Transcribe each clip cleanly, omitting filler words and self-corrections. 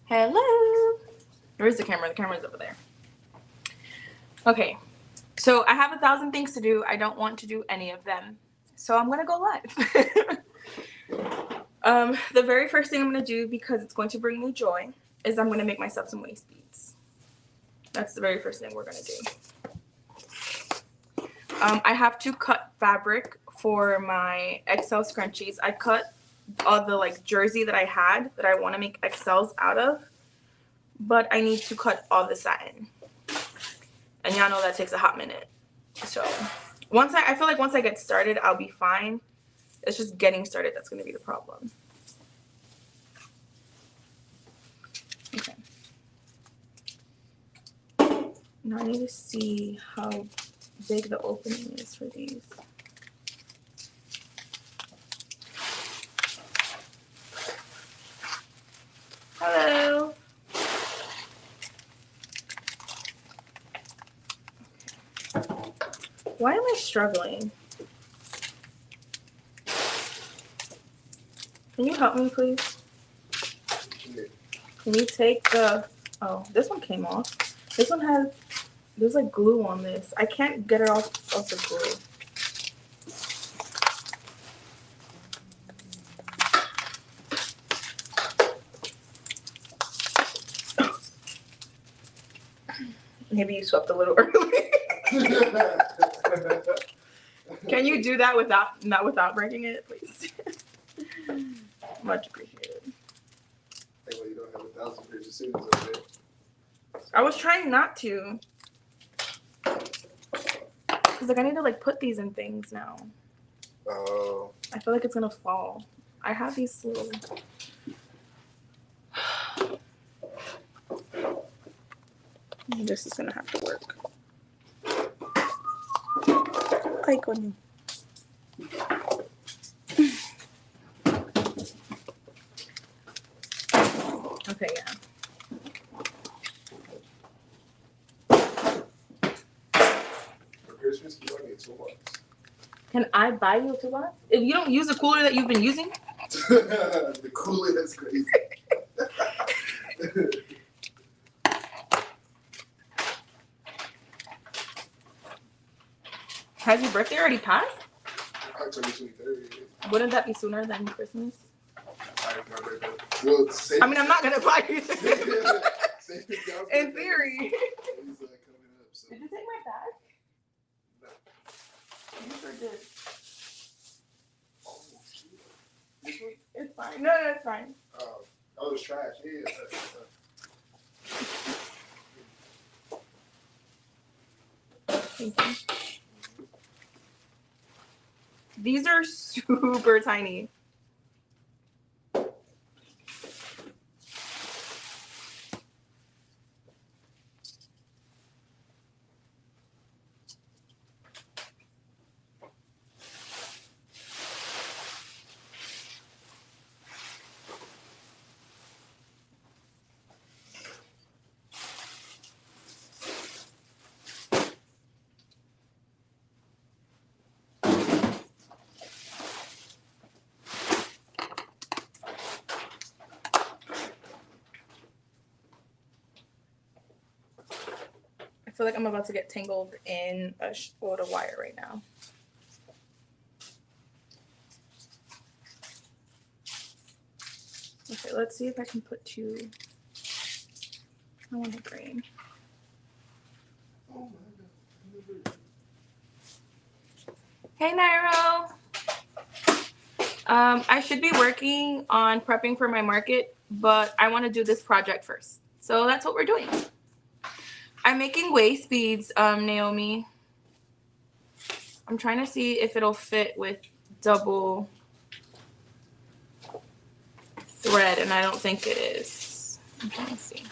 Hello. Where's the camera? The camera's over there. Okay. So I have 1,000 things to do. I don't want to do any of them. So I'm going to go live. The very first thing I'm going to do, because it's going to bring me joy, is I'm going to make myself some waist beads. That's the very first thing we're going to do. I have to cut fabric for my XL scrunchies. I cut all the like jersey that I had that I want to make XLs out of, but I need to cut all the satin. And y'all know that takes a hot minute. So I feel like once I get started, I'll be fine. It's just getting started that's going to be the problem. Okay. Now I need to see how big the opening is for these. Hello. Why am I struggling? Can you help me, please? Can you take the... Oh, this one came off. This one has... There's like glue on this. I can't get it off of the glue. Maybe you swept a little early. Can you do that without breaking it, please? Much appreciated. Hey, well, you don't have 1,000 pairs of scissors over there. I was trying not to. Cause like I need to like put these in things now. Oh. I feel like it's gonna fall. I have these little. This is gonna have to work. Ay, coño. Okay, yeah. For Christmas, you want me a toolbox. Can I buy you a toolbox? If you don't use the cooler that you've been using? The cooler, that's crazy. Has your birthday already passed? October 23rd. Wouldn't that be sooner than Christmas? Well, I mean, I'm not gonna buy you. In theory. Coming up, so. Did you take my bag? No. You sure did. Oh, shit. This one? It's fine. No, it's fine. Oh, it's trash. Yeah. Thank you. These are super tiny. I feel like I'm about to get tangled in a load of wire right now. Okay, let's see if I can put two. I want a green. Oh, my God. Hey, Nairo. I should be working on prepping for my market, but I want to do this project first. So that's what we're doing. I'm making waist beads, Naomi. I'm trying to see if it'll fit with double thread, and I don't think it is. I'm trying to see.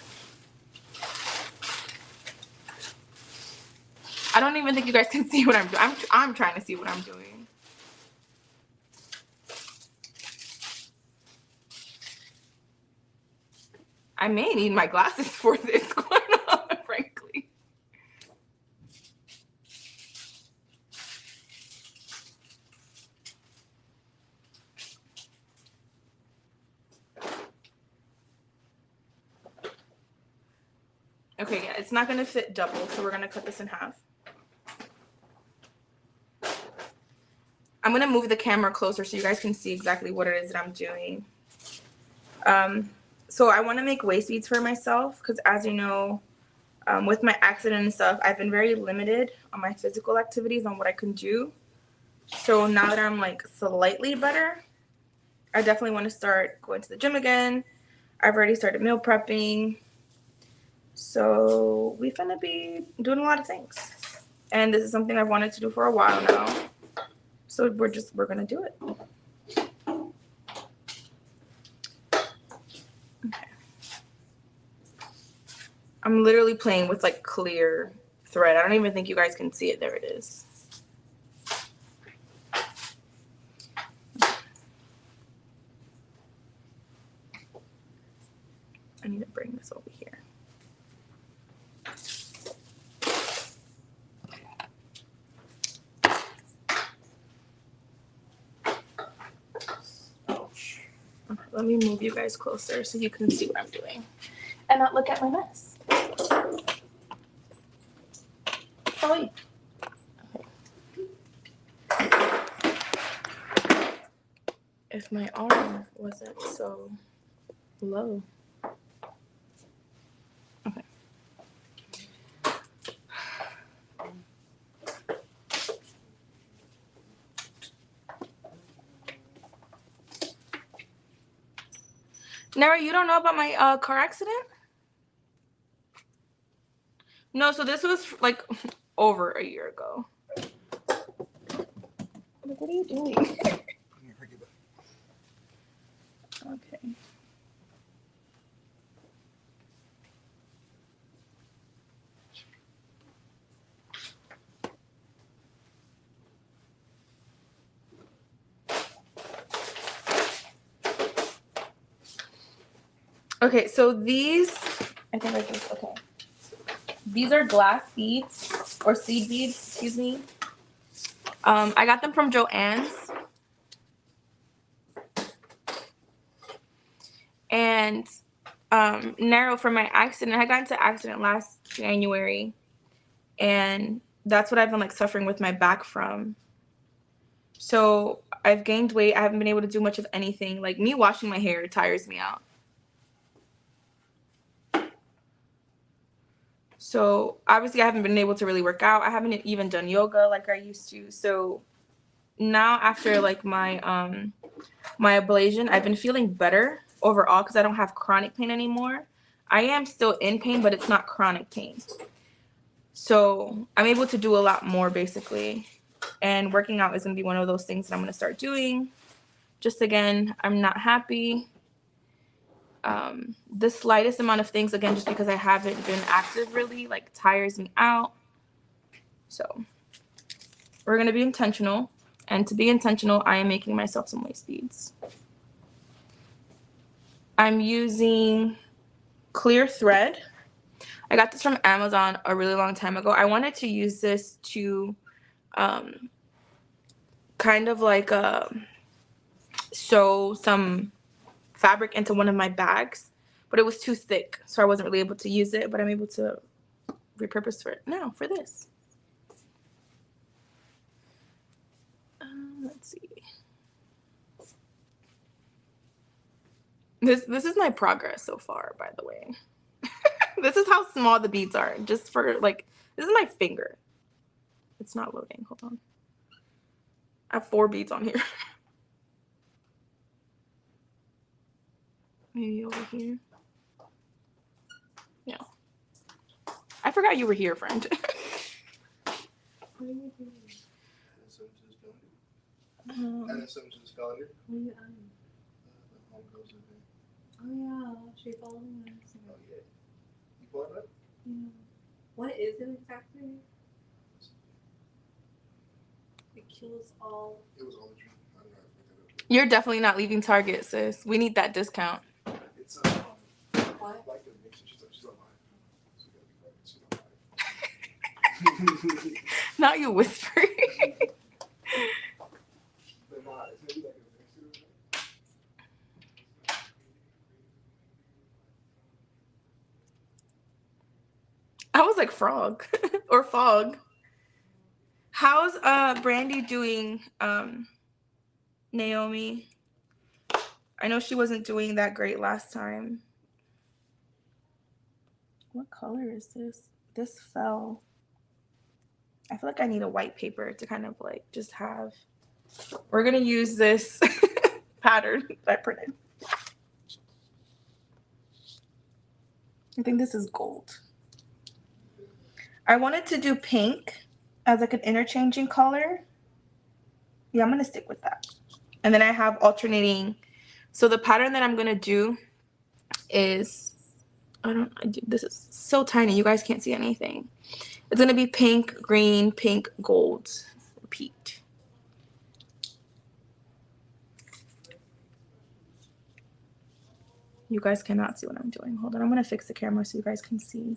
I don't even think you guys can see what I'm doing. I'm trying to see what I'm doing. I may need my glasses for this, quite frankly. Okay, yeah, it's not gonna fit double, so we're gonna cut this in half. I'm gonna move the camera closer so you guys can see exactly what it is that I'm doing. So I want to make waist beads for myself because, as you know, with my accident and stuff, I've been very limited on my physical activities on what I can do. So now that I'm like slightly better, I definitely want to start going to the gym again. I've already started meal prepping. So we're gonna be doing a lot of things. And this is something I've wanted to do for a while now. So we're gonna do it. Okay. I'm literally playing with like clear thread. I don't even think you guys can see it. There it is. I need to bring this over here. Okay, let me move you guys closer so you can see what I'm doing and not look at my mess. Oh, okay. If my arm wasn't so low. Okay. Nara, you don't know about my car accident? No, so this was like over a year ago. Like, what are you doing? Okay. Okay, so these, I think I just, okay. These are glass beads, or seed beads, excuse me. I got them from Joann's. And narrow for my accident. I got into an accident last January. And that's what I've been like suffering with my back from. So I've gained weight. I haven't been able to do much of anything. Like me washing my hair tires me out. So obviously I haven't been able to really work out. I haven't even done yoga like I used to. So now after like my ablation, I've been feeling better overall because I don't have chronic pain anymore. I am still in pain, but it's not chronic pain. So I'm able to do a lot more basically. And working out is going to be one of those things that I'm going to start doing. Just again, I'm not happy. The slightest amount of things, again, just because I haven't been active really, like tires me out. So we're going to be intentional. And to be intentional, I am making myself some waist beads. I'm using clear thread. I got this from Amazon a really long time ago. I wanted to use this to kind of like sew some fabric into one of my bags, but it was too thick, so I wasn't really able to use it, but I'm able to repurpose for it now for this. Let's see. This is my progress so far, by the way. This is how small the beads are, just for like, this is my finger. It's not loading, hold on. I have 4 beads on here. Maybe over here. Yeah. I forgot you were here, friend. And if something just fell under. What are you on? The home goes in there. Oh yeah, she followed me. Oh yeah. You bought that? Yeah. What is it exactly? It kills all. It was all a dream. I don't know how to pick that up. You're definitely not leaving Target, sis. We need that discount. It's What? like the mix. She's on mine. So you gotta be quiet. She's on mine. Not you whispering. But nah, it's gonna be like a mix. I was like frog or fog. How's Brandy doing, Naomi? I know she wasn't doing that great last time. What color is this? This fell. I feel like I need a white paper to kind of like just have. We're gonna use this pattern that I printed. I think this is gold. I wanted to do pink as like an interchanging color. Yeah, I'm gonna stick with that. And then I have alternating. So the pattern that I'm gonna do is, this is so tiny, you guys can't see anything. It's gonna be pink, green, pink, gold. Repeat. You guys cannot see what I'm doing. Hold on, I'm gonna fix the camera so you guys can see.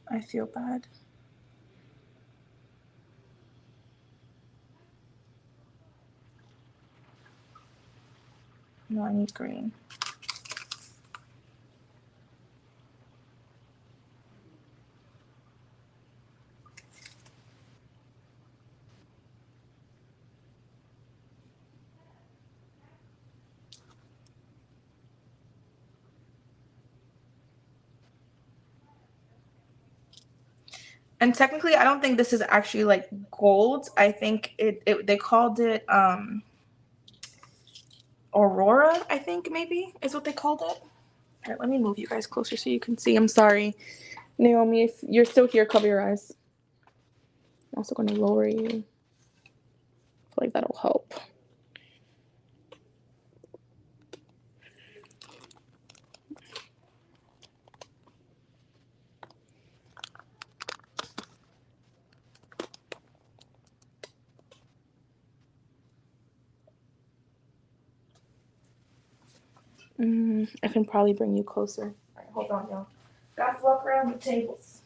I feel bad. No, I need green. And technically, I don't think this is actually like gold. I think they called it Aurora, I think maybe is what they called it. All right, let me move you guys closer so you can see. I'm sorry, Naomi, if you're still here, cover your eyes. I'm also going to lower you. I feel like that'll help. I can probably bring you closer. All right, hold on, y'all. Guys, walk around the tables.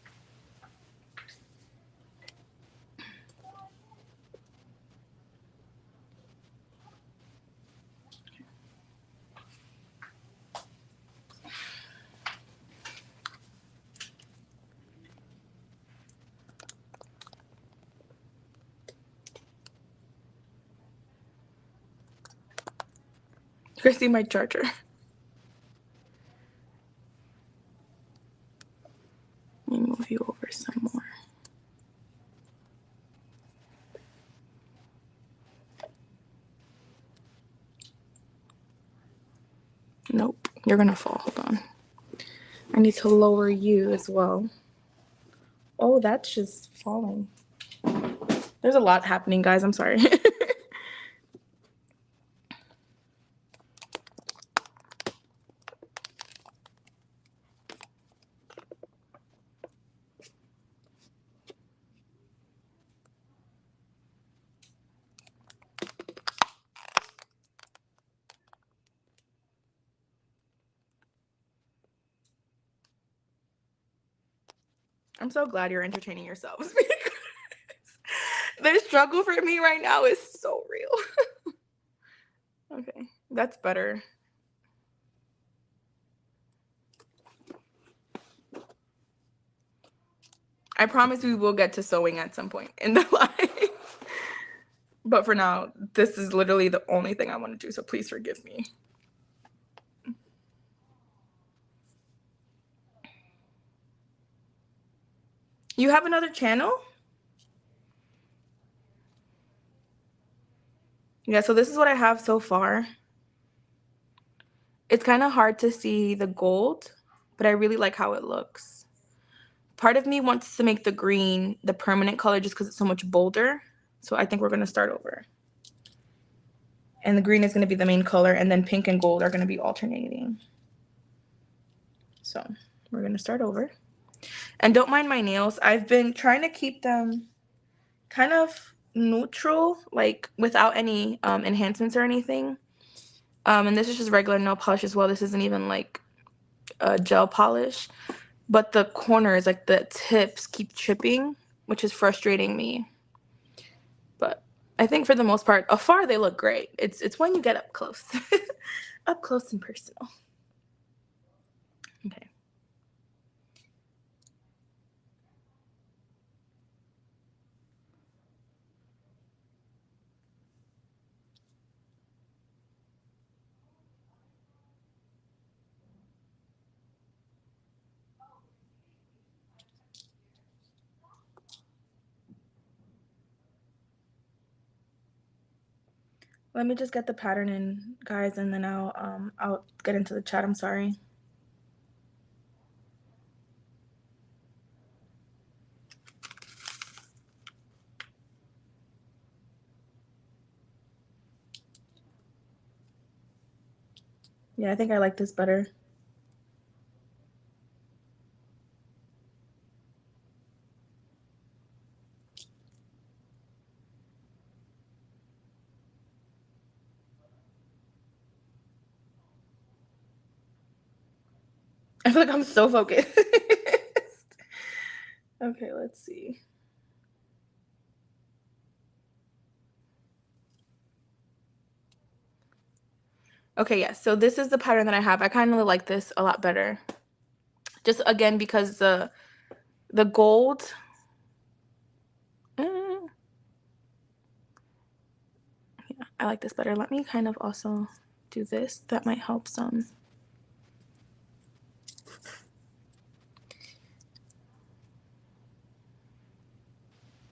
You guys see my charger? Let me move you over some more. Nope, you're gonna fall. Hold on. I need to lower you as well. Oh, that's just falling. There's a lot happening, guys. I'm sorry. I'm so glad you're entertaining yourselves because the struggle for me right now is so real. Okay, that's better. I promise we will get to sewing at some point in the life. But for now, this is literally the only thing I want to do, so please forgive me. You have another channel? Yeah, so this is what I have so far. It's kind of hard to see the gold, but I really like how it looks. Part of me wants to make the green the permanent color just because it's so much bolder. So I think we're going to start over. And the green is going to be the main color, and then pink and gold are going to be alternating. So we're going to start over. And don't mind my nails. I've been trying to keep them kind of neutral, like without any enhancements or anything. And this is just regular nail polish as well. This isn't even like a gel polish. But the corners, like the tips, keep chipping, which is frustrating me. But I think for the most part, afar they look great. It's when you get up close. Up close and personal. Okay. Let me just get the pattern in, guys, and then I'll get into the chat. I'm sorry. Yeah, I think I like this better. I feel like I'm so focused. Okay, let's see. Okay, yeah, so this is the pattern that I have. I kind of like this a lot better. Just again because the gold. Yeah, I like this better. Let me kind of also do this. That might help some.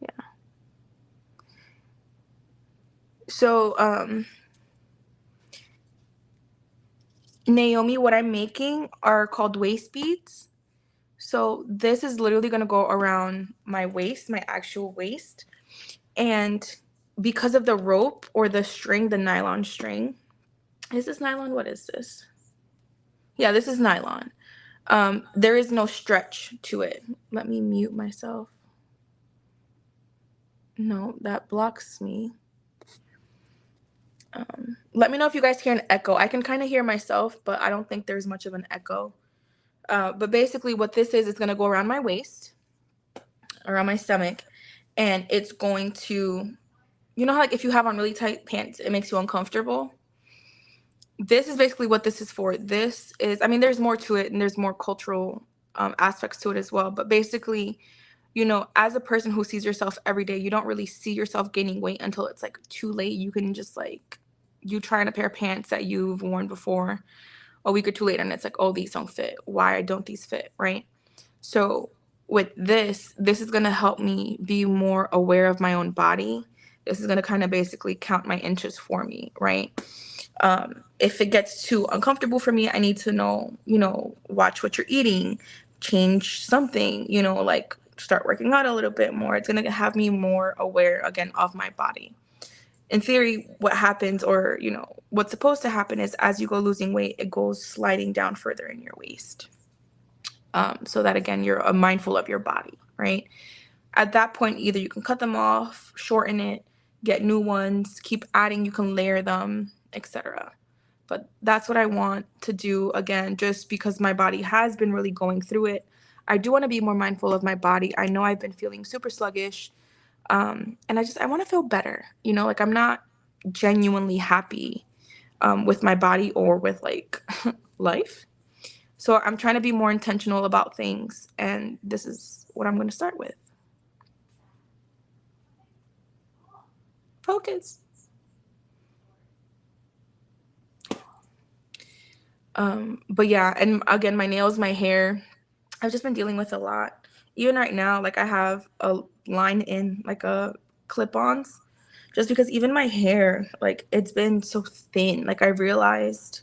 Yeah. So, Naomi, what I'm making are called waist beads. So this is literally going to go around my waist, my actual waist. And because of the rope or the string, the nylon string. Is this nylon? What is this? Yeah, this is nylon. There is no stretch to it. Let me mute myself. No, that blocks me. Let me know if you guys hear an echo. I can kind of hear myself, but I don't think there's much of an echo. But basically what this is going to go around my waist, around my stomach, and it's going to, you know how like if you have on really tight pants, it makes you uncomfortable? This is basically what this is for. This is, I mean, there's more to it and there's more cultural aspects to it as well. But basically, you know, as a person who sees yourself every day, you don't really see yourself gaining weight until it's like too late. You can just like, you try on a pair of pants that you've worn before a week or two later and it's like, oh, these don't fit. Why don't these fit? Right? So with this is going to help me be more aware of my own body. This is going to kind of basically count my inches for me. Right? If it gets too uncomfortable for me, I need to know, you know, watch what you're eating, change something, you know, like start working out a little bit more. It's going to have me more aware again of my body. In theory, what happens, or, you know, what's supposed to happen is as you go losing weight, it goes sliding down further in your waist. So that again, you're mindful of your body, right? At that point, either you can cut them off, shorten it, get new ones, keep adding, you can layer them, etc. But that's what I want to do again, just because my body has been really going through it. I do want to be more mindful of my body. I know I've been feeling super sluggish. And I want to feel better, you know, like I'm not genuinely happy with my body or with like life. So I'm trying to be more intentional about things. And this is what I'm going to start with. Focus. But yeah, and again, my nails, my hair, I've just been dealing with a lot. Even right now, like I have a line in like a clip-ons just because even my hair, like it's been so thin. Like I realized,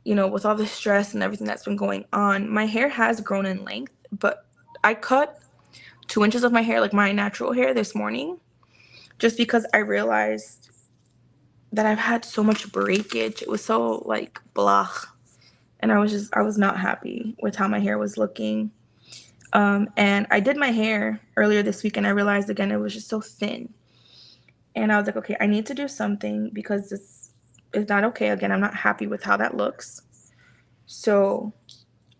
you know, with all the stress and everything that's been going on, my hair has grown in length, but I cut 2 inches of my hair, like my natural hair this morning, just because I realized that I've had so much breakage. It was so like blah. And I was not happy with how my hair was looking. And I did my hair earlier this week and I realized again, it was just so thin. And I was like, okay, I need to do something because this is not okay. Again, I'm not happy with how that looks. So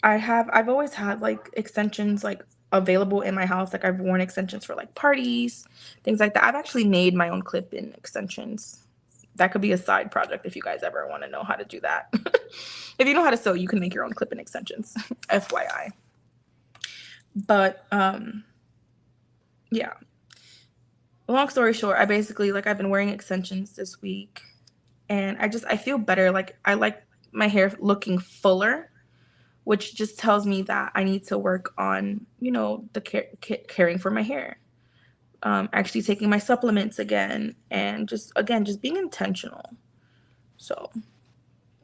I've always had like extensions like available in my house. Like I've worn extensions for like parties, things like that. I've actually made my own clip-in extensions. That could be a side project if you guys ever want to know how to do that. If you know how to sew, you can make your own clip-in extensions, FYI. But yeah. Long story short, I basically like I've been wearing extensions this week and I feel better. Like I like my hair looking fuller, which just tells me that I need to work on, you know, the caring for my hair. actually taking my supplements again, and just being intentional. So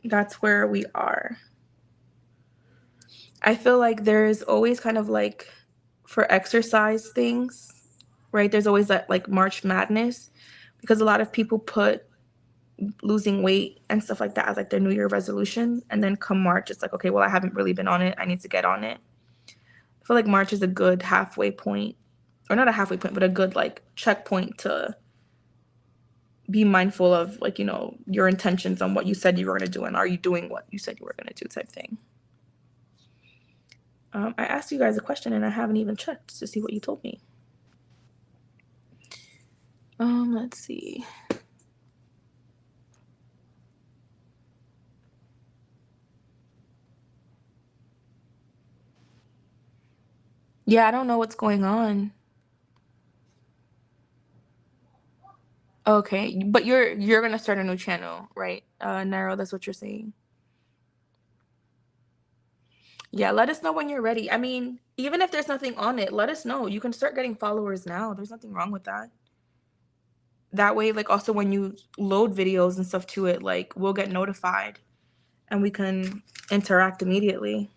that's where we are. I feel like there's always kind of like, for exercise things, right? There's always that like March Madness, because a lot of people put losing weight and stuff like that as like their New Year resolution. And then come March, it's like, okay, well, I haven't really been on it. I need to get on it. I feel like March is a good halfway point, or not a halfway point, but a good like checkpoint to be mindful of, like, you know, your intentions on what you said you were going to do, and are you doing what you said you were going to do, type thing. I asked you guys a question and I haven't even checked to see what you told me. Let's see. Yeah, I don't know what's going on. Okay, but you're gonna start a new channel, right? Nairo, that's what you're saying. Yeah, let us know when you're ready. I mean, even if there's nothing on it, let us know. You can start getting followers now. There's nothing wrong with that. That way, like, also when you load videos and stuff to it, like, we'll get notified and we can interact immediately.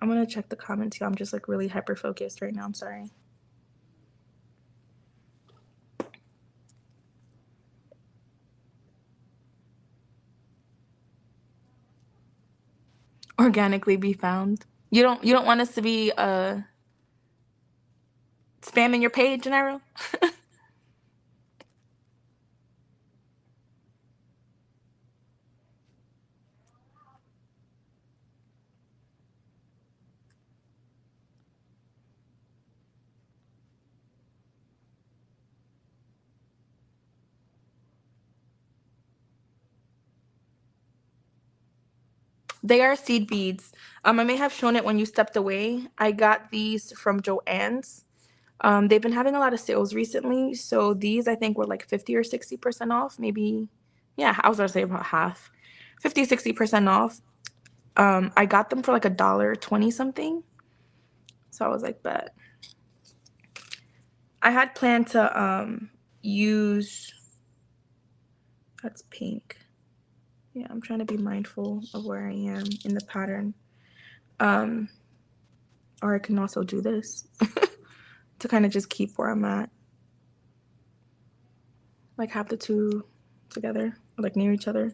I'm gonna check the comments here. I'm just like really hyper focused right now. I'm sorry. Organically be found. You don't want us to be spamming your page, Nairo? They are seed beads. I may have shown it when you stepped away. I got these from Joann's. They've been having a lot of sales recently, so these I think were like 50 or 60% off, maybe. Yeah, I was gonna say about half. 50, 60% off. I got them for like $1.20 something. So I was like, bet. I had planned to use, that's pink. Yeah, I'm trying to be mindful of where I am in the pattern. Or I can also do this to kind of just keep where I'm at. Like have the two together, like near each other.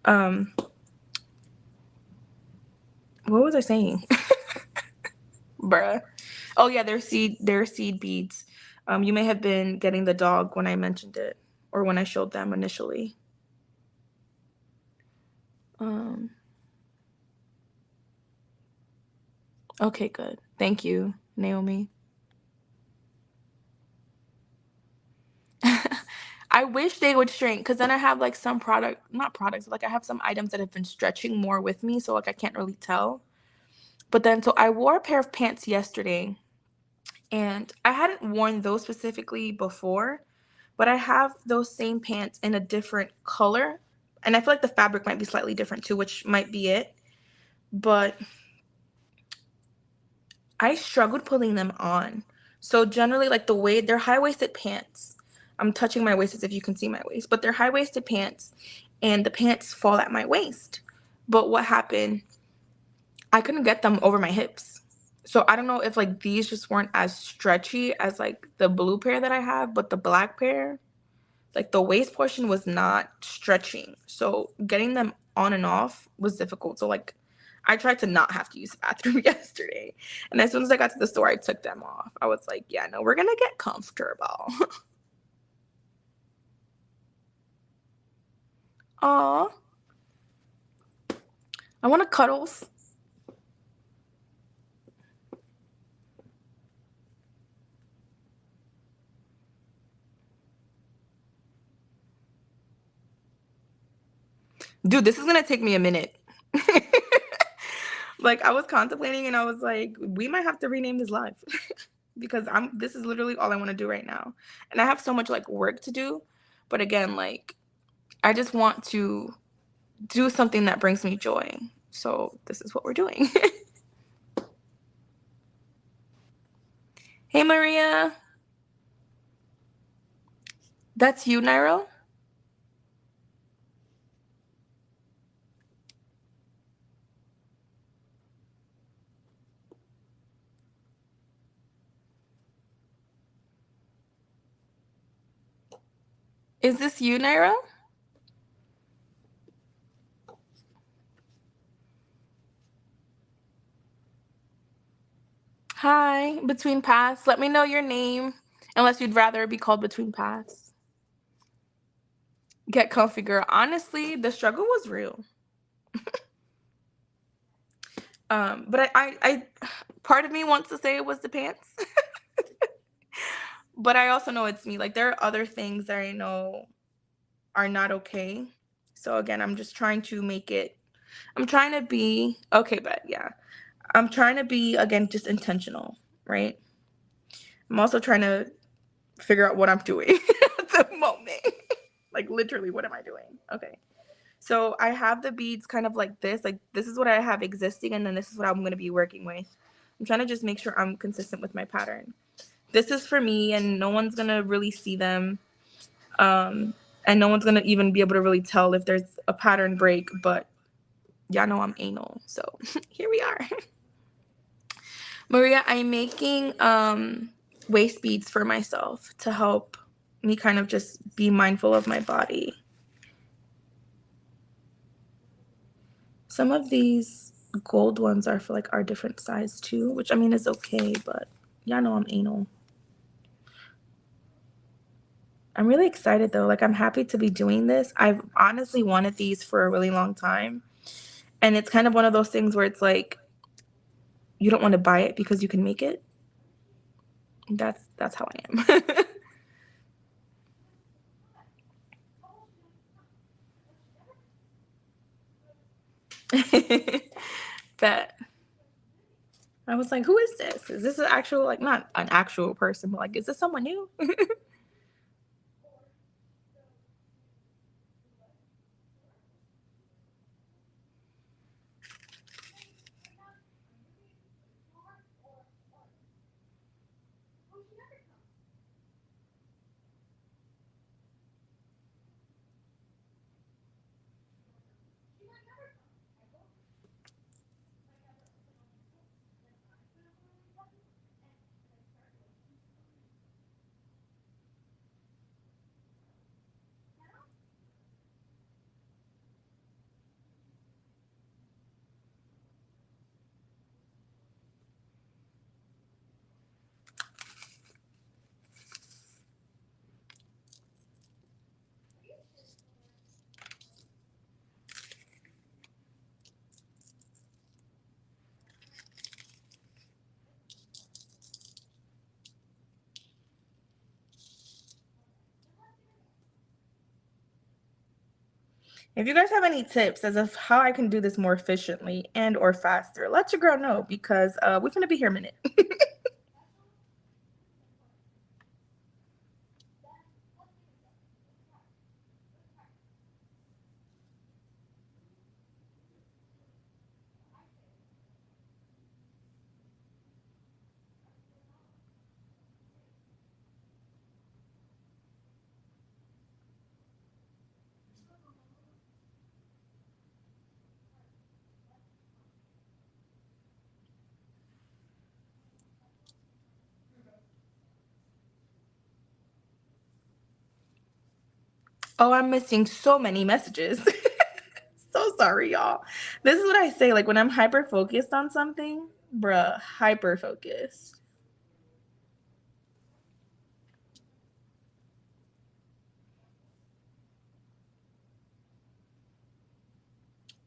What was I saying? Bruh. Oh yeah, they're seed beads. You may have been getting the dog when I mentioned it, or when I showed them initially. Okay, good. Thank you, Naomi. I wish they would shrink, because then I have like some not products, like I have some items that have been stretching more with me, so like I can't really tell. But then, so I wore a pair of pants yesterday, and I hadn't worn those specifically before, but I have those same pants in a different color. And I feel like the fabric might be slightly different too, which might be it. But I struggled putting them on. So generally, like the way they're high-waisted pants. I'm touching my waist as if you can see my waist, but they're high-waisted pants, and the pants fall at my waist. But what happened, I couldn't get them over my hips. So I don't know if like these just weren't as stretchy as like the blue pair that I have, but the black pair, like the waist portion was not stretching. So getting them on and off was difficult. So like I tried to not have to use the bathroom yesterday. And as soon as I got to the store, I took them off. I was like, yeah, no, we're going to get comfortable. Aw. I want to cuddles. Dude, this is gonna take me a minute. Like, I was contemplating and I was like, we might have to rename this live because this is literally all I want to do right now. And I have so much like work to do. But again, like, I just want to do something that brings me joy. So this is what we're doing. Hey, Maria. That's you, Nairo? Is this you, Nairo? Hi, Between Paths. Let me know your name, unless you'd rather be called Between Paths. Get comfy, girl. Honestly, the struggle was real. But I part of me wants to say it was the pants. But I also know it's me. Like, there are other things that I know are not okay. So again, I'm just trying to make it, I'm trying to be, okay, but yeah. I'm trying to be, again, just intentional, right? I'm also trying to figure out what I'm doing at the moment. Like, literally, what am I doing? Okay. So I have the beads kind of like this. Like, this is what I have existing, and then this is what I'm going to be working with. I'm trying to just make sure I'm consistent with my pattern. This is for me, and no one's going to really see them. And no one's going to even be able to really tell if there's a pattern break, but y'all know I'm anal. So here we are. Maria, I'm making waist beads for myself to help me kind of just be mindful of my body. Some of these gold ones are for like our different size too, which I mean is okay, but y'all know I'm anal. I'm really excited though. Like, I'm happy to be doing this. I've honestly wanted these for a really long time. And it's kind of one of those things where it's like, you don't want to buy it because you can make it. That's how I am. That I was like, who is this? Is this an actual, like, not an actual person, but like, is this someone new? If you guys have any tips as of how I can do this more efficiently and or faster, let your girl know, because we're gonna be here a minute. Oh, I'm missing so many messages. So sorry, y'all. This is what I say, like, when I'm hyper focused on something, bruh, hyper focused.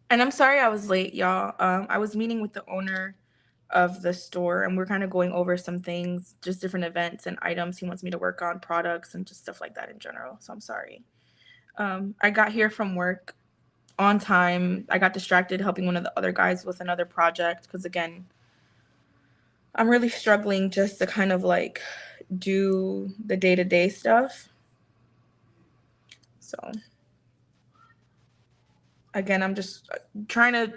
And I'm sorry I was late, y'all. I was meeting with the owner of the store, and we're kind of going over some things, just different events and items he wants me to work on, products and just stuff like that in general. So I'm sorry. I got here from work on time. I got distracted helping one of the other guys with another project because, again, I'm really struggling just to kind of like do the day-to-day stuff. So again, I'm just trying to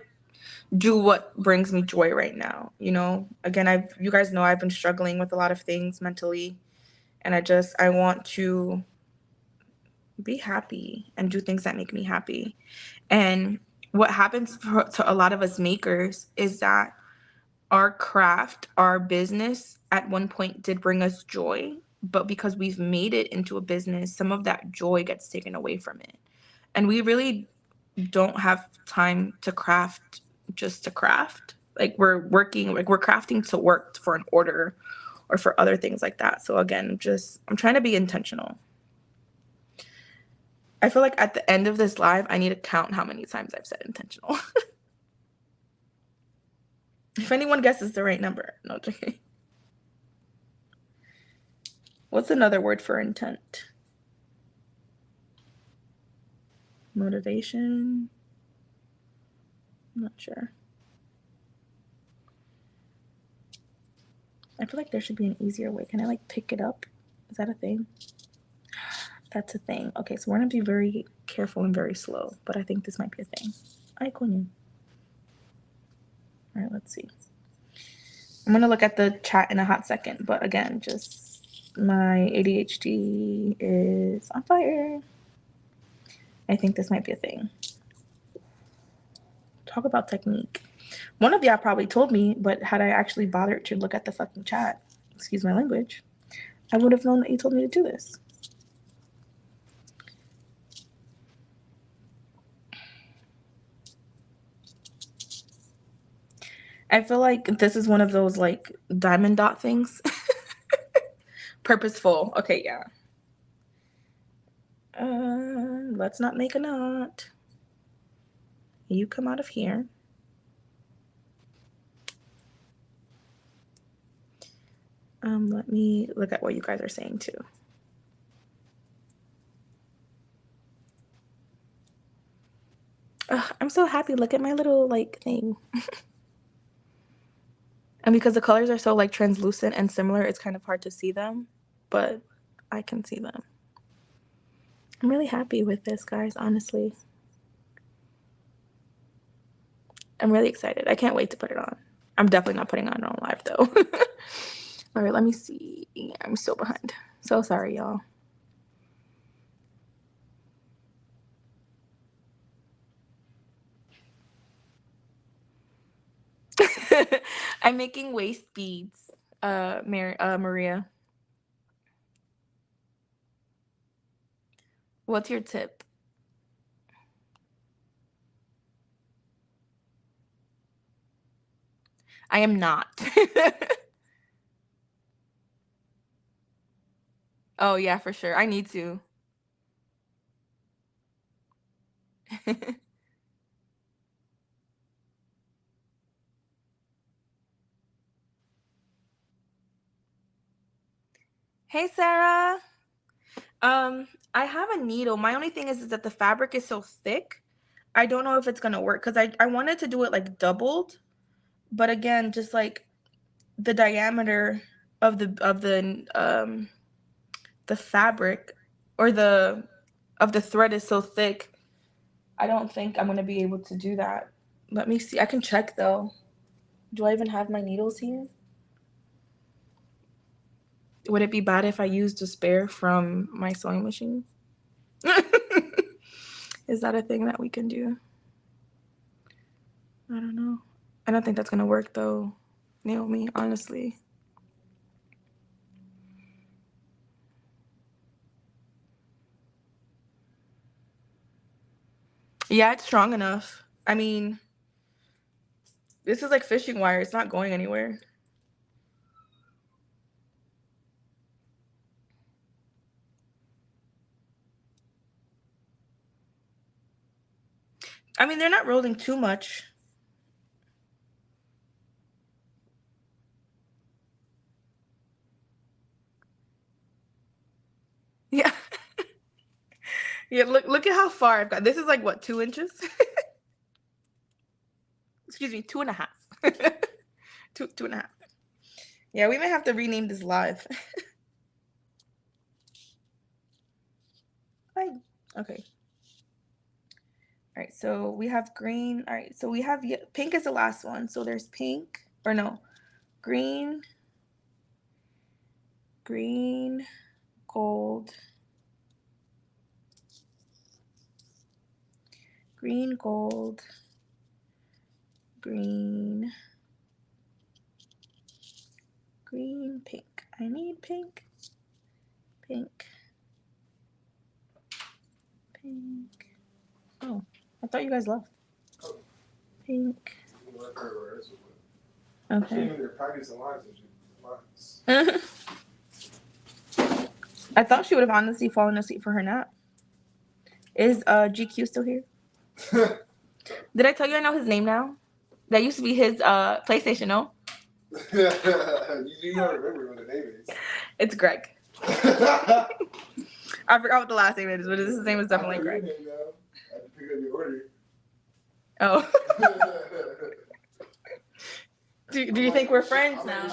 do what brings me joy right now. You know, again, you guys know I've been struggling with a lot of things mentally, and I want to be happy and do things that make me happy. And what happens to a lot of us makers is that our craft, our business at one point did bring us joy, but because we've made it into a business, some of that joy gets taken away from it. And we really don't have time to craft just to craft. Like we're working, like we're crafting to work for an order or for other things like that. So again, I'm trying to be intentional. I feel like at the end of this live, I need to count how many times I've said intentional. If anyone guesses the right number. No, joking. What's another word for intent? Motivation? I'm not sure. I feel like there should be an easier way. Can I like pick it up? Is that a thing? That's a thing. Okay, so we're gonna be very careful and very slow, but I think this might be a thing. Icon. All right, let's see. I'm gonna look at the chat in a hot second, but again, just my ADHD is on fire. I think this might be a thing. Talk about technique. One of y'all probably told me, but had I actually bothered to look at the fucking chat, excuse my language, I would have known that you told me to do this. I feel like this is one of those like diamond dot things. Purposeful. Okay, yeah. Let's not make a knot. You come out of here. Let me look at what you guys are saying too. I'm so happy. Look at my little like thing. And because the colors are so like translucent and similar, it's kind of hard to see them, but I can see them. I'm really happy with this, guys, honestly. I'm really excited. I can't wait to put it on. I'm definitely not putting it on live though. All right, let me see. I'm so behind. So sorry, y'all. I'm making waist beads, Maria. What's your tip? I am not. Oh, yeah, for sure. I need to. Hey, Sarah. I have a needle. My only thing is that the fabric is so thick. I don't know if it's gonna work because I wanted to do it like doubled, but again, just like the diameter of the fabric or the thread is so thick. I don't think I'm gonna be able to do that. Let me see. I can check though. Do I even have my needles here? Would it be bad if I used a spare from my sewing machine? Is that a thing that we can do? I don't know. I don't think that's gonna work though, Naomi, honestly. Yeah, it's strong enough. I mean, this is like fishing wire. It's not going anywhere. I mean, they're not rolling too much. Yeah. Yeah, look at how far I've got. This is like what, 2 inches? Excuse me, 2.5. Two and a half. Yeah, we may have to rename this live. Fine. Okay. All right, so we have green. All right, so we have pink is the last one. So there's pink, or no, green, gold, green, gold, green, pink. I need pink, pink. Oh, I thought you guys left. Pink. Okay. I thought she would have honestly fallen asleep for her nap. Is GQ still here? Did I tell you I know his name now? That used to be his PlayStation, no? You don't remember what the name is. It's Greg. I forgot what the last name is, but his name is definitely Greg. I have to pick up your order. Oh. Do you think we're friends now?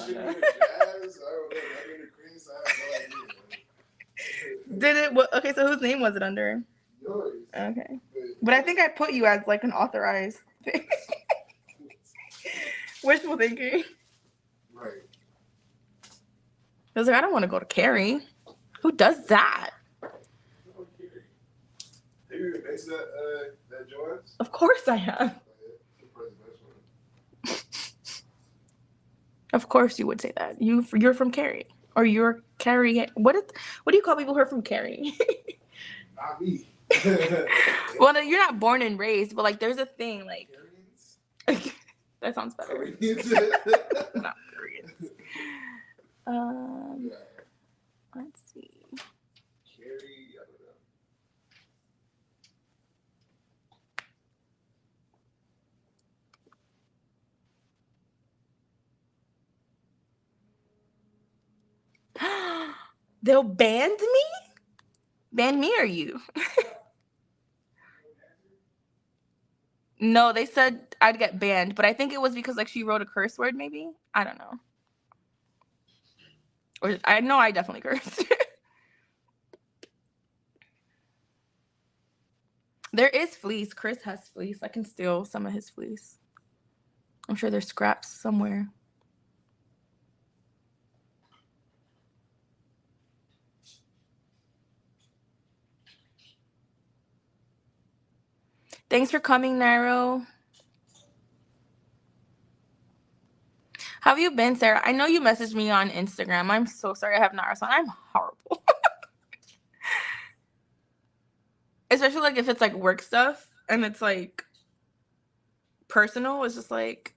Did it? Okay, so whose name was it under? Yours. Okay. But I think I put you as like an authorized thing. Wishful thinking. Right. I was like, I don't want to go to Carrie. Who does that? Have you been next to that Joyce? Of course I have. Of course you would say that. You're from Cary. Or you're Cary. What do you call people who are from Cary? Not me. Well, no, you're not born and raised, but like there's a thing like that sounds better. Not Koreans. Let's see. Cary, I don't know. They'll ban me? Ban me or you? No, they said I'd get banned, but I think it was because like she wrote a curse word maybe. I don't know. Or I know I definitely cursed. There is fleece. Chris has fleece. I can steal some of his fleece. I'm sure there's scraps somewhere. Thanks for coming, Nairo. How have you been, Sarah? I know you messaged me on Instagram. I'm so sorry I have not responded. I'm horrible. Especially like if it's like work stuff and it's like personal. It's just like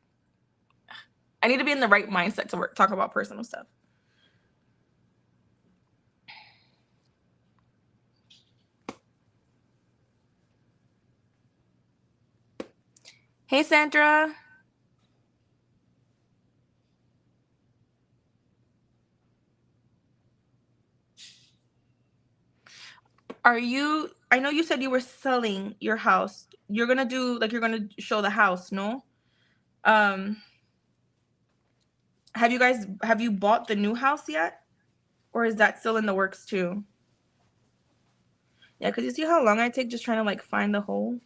I need to be in the right mindset to talk about personal stuff. Hey, Sandra. I know you said you were selling your house. You're going to show the house, no? Have you bought the new house yet? Or is that still in the works too? Yeah, because you see how long I take just trying to like find the hole?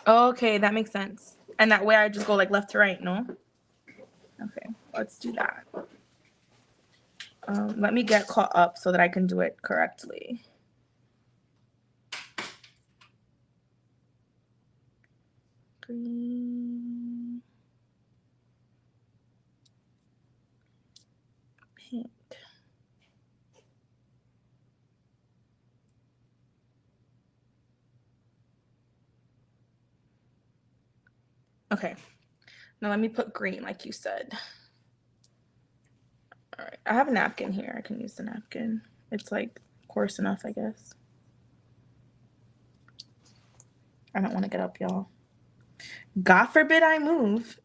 Okay, that makes sense. And that way I just go like left to right, no? Okay, let's do that. Let me get caught up so that I can do it correctly. Green. Pink. Okay. Now let me put green like you said. All right, I have a napkin here. I can use the napkin. It's like coarse enough, I guess. I don't want to get up, y'all. God forbid I move.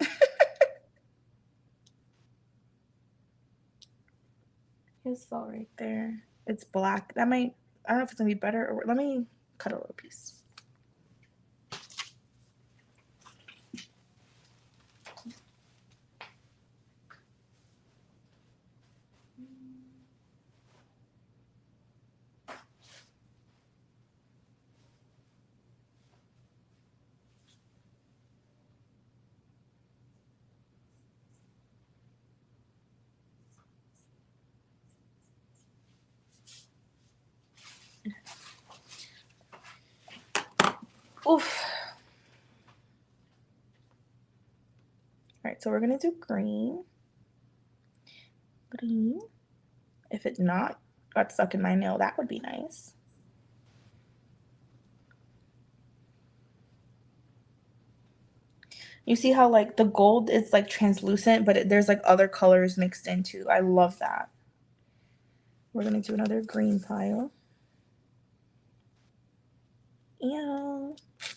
His salt right there. It's black. That might, I don't know if it's gonna be better or let me cut a little piece. Oof. All right, so we're gonna do green. Green. If it not got stuck in my nail, that would be nice. You see how like the gold is like translucent, but there's like other colors mixed in too. I love that. We're gonna do another green pile. Yeah.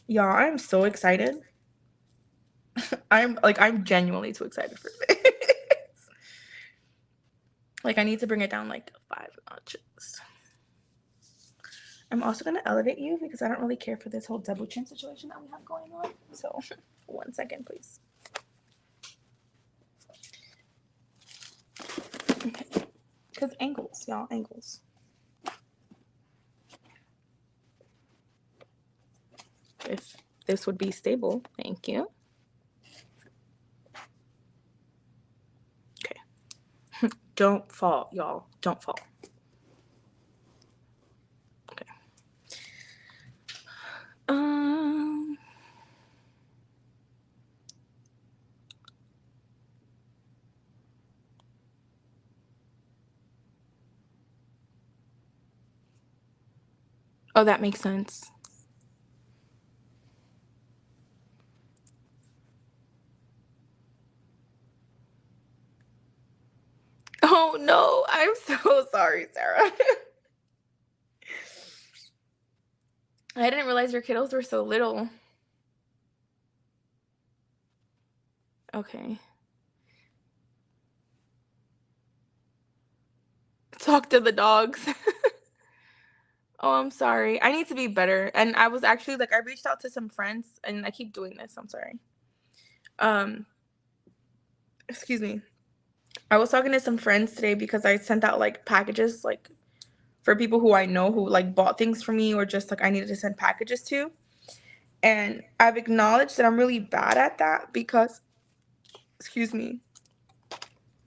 Y'all, I'm so excited. I'm genuinely too excited for this. Like I need to bring it down like 5 notches. I'm also gonna elevate you because I don't really care for this whole double chin situation that we have going on. So 1 second, please. Okay. Because angles, y'all, angles. If this would be stable, thank you. Okay. Don't fall, y'all. Don't fall. Okay. Oh, that makes sense. Oh no, I'm so sorry, Sarah. I didn't realize your kiddos were so little. Okay. Talk to the dogs. Oh, I'm sorry. I need to be better. And I was actually like I reached out to some friends and I keep doing this. I'm sorry. Excuse me. I was talking to some friends today because I sent out like packages like for people who I know who like bought things for me or just like I needed to send packages to. And I've acknowledged that I'm really bad at that because excuse me.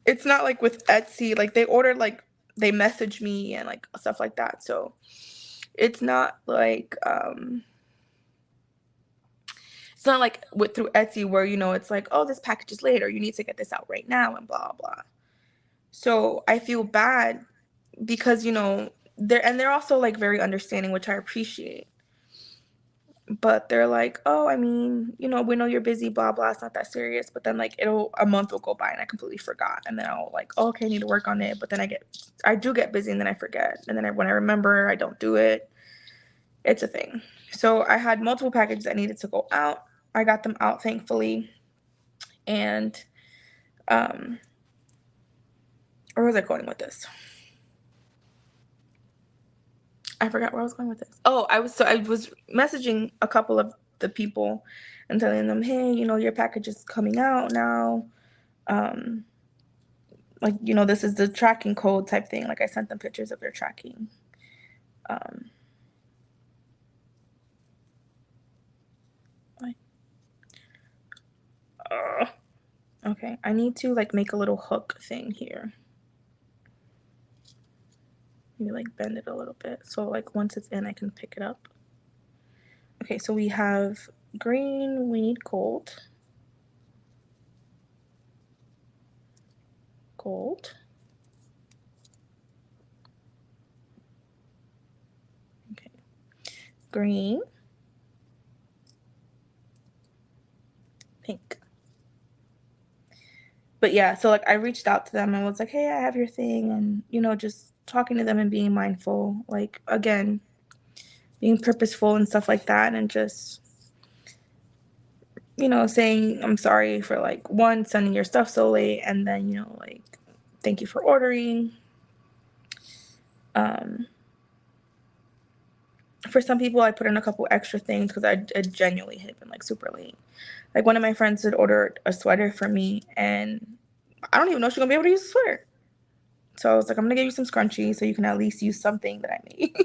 It's not like with Etsy, like they ordered like they message me and like stuff like that. So it's not like it's not like with through Etsy where you know it's like, oh, this package is late or you need to get this out right now and blah blah. So I feel bad because you know they're also like very understanding, which I appreciate. But they're like, oh, I mean, you know, we know you're busy, blah blah. It's not that serious. But then like a month will go by and I completely forgot, and then I'll like, oh, okay, I need to work on it. But then I do get busy and then I forget, and then when I remember, I don't do it. It's a thing. So I had multiple packages that needed to go out. I got them out thankfully, and where was I going with this? I forgot where I was going with this. Oh, I was messaging a couple of the people and telling them, hey, you know, your package is coming out now. Like, you know, this is the tracking code type thing. Like I sent them pictures of their tracking. Okay, I need to like make a little hook thing here. Maybe like bend it a little bit. So like once it's in, I can pick it up. Okay, so we have green, we need gold. Gold. Okay. Green. Pink. But yeah, so like I reached out to them and was like, hey, I have your thing, and just talking to them and being mindful, like again, being purposeful and stuff like that, and just saying I'm sorry for like one, sending your stuff so late, and then like thank you for ordering. For some people I put in a couple extra things because I genuinely had been like super late. Like one of my friends had ordered a sweater for me, and I don't even know if she's gonna be able to use the sweater. So I was like, I'm gonna give you some scrunchies so you can at least use something that I made.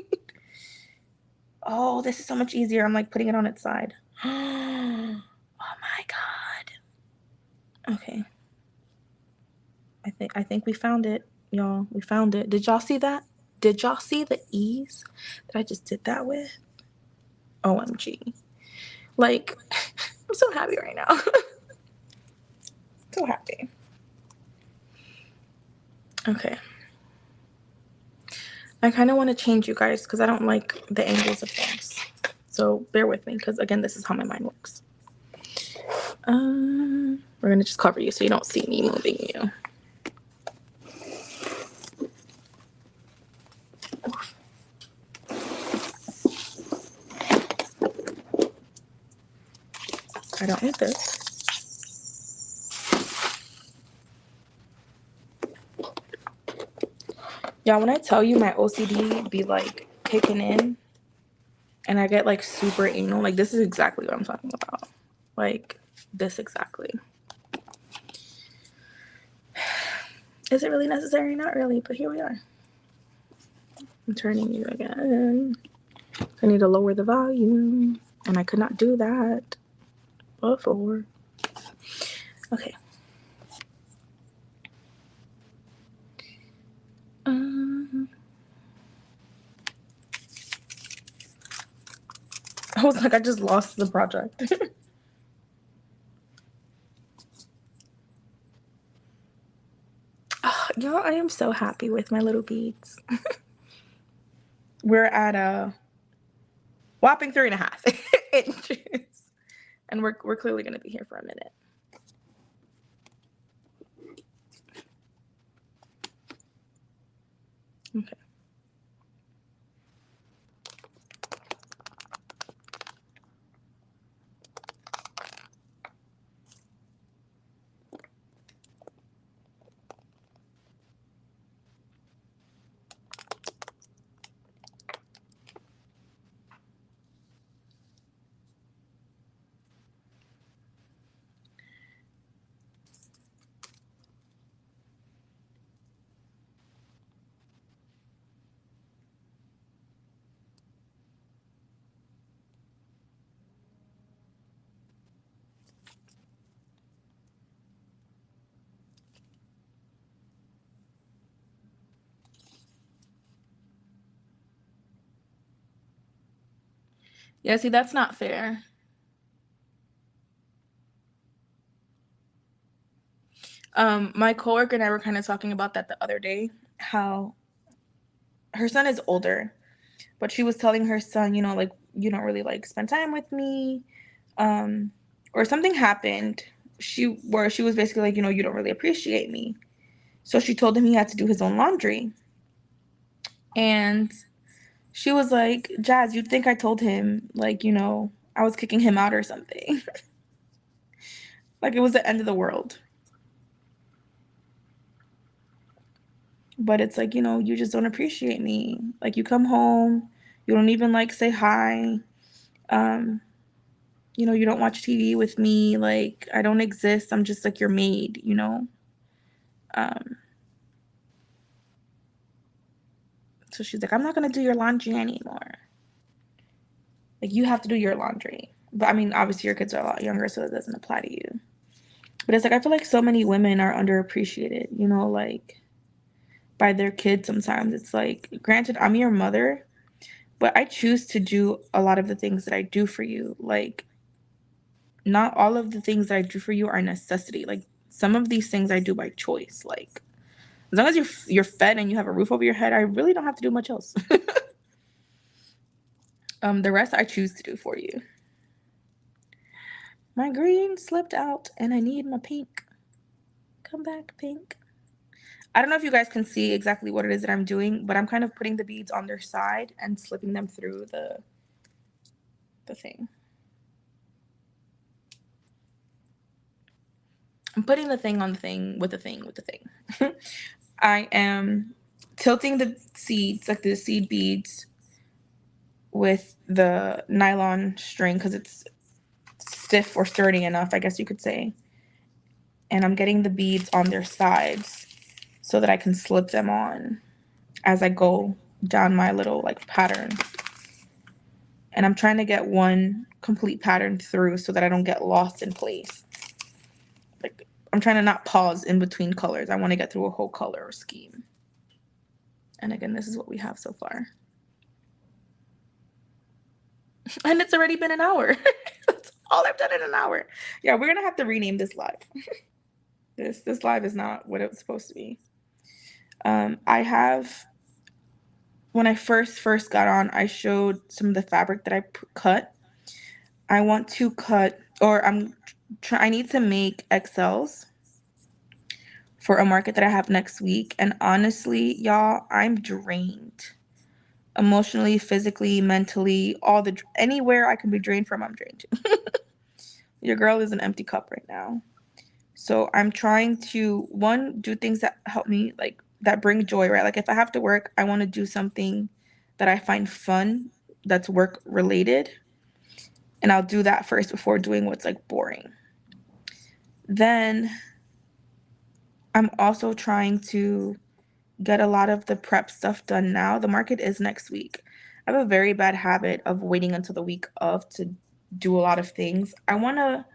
Oh, this is so much easier. I'm like putting it on its side. Oh my god. Okay. I think we found it, y'all. We found it. Did y'all see that? Did y'all see the ease that I just did that with? OMG. Like, I'm so happy right now. So happy. Okay. I kind of want to change you guys because I don't like the angles of things. So bear with me because, again, this is how my mind works. We're going to just cover you so you don't see me moving you. I don't need this. Y'all, when I tell you my OCD be like kicking in and I get like super anal, like this is exactly what I'm talking about. Like this exactly. Is it really necessary? Not really, but here we are. I'm turning you again. I need to lower the volume, and I could not do that before. Okay. I was like, I just lost the project. Oh, y'all, I am so happy with my little beads. We're at a whopping 3.5 inches. And we're clearly going to be here for a minute. Okay. Yeah, see, that's not fair. My coworker and I were kind of talking about that the other day, how her son is older, but she was telling her son, like, you don't really like spend time with me. Or something happened where she was basically like, you don't really appreciate me. So she told him he had to do his own laundry. And she was like, Jazz, you'd think I told him, like, I was kicking him out or something. Like it was the end of the world. But it's like, you just don't appreciate me. Like you come home, you don't even like say hi. You don't watch TV with me. Like I don't exist. I'm just like your maid, So she's like, I'm not going to do your laundry anymore. Like you have to do your laundry. But I mean, obviously your kids are a lot younger, so it doesn't apply to you. But it's like, I feel like so many women are underappreciated, like by their kids sometimes. It's like, granted, I'm your mother, but I choose to do a lot of the things that I do for you. Like, not all of the things that I do for you are a necessity. Like, some of these things I do by choice. Like, as long as you're fed and you have a roof over your head, I really don't have to do much else. The rest I choose to do for you. My green slipped out and I need my pink. Come back, pink. I don't know if you guys can see exactly what it is that I'm doing, but I'm kind of putting the beads on their side and slipping them through the thing. I'm putting the thing on the thing with the thing with the thing. I am tilting the seeds, like the seed beads, with the nylon string because it's stiff or sturdy enough, I guess you could say. And I'm getting the beads on their sides so that I can slip them on as I go down my little like pattern. And I'm trying to get one complete pattern through so that I don't get lost in place. Like, I'm trying to not pause in between colors. I want to get through a whole color or scheme. And again, this is what we have so far. And it's already been an hour. That's all I've done in an hour. Yeah, we're gonna have to rename this live. This live is not what it was supposed to be. I have, when I first got on, I showed some of the fabric that I cut. I want to cut, or I need to make XLs for a market that I have next week. And honestly, y'all, I'm drained. Emotionally, physically, mentally, anywhere I can be drained from, I'm drained. Your girl is an empty cup right now. So I'm trying to, one, do things that help me, like, that bring joy, right? Like, if I have to work, I want to do something that I find fun, that's work related. And I'll do that first before doing what's like boring. Then I'm also trying to get a lot of the prep stuff done now. The market is next week. I have a very bad habit of waiting until the week of to do a lot of things. I want to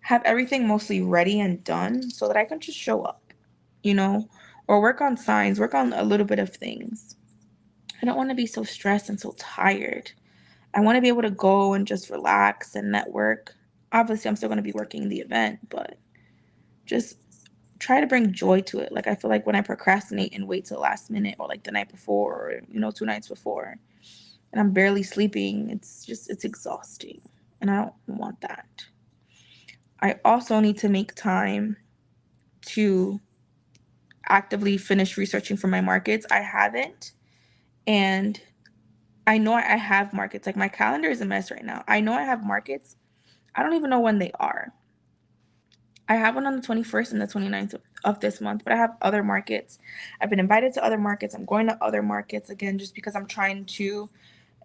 have everything mostly ready and done so that I can just show up, you know, or work on signs, work on a little bit of things. I don't want to be so stressed and so tired. I want to be able to go and just relax and network. Obviously, I'm still going to be working the event, but just try to bring joy to it. Like, I feel like when I procrastinate and wait till the last minute or like the night before or, you know, 2 nights before, and I'm barely sleeping, it's exhausting. And I don't want that. I also need to make time to actively finish researching for my markets. I haven't. And I know I have markets. Like, my calendar is a mess right now. I know I have markets. I don't even know when they are. I have one on the 21st and the 29th of this month, but I have other markets. I've been invited to other markets. I'm going to other markets again just because I'm trying to,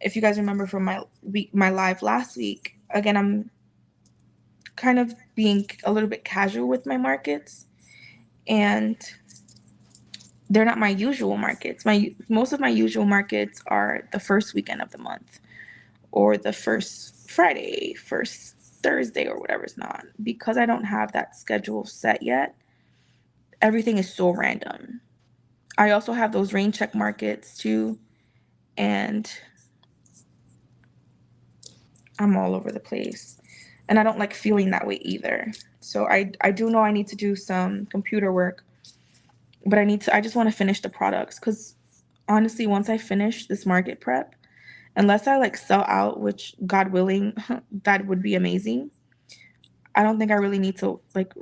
if you guys remember from my live last week, again, I'm kind of being a little bit casual with my markets, and they're not my usual markets. Most of my usual markets are the first weekend of the month or the first Friday, first Thursday, or whatever's not. Because I don't have that schedule set yet, everything is so random. I also have those rain check markets too, and I'm all over the place. And I don't like feeling that way either. So I do know I need to do some computer work, but I just want to finish the products because honestly, once I finish this market prep, unless I like sell out, which God willing, that would be amazing. I don't think I really need to like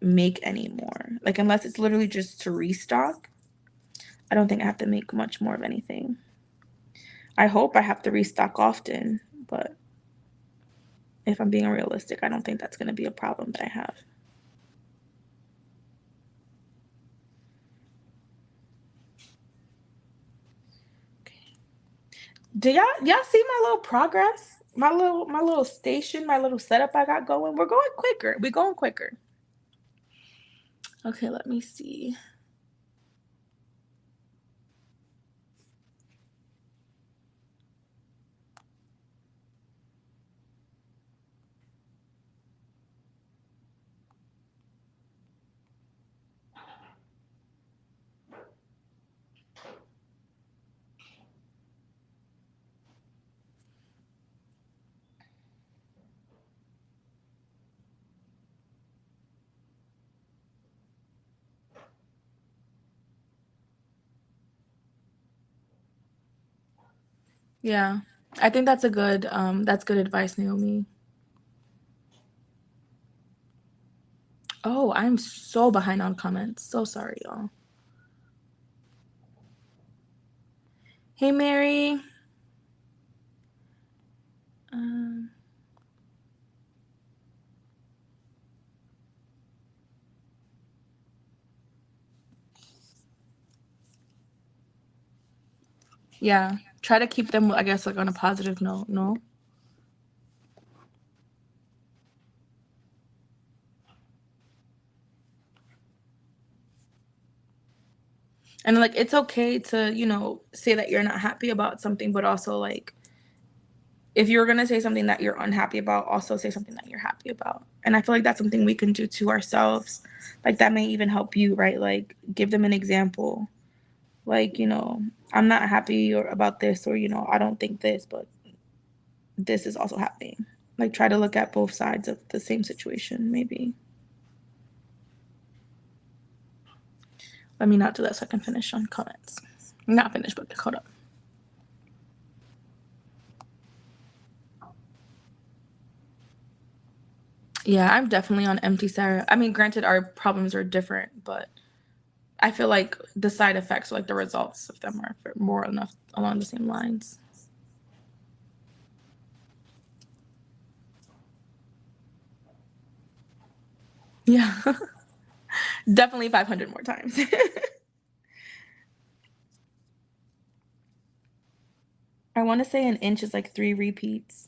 make any more. Like, unless it's literally just to restock, I don't think I have to make much more of anything. I hope I have to restock often, but if I'm being realistic, I don't think that's going to be a problem that I have. Okay. Do y'all see my little progress? My little station, my little setup I got going. We're going quicker. We're going quicker. Okay, let me see. Yeah. I think that's good advice, Naomi. Oh, I'm so behind on comments. So sorry, y'all. Hey, Mary. Yeah, try to keep them, I guess, like on a positive note, no? And like, it's okay to, you know, say that you're not happy about something, but also like, if you're going to say something that you're unhappy about, also say something that you're happy about. And I feel like that's something we can do to ourselves. Like, that may even help you, right? Like, give them an example. Like, you know, I'm not happy or about this, or, you know, I don't think this, but this is also happening. Like, try to look at both sides of the same situation, maybe. Let me not do that so I can finish on comments. Not finish, but hold up. Yeah, I'm definitely on empty, Sarah. I mean, granted, our problems are different, but I feel like the side effects, like the results of them, are more enough along the same lines. Yeah, definitely 500 more times. I want to say an inch is like 3 repeats.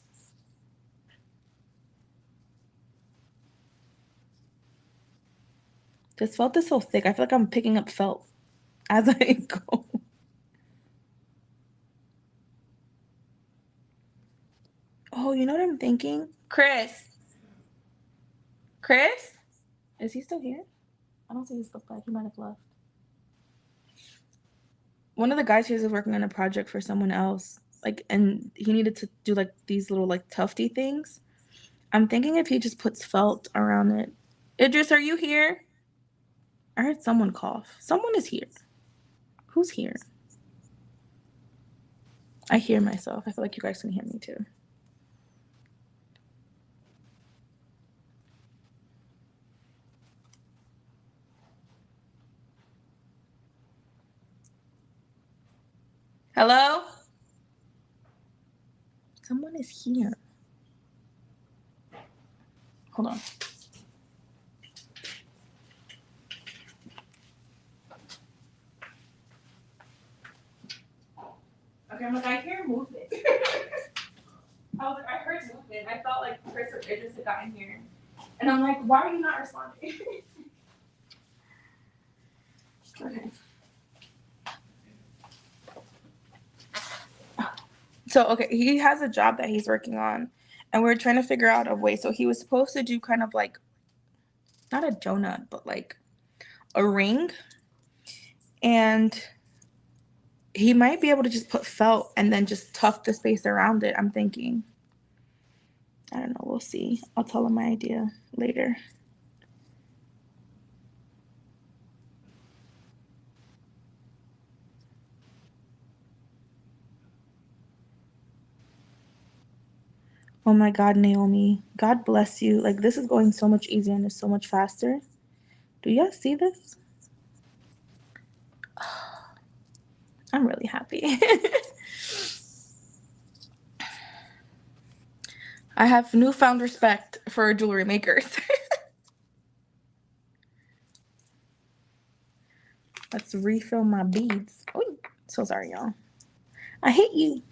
This felt is so thick. I feel like I'm picking up felt as I go. Oh, you know what I'm thinking? Chris. Chris? Is he still here? I don't see his book bag. He might have left. One of the guys here is working on a project for someone else. Like, and he needed to do like these little like tufty things. I'm thinking if he just puts felt around it. Idris, are you here? I heard someone cough. Someone is here. Who's here? I hear myself. I feel like you guys can hear me too. Hello? Someone is here. Hold on. Okay, I'm like, I hear movement. I was like, I heard movement. I felt like Chris or Idris had gotten here. And I'm like, why are you not responding? Okay. So, okay, he has a job that he's working on, and we're trying to figure out a way. So, he was supposed to do kind of like, not a donut, but like a ring. And he might be able to just put felt and then just tuft the space around it, I'm thinking. I don't know. We'll see. I'll tell him my idea later. Oh my God, Naomi. God bless you. Like, this is going so much easier and it's so much faster. Do y'all see this? I'm really happy. I have newfound respect for jewelry makers. Let's refill my beads. Oh, so sorry, y'all. I hate you.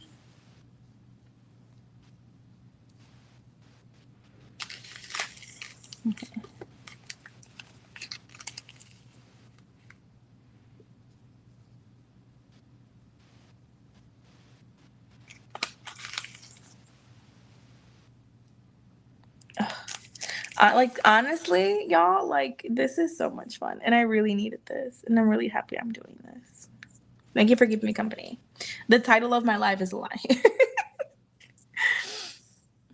Okay. Like, honestly, y'all, like, this is so much fun. And I really needed this. And I'm really happy I'm doing this. Thank you for keeping me company. The title of my live is a lie.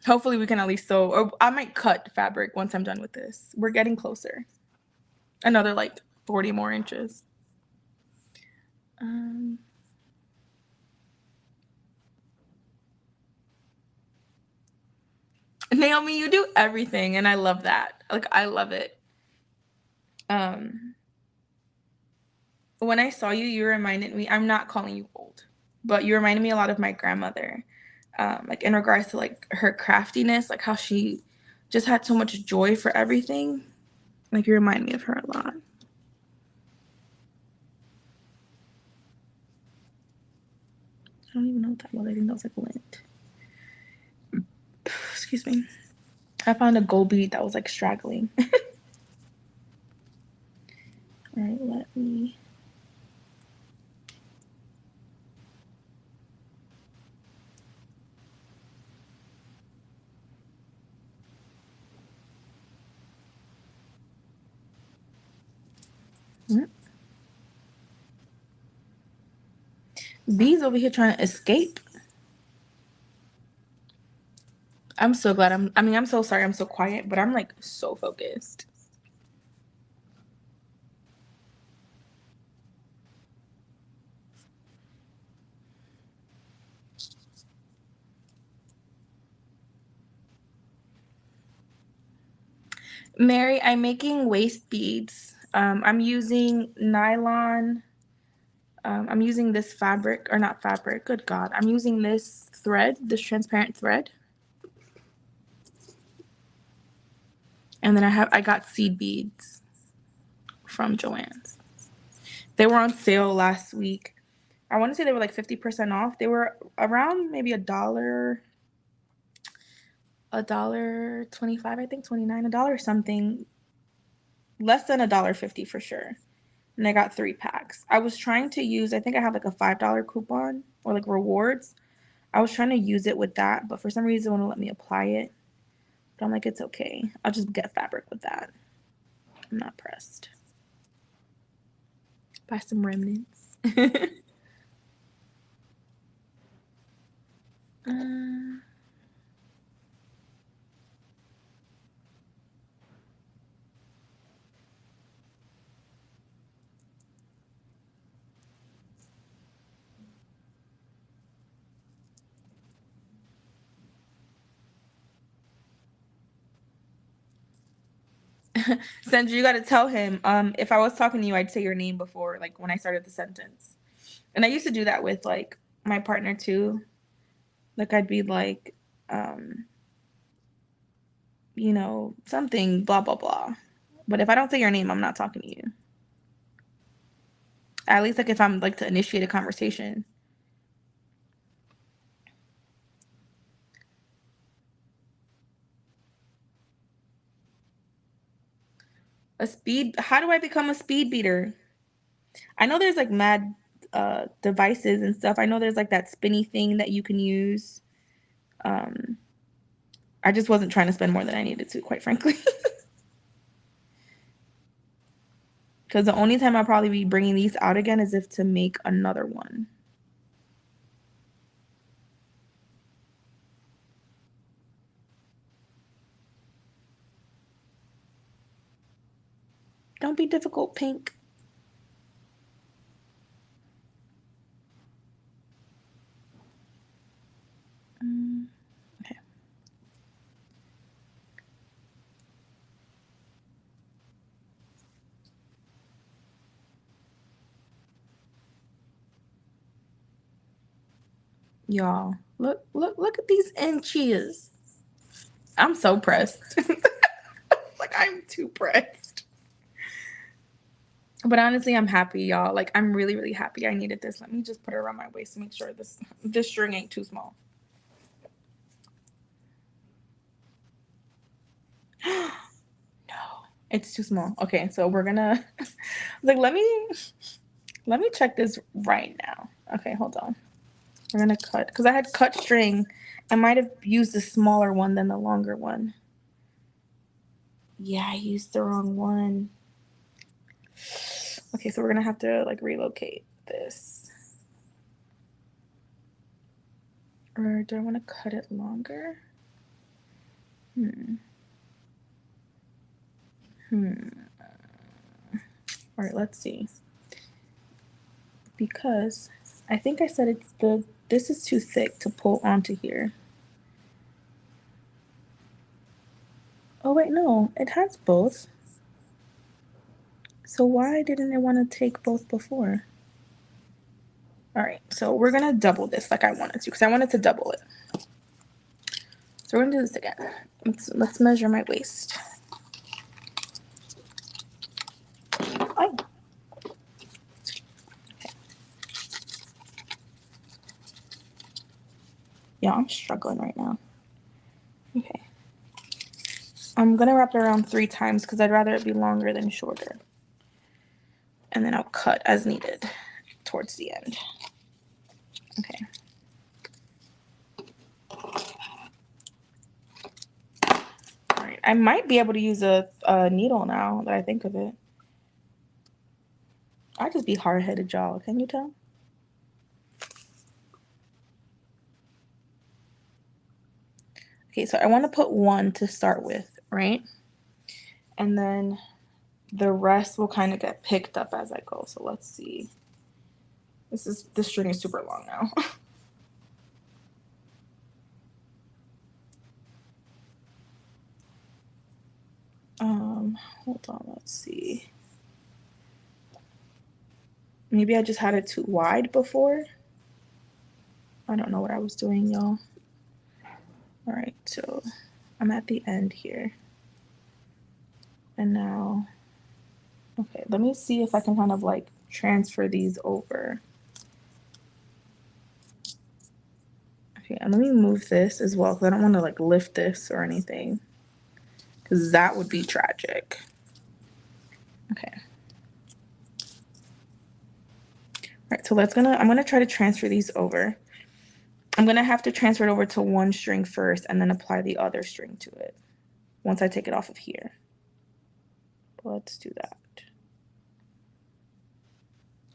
Hopefully we can at least sew, or I might cut fabric once I'm done with this. We're getting closer. Another like 40 more inches. Naomi, you do everything, and I love that. Like, I love it. When I saw you, you reminded me, I'm not calling you old, but you reminded me a lot of my grandmother. Like in regards to like her craftiness, like how she just had so much joy for everything. Like you remind me of her a lot. I don't even know what that was. I think that was like lint. Excuse me. I found a gold bead that was like straggling. All right, let me. Bees over here trying to escape. I'm so glad I'm so sorry I'm so quiet, but I'm like so focused. Mary, I'm making waist beads. I'm using nylon. I'm using this fabric, or not fabric, good God. I'm using this thread, this transparent thread. And then I got seed beads from Joann's. They were on sale last week. I want to say they were like 50% off. They were around maybe $1.25, I think, 29, $1 something. Less than $1.50 for sure. And I got 3 packs. I was trying to use, I think I have like a $5 coupon or like rewards. I was trying to use it with that, but for some reason it wouldn't let me apply it. But I'm like, it's okay. I'll just get fabric with that. I'm not pressed. Buy some remnants. Sandra, you got to tell him. If I was talking to you, I'd say your name before, like when I started the sentence. And I used to do that with like my partner too. Like I'd be like, you know, something, blah blah blah. But if I don't say your name, I'm not talking to you. At least like if I'm like to initiate a conversation. How do I become a speed beater? I know there's like mad devices and stuff. I know there's like that spinny thing that you can use. I just wasn't trying to spend more than I needed to, quite frankly. Because the only time I'll probably be bringing these out again is if to make another one. Don't be difficult, Pink. Okay. Y'all, look at these inches. I'm so pressed. Like, I'm too pressed. But honestly, I'm happy, y'all. Like, I'm really, really happy I needed this. Let me just put it around my waist to make sure this string ain't too small. No, it's too small. Okay, so we're gonna like let me check this right now. Okay, hold on. We're gonna cut because I had cut string. I might have used the smaller one than the longer one. Yeah, I used the wrong one. Okay, so we're gonna have to like relocate this. Or do I want to cut it longer? All right, let's see. Because I think I said this is too thick to pull onto here. Oh wait, no, it has both. So why didn't it want to take both before? All right, so we're gonna double this like I wanted to, because I wanted to double it. So we're gonna do this again. Let's measure my waist. Oh. Okay. Yeah, I'm struggling right now. Okay. I'm gonna wrap it around 3 times because I'd rather it be longer than shorter. And then I'll cut as needed towards the end. Okay. All right. I might be able to use a needle now that I think of it. I just be hard-headed, y'all. Can you tell? Okay, so I want to put 1 to start with, right? And then the rest will kind of get picked up as I go. So let's see. This string is super long now. Hold on, let's see. Maybe I just had it too wide before. I don't know what I was doing, y'all. All right, so I'm at the end here. And now, okay, let me see if I can kind of like transfer these over. Okay, and let me move this as well, because I don't want to like lift this or anything, because that would be tragic. Okay. All right, so I'm gonna try to transfer these over. I'm gonna have to transfer it over to 1 string first and then apply the other string to it once I take it off of here. Let's do that.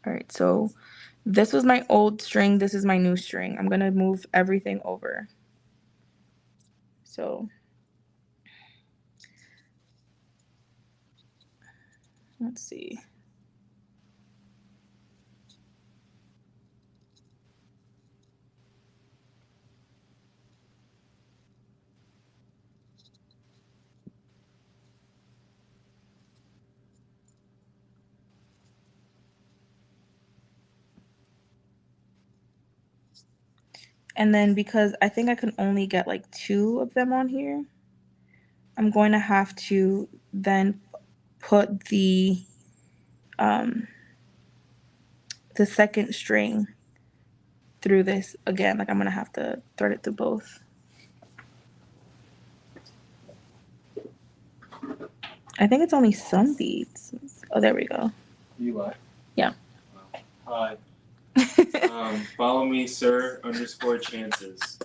All right, so this was my old string, this is my new string. I'm gonna move everything over. So let's see. And then because I think I can only get like 2 of them on here, I'm going to have to then put the second string through this again. Like I'm gonna have to thread it through both. I think it's only some beads. Oh, there we go. You live? Yeah. Hi. Follow me, sir. _chances.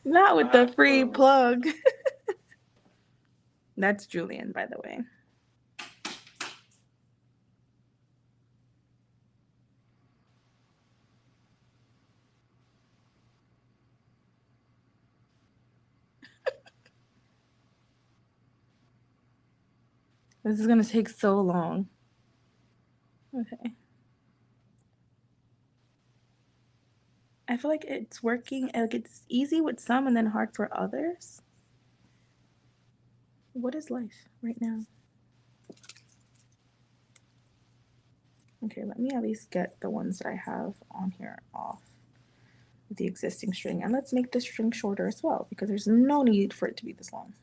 Not with the free plug. That's Julian, by the way. This is gonna take so long. Okay. I feel like it's working, like it's easy with some and then hard for others. What is life right now? Okay, let me at least get the ones that I have on here off with the existing string. And let's make the string shorter as well, because there's no need for it to be this long.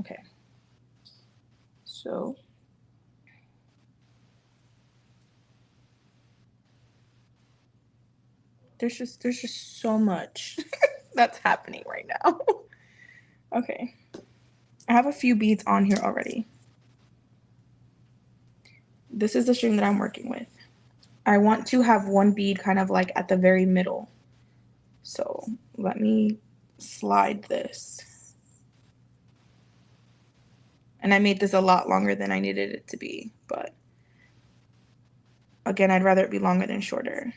Okay. So there's just so much that's happening right now. Okay. I have a few beads on here already. This is the string that I'm working with. I want to have 1 bead kind of like at the very middle. So let me slide this. And I made this a lot longer than I needed it to be, but again, I'd rather it be longer than shorter.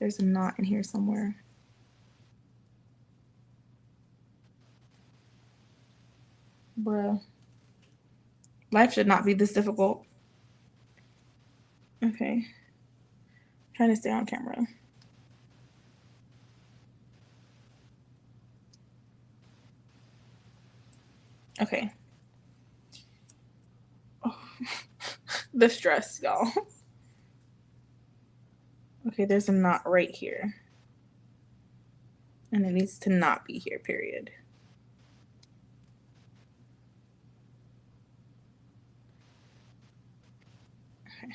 There's a knot in here somewhere. Bruh. Life should not be this difficult. Okay. Trying to stay on camera. Okay. Oh. The stress, y'all. Okay, there's a knot right here. And it needs to not be here, period. Okay.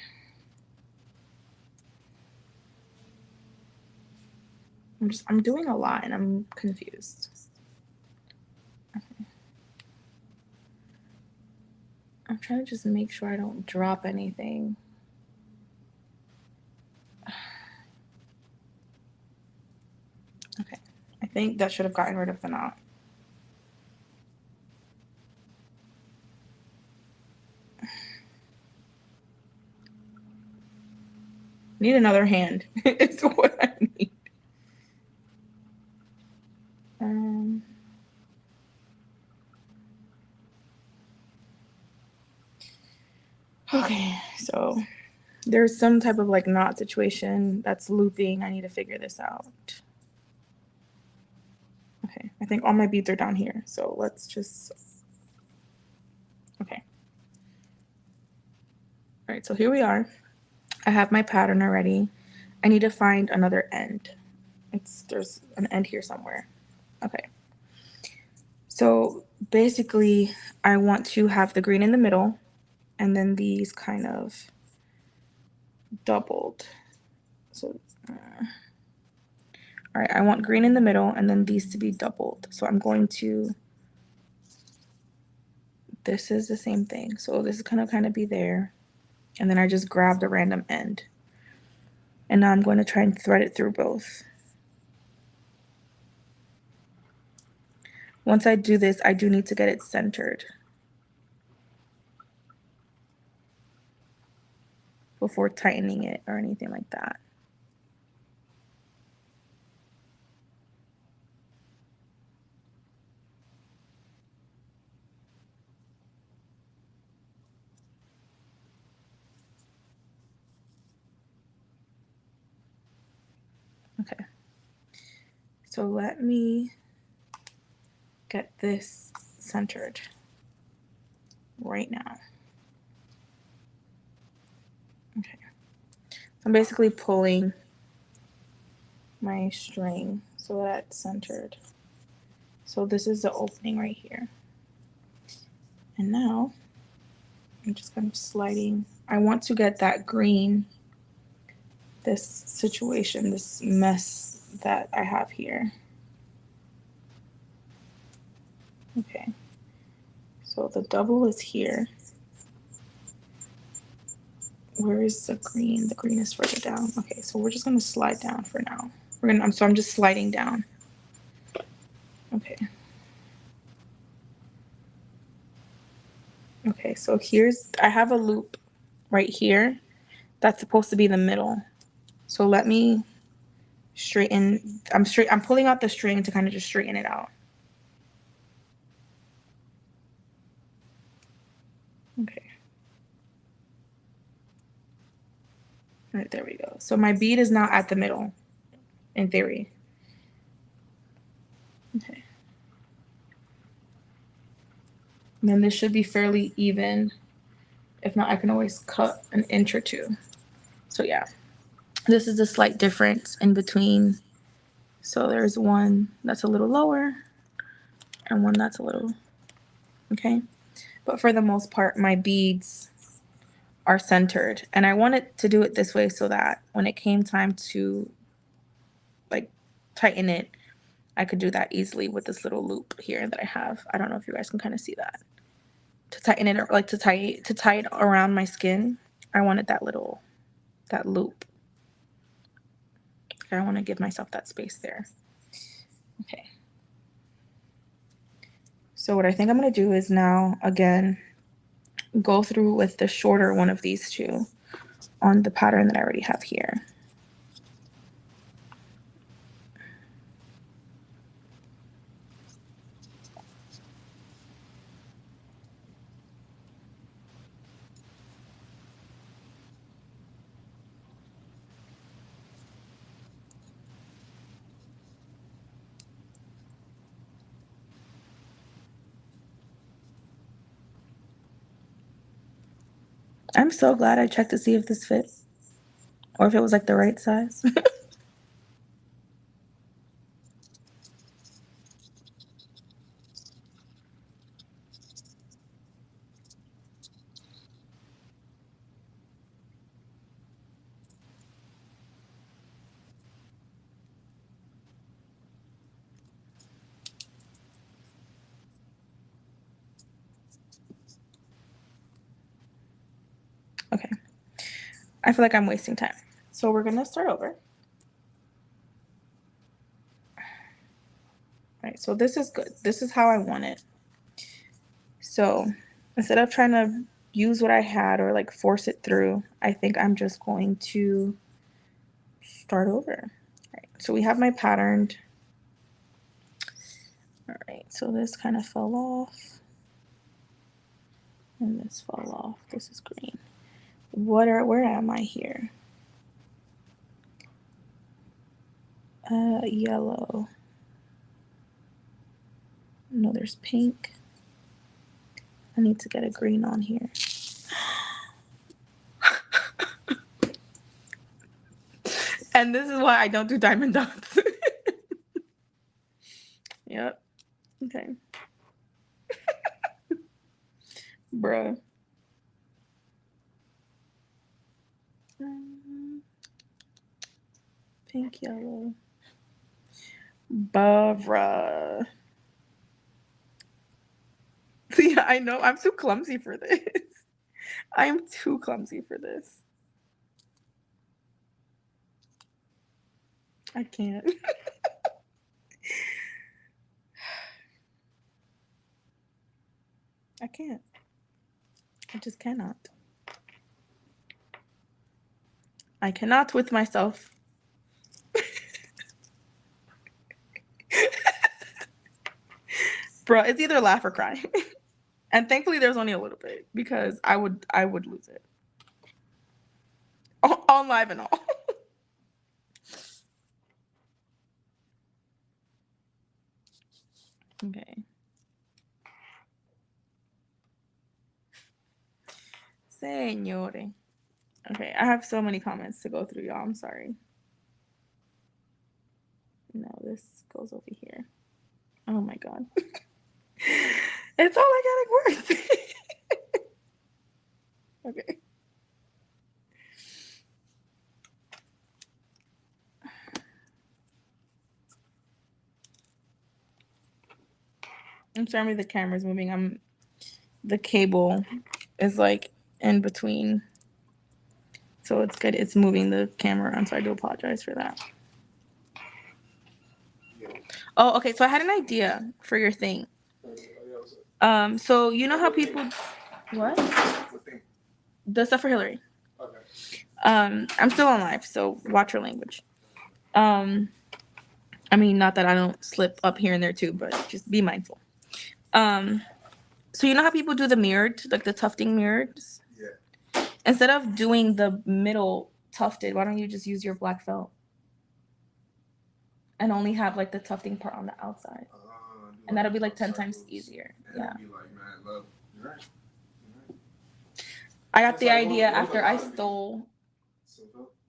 I'm doing a lot and I'm confused. Okay. I'm trying to just make sure I don't drop anything. Okay. I think that should have gotten rid of the knot. Need another hand. It's what I need. Okay, so there's some type of like knot situation that's looping. I need to figure this out. Okay, I think all my beads are down here. So let's just, okay. All right, so here we are. I have my pattern already. I need to find another end. There's an end here somewhere. Okay. So basically I want to have the green in the middle and then these kind of doubled. So, all right, I want green in the middle and then these to be doubled. So I'm going to, this is the same thing. So this is gonna kind of be there. And then I just grabbed a random end. And now I'm going to try and thread it through both. Once I do this, I do need to get it centered before tightening it or anything like that. Okay. So let me get this centered right now. Okay. I'm basically pulling my string so that's centered. So this is the opening right here. And now I'm just kind of sliding. I want to get that green, this situation, this mess that I have here. Okay. So the double is here. Where is the green? The green is further down. Okay, so we're just gonna slide down for now. I'm just sliding down. Okay. Okay, so I have a loop right here that's supposed to be the middle. So let me straighten, I'm pulling out the string to kind of just straighten it out. Okay. All right, there we go. So my bead is now at the middle, in theory. Okay. And then this should be fairly even. If not, I can always cut an inch or two. So yeah, this is a slight difference in between. So there's one that's a little lower and one that's a little, okay. But for the most part, my beads are centered. And I wanted to do it this way so that when it came time to like tighten it, I could do that easily with this little loop here that I have. I don't know if you guys can kind of see that. To tighten it, or like to tie it around my skin, I wanted that loop. I want to give myself that space there. Okay. So what I think I'm going to do is now, again, go through with the shorter one of these two on the pattern that I already have here. I'm so glad I checked to see if this fit or if it was like the right size. Okay. I feel like I'm wasting time. So we're going to start over. All right. So this is good. This is how I want it. So instead of trying to use what I had or like force it through, I think I'm just going to start over. All right. So we have my patterned. All right. So this kind of fell off. And this fell off. This is green. Where am I here? Yellow. No, there's pink. I need to get a green on here. And this is why I don't do diamond dots. Yep. Okay. Bruh. Pink, yellow. Bruh. Yeah, I know. I'm too clumsy for this. I'm too clumsy for this. I can't. I can't. I just cannot. I cannot with myself. Bro, it's either laugh or cry. And thankfully there's only a little bit because I would lose it. On live and all. Okay. Señore. Okay, I have so many comments to go through, y'all. I'm sorry. No, this goes over here. Oh my god. It's all I got at work. Okay. I'm sorry the camera's moving. The cable is like in between. So it's good. It's moving the camera around, so I do apologize for that. Oh, okay. So I had an idea for your thing. So you know how people what? The stuff for Hillary. Okay. I'm still on live, so watch your language. I mean, not that I don't slip up here and there too, but just be mindful. So you know how people do the mirrored, like the tufting mirrors? Yeah. Instead of doing the middle tufted, why don't you just use your black felt and only have like the tufting part on the outside? And that'll be like 10 times easier. Yeah. Be like, man, love. You're right. I got the idea after I stole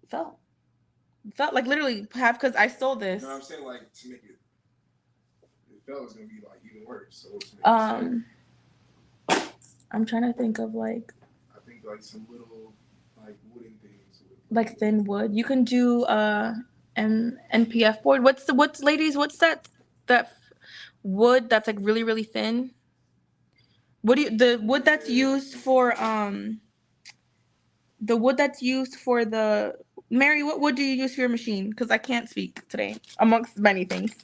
felt like literally half because I stole this. No, I'm saying like to make it. The felt is gonna be like even worse. So to make it I'm trying to think of like. I think like some little like wooden things. Like thin wood. You can do NPF board. What's that wood that's like really really thin? What do you the wood that's used for the wood that's used for the Mary? What wood do you use for your machine? Because I can't speak today amongst many things.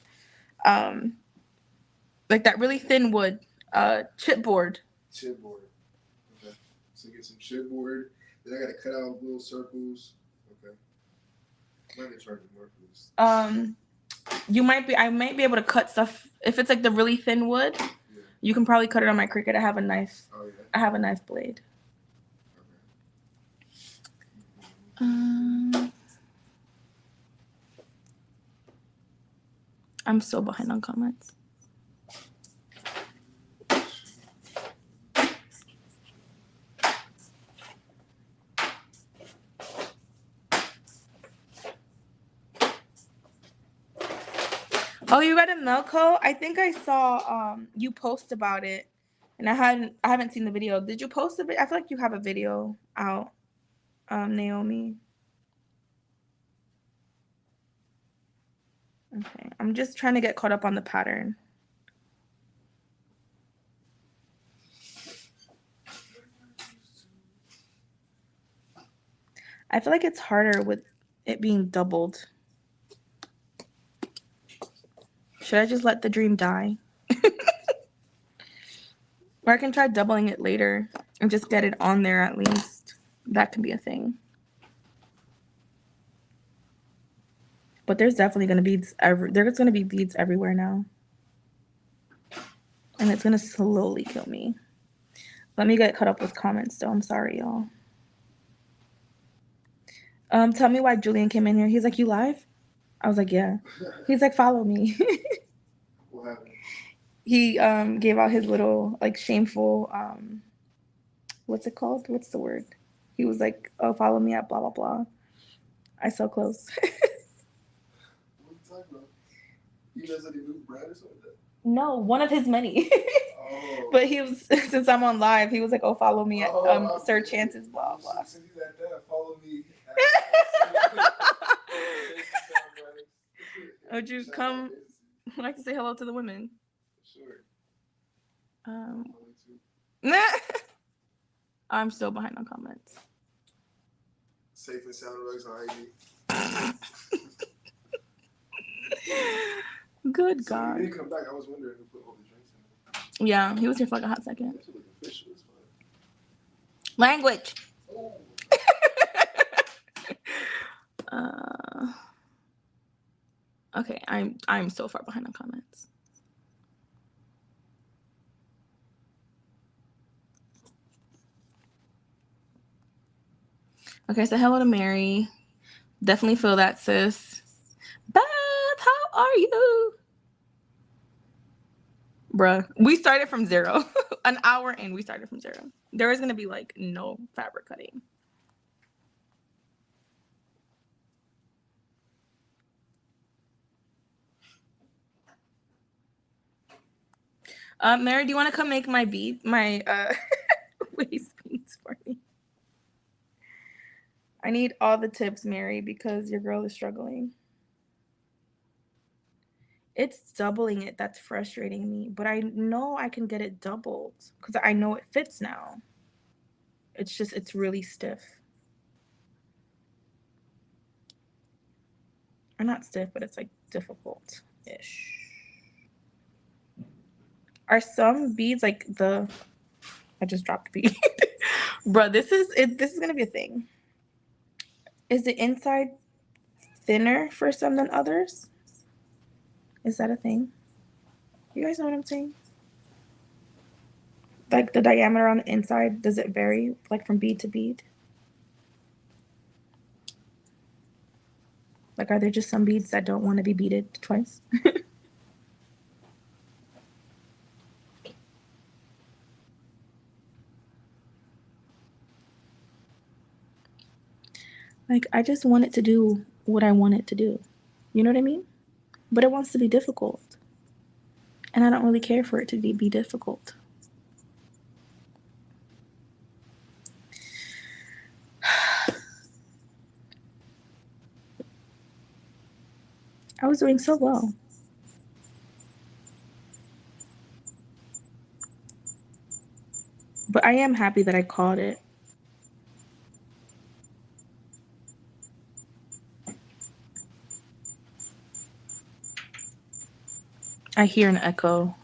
Like that really thin wood, chipboard. Chipboard. Okay. So get some chipboard. Then I gotta cut out little circles. Okay. I might be charging more for this. I might be able to cut stuff if it's like the really thin wood. Yeah. You can probably cut it on my Cricut. I have a knife. Oh yeah. I have a knife blade. Okay. I'm so behind on comments. Oh, you got a milk coat? I think I saw you post about it, and I haven't seen the video. Did you post a bit? I feel like you have a video out, Naomi. Okay, I'm just trying to get caught up on the pattern. I feel like it's harder with it being doubled. Should I just let the dream die? Or I can try doubling it later and just get it on there at least. That can be a thing. But there's definitely gonna be there's gonna be beads everywhere now. And it's gonna slowly kill me. Let me get caught up with comments though. I'm sorry, y'all. Tell me why Julian came in here. He's like, you live? I was like, yeah. He's like, follow me. What happened? He gave out his little like shameful what's it called? What's the word? He was like, oh, follow me at blah blah blah. I so close. What are you talking about? You guys already moved Brad or something like that? No, one of his many. Oh. But he was since I'm on live, he was like, oh, follow me at Sir Chance's blah blah. Since he's at that, follow me. Would you come? I'd like to say hello to the women. Sure. I'm still behind on comments. Safe and sound rugs on IG. Good So God. when you didn't come back, I was wondering who put all the drinks in. Yeah, he was here for like a hot second. That should look official as fuck. Language. Oh. Okay, I'm so far behind on comments. Okay, so hello to Mary. Definitely feel that, sis. Beth, how are you? Bruh, we started from zero. An hour in, we started from zero. There was gonna be like no fabric cutting. Mary, do you want to come make my waist beads for me? I need all the tips, Mary, because your girl is struggling. It's doubling it that's frustrating me, but I know I can get it doubled because I know it fits now. It's really stiff. Or not stiff, but it's like difficult-ish. Are some beads like I just dropped a bead. Bruh, this is gonna be a thing. Is the inside thinner for some than others? Is that a thing? You guys know what I'm saying? Like the diameter on the inside, does it vary like from bead to bead? Like, are there just some beads that don't want to be beaded twice? Like, I just want it to do what I want it to do. You know what I mean? But it wants to be difficult. And I don't really care for it to be difficult. I was doing so well. But I am happy that I caught it. I hear an echo.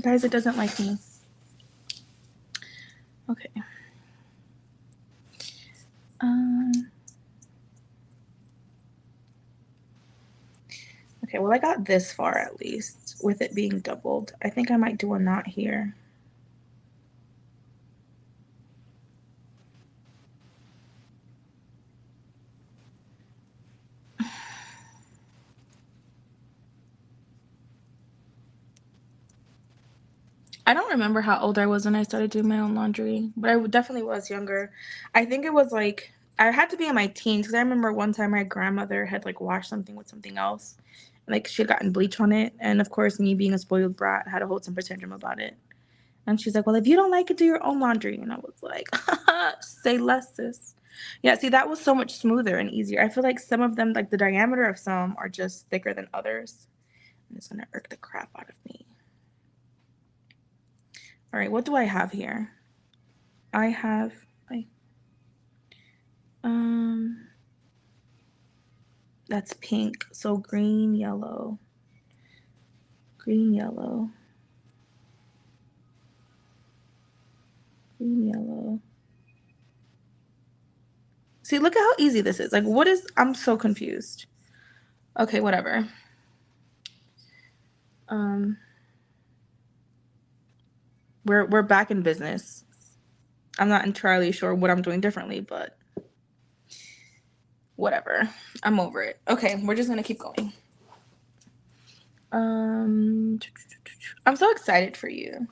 Guys, it doesn't like me. Okay. Okay, well, I got this far at least with it being doubled. I think I might do a knot here. I don't remember how old I was when I started doing my own laundry, but I definitely was younger. I think it was like I had to be in my teens because I remember one time my grandmother had like washed something with something else, like she had gotten bleach on it, and of course me being a spoiled brat had a whole temper tantrum about it. And she's like, "Well, if you don't like it, do your own laundry." And I was like, "Say less, sis." Yeah, see, that was so much smoother and easier. I feel like some of them, like the diameter of some, are just thicker than others. And it's gonna irk the crap out of me. All right, what do I have here? I have, um, that's pink. So green, yellow, green, yellow, green, yellow. See, look at how easy this is. Like, what is? I'm so confused. Okay, whatever. Um, we're back in business. I'm not entirely sure what I'm doing differently, but whatever. I'm over it. Okay, we're just gonna keep going. I'm so excited for you,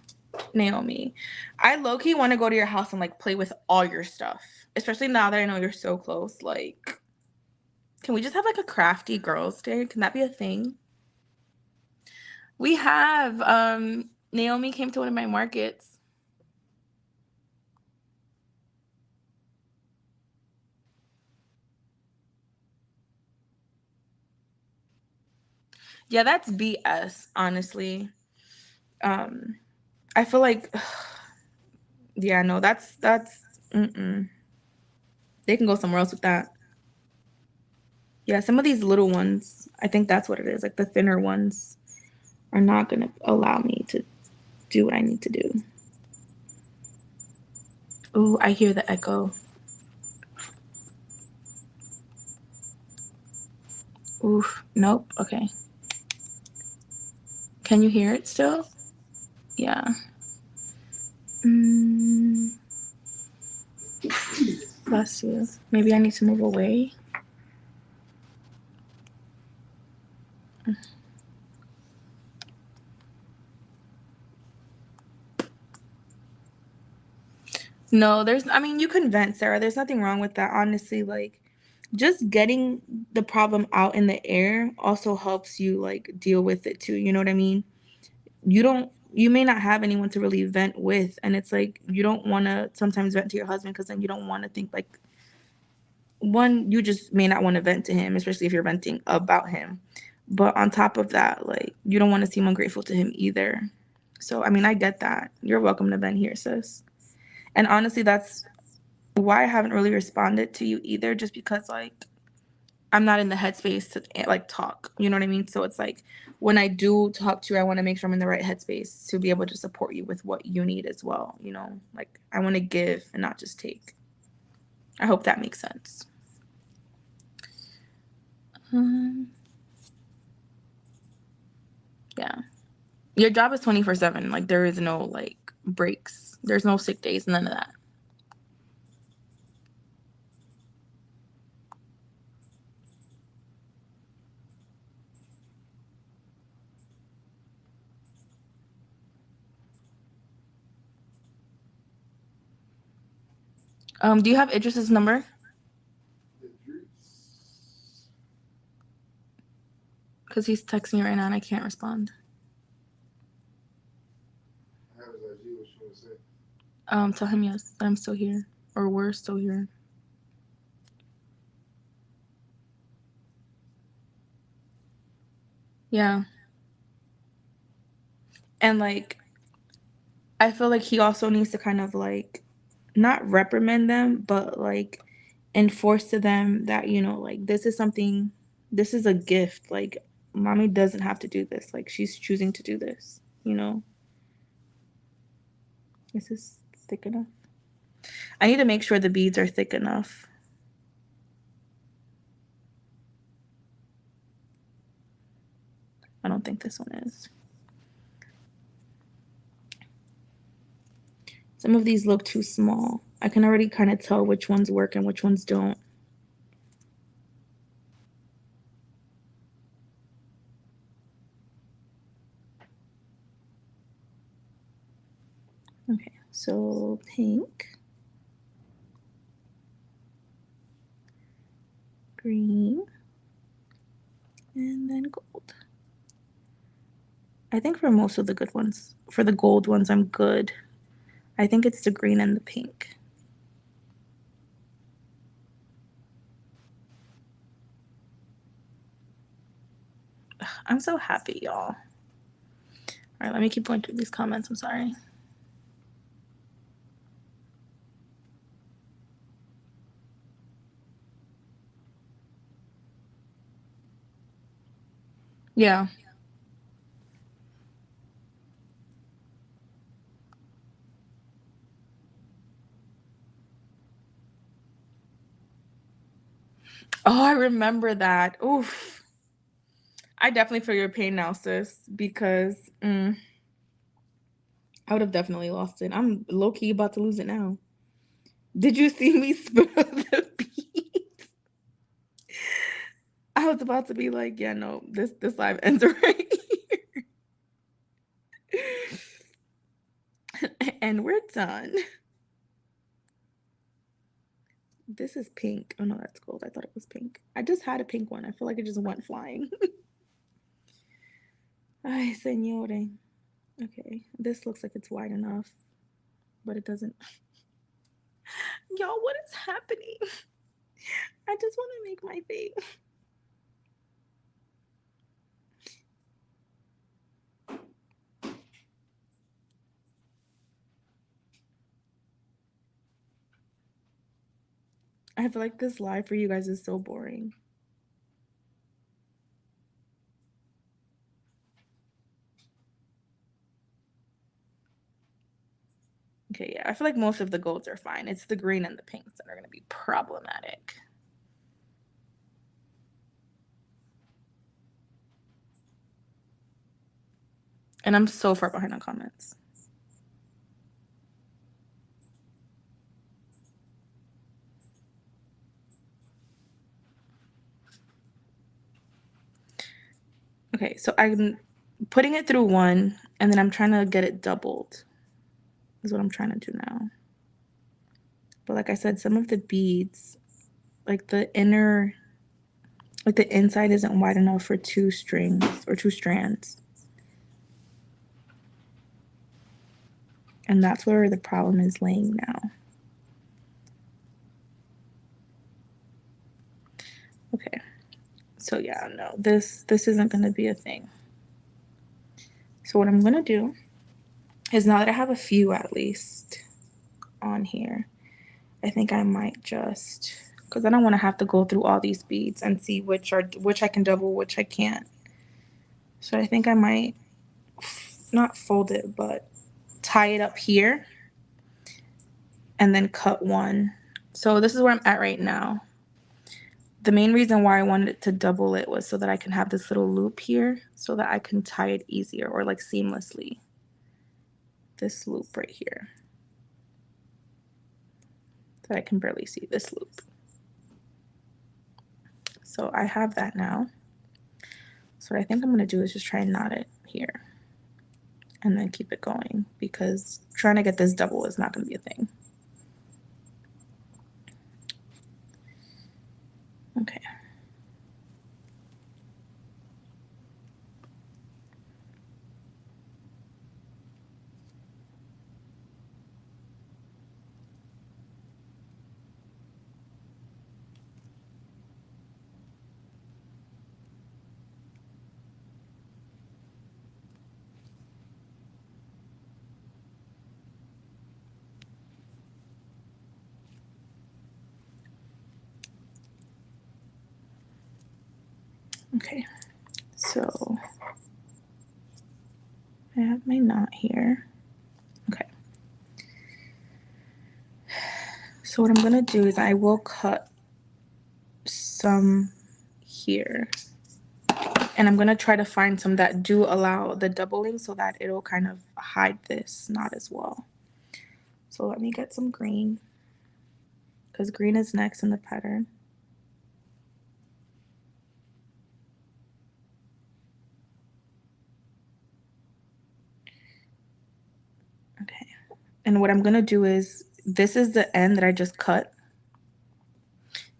Naomi. I low-key want to go to your house and like play with all your stuff, especially now that I know you're so close. Like, can we just have like a crafty girls' day? Can that be a thing? We have. Naomi came to one of my markets. Yeah, that's BS, honestly. I feel like, yeah, no, mm-mm. They can go somewhere else with that. Yeah, some of these little ones, I think that's what it is. Like the thinner ones are not gonna allow me to do what I need to do. Ooh, I hear the echo. Oof, nope, okay. Can you hear it still? Yeah. Bless you. Maybe I need to move away. No, I mean, you can vent, Sarah. There's nothing wrong with that, honestly. Like, just getting the problem out in the air also helps you, like, deal with it too. You know what I mean? You may not have anyone to really vent with. And it's like, you don't want to sometimes vent to your husband because then you don't want to think, like, one, you just may not want to vent to him, especially if you're venting about him. But on top of that, like, you don't want to seem ungrateful to him either. So, I mean, I get that. You're welcome to vent here, sis. And honestly, that's why I haven't really responded to you either, just because like I'm not in the headspace to like talk. You know what I mean? So it's like when I do talk to you, I want to make sure I'm in the right headspace to be able to support you with what you need as well. You know, like I want to give and not just take. I hope that makes sense. Yeah. Your job is 24/7. Like there is no like breaks. There's no sick days, none of that. Do you have Idris's number? Because he's texting me right now and I can't respond. Tell him yes, that I'm still here. Or we're still here. Yeah. And like I feel like he also needs to kind of like not reprimand them, but like enforce to them that, you know, like this is a gift. Like mommy doesn't have to do this. Like she's choosing to do this, you know? Is this thick enough? I need to make sure the beads are thick enough. I don't think this one is. Some of these look too small. I can already kind of tell which ones work and which ones don't. So pink, green, and then gold. I think for most of the good ones, for the gold ones, I'm good. I think it's the green and the pink. I'm so happy, y'all. All right, let me keep going through these comments. I'm sorry. Yeah. Oh, I remember that. Oof. I definitely feel your pain now, sis, because I would have definitely lost it. I'm low-key about to lose it now. Did you see me spill the beads? I was about to be like, yeah, no, this live ends right here. And we're done. This is pink. Oh no, that's gold. I thought it was pink. I just had a pink one. I feel like it just went flying. Ay, señore. Okay, this looks like it's wide enough, but it doesn't. Y'all, what is happening? I just want to make my thing. I feel like this live for you guys is so boring. Okay, yeah, I feel like most of the golds are fine. It's the green and the pinks that are going to be problematic. And I'm so far behind on comments. Okay, so I'm putting it through one, and then I'm trying to get it doubled. Is what I'm trying to do now. But like I said, some of the beads, like the inner, like the inside isn't wide enough for 2 strings or 2 strands. And that's where the problem is laying now. Okay. So yeah, no, this isn't going to be a thing. So what I'm going to do is, now that I have a few at least on here, I think I might just, because I don't want to have to go through all these beads and see which I can double, which I can't. So I think I might not fold it, but tie it up here and then cut one. So this is where I'm at right now. The main reason why I wanted to double it was so that I can have this little loop here so that I can tie it easier, or like seamlessly. This loop right here that I can barely see, this loop. So I have that now. So what I think I'm going to do is just try and knot it here and then keep it going, because trying to get this double is not going to be a thing. Okay. Okay, so I have my knot here. Okay. So what I'm gonna do is I will cut some here, and I'm gonna try to find some that do allow the doubling so that it'll kind of hide this knot as well. So let me get some green, because green is next in the pattern. Okay, And what I'm going to do is, this is the end that I just cut.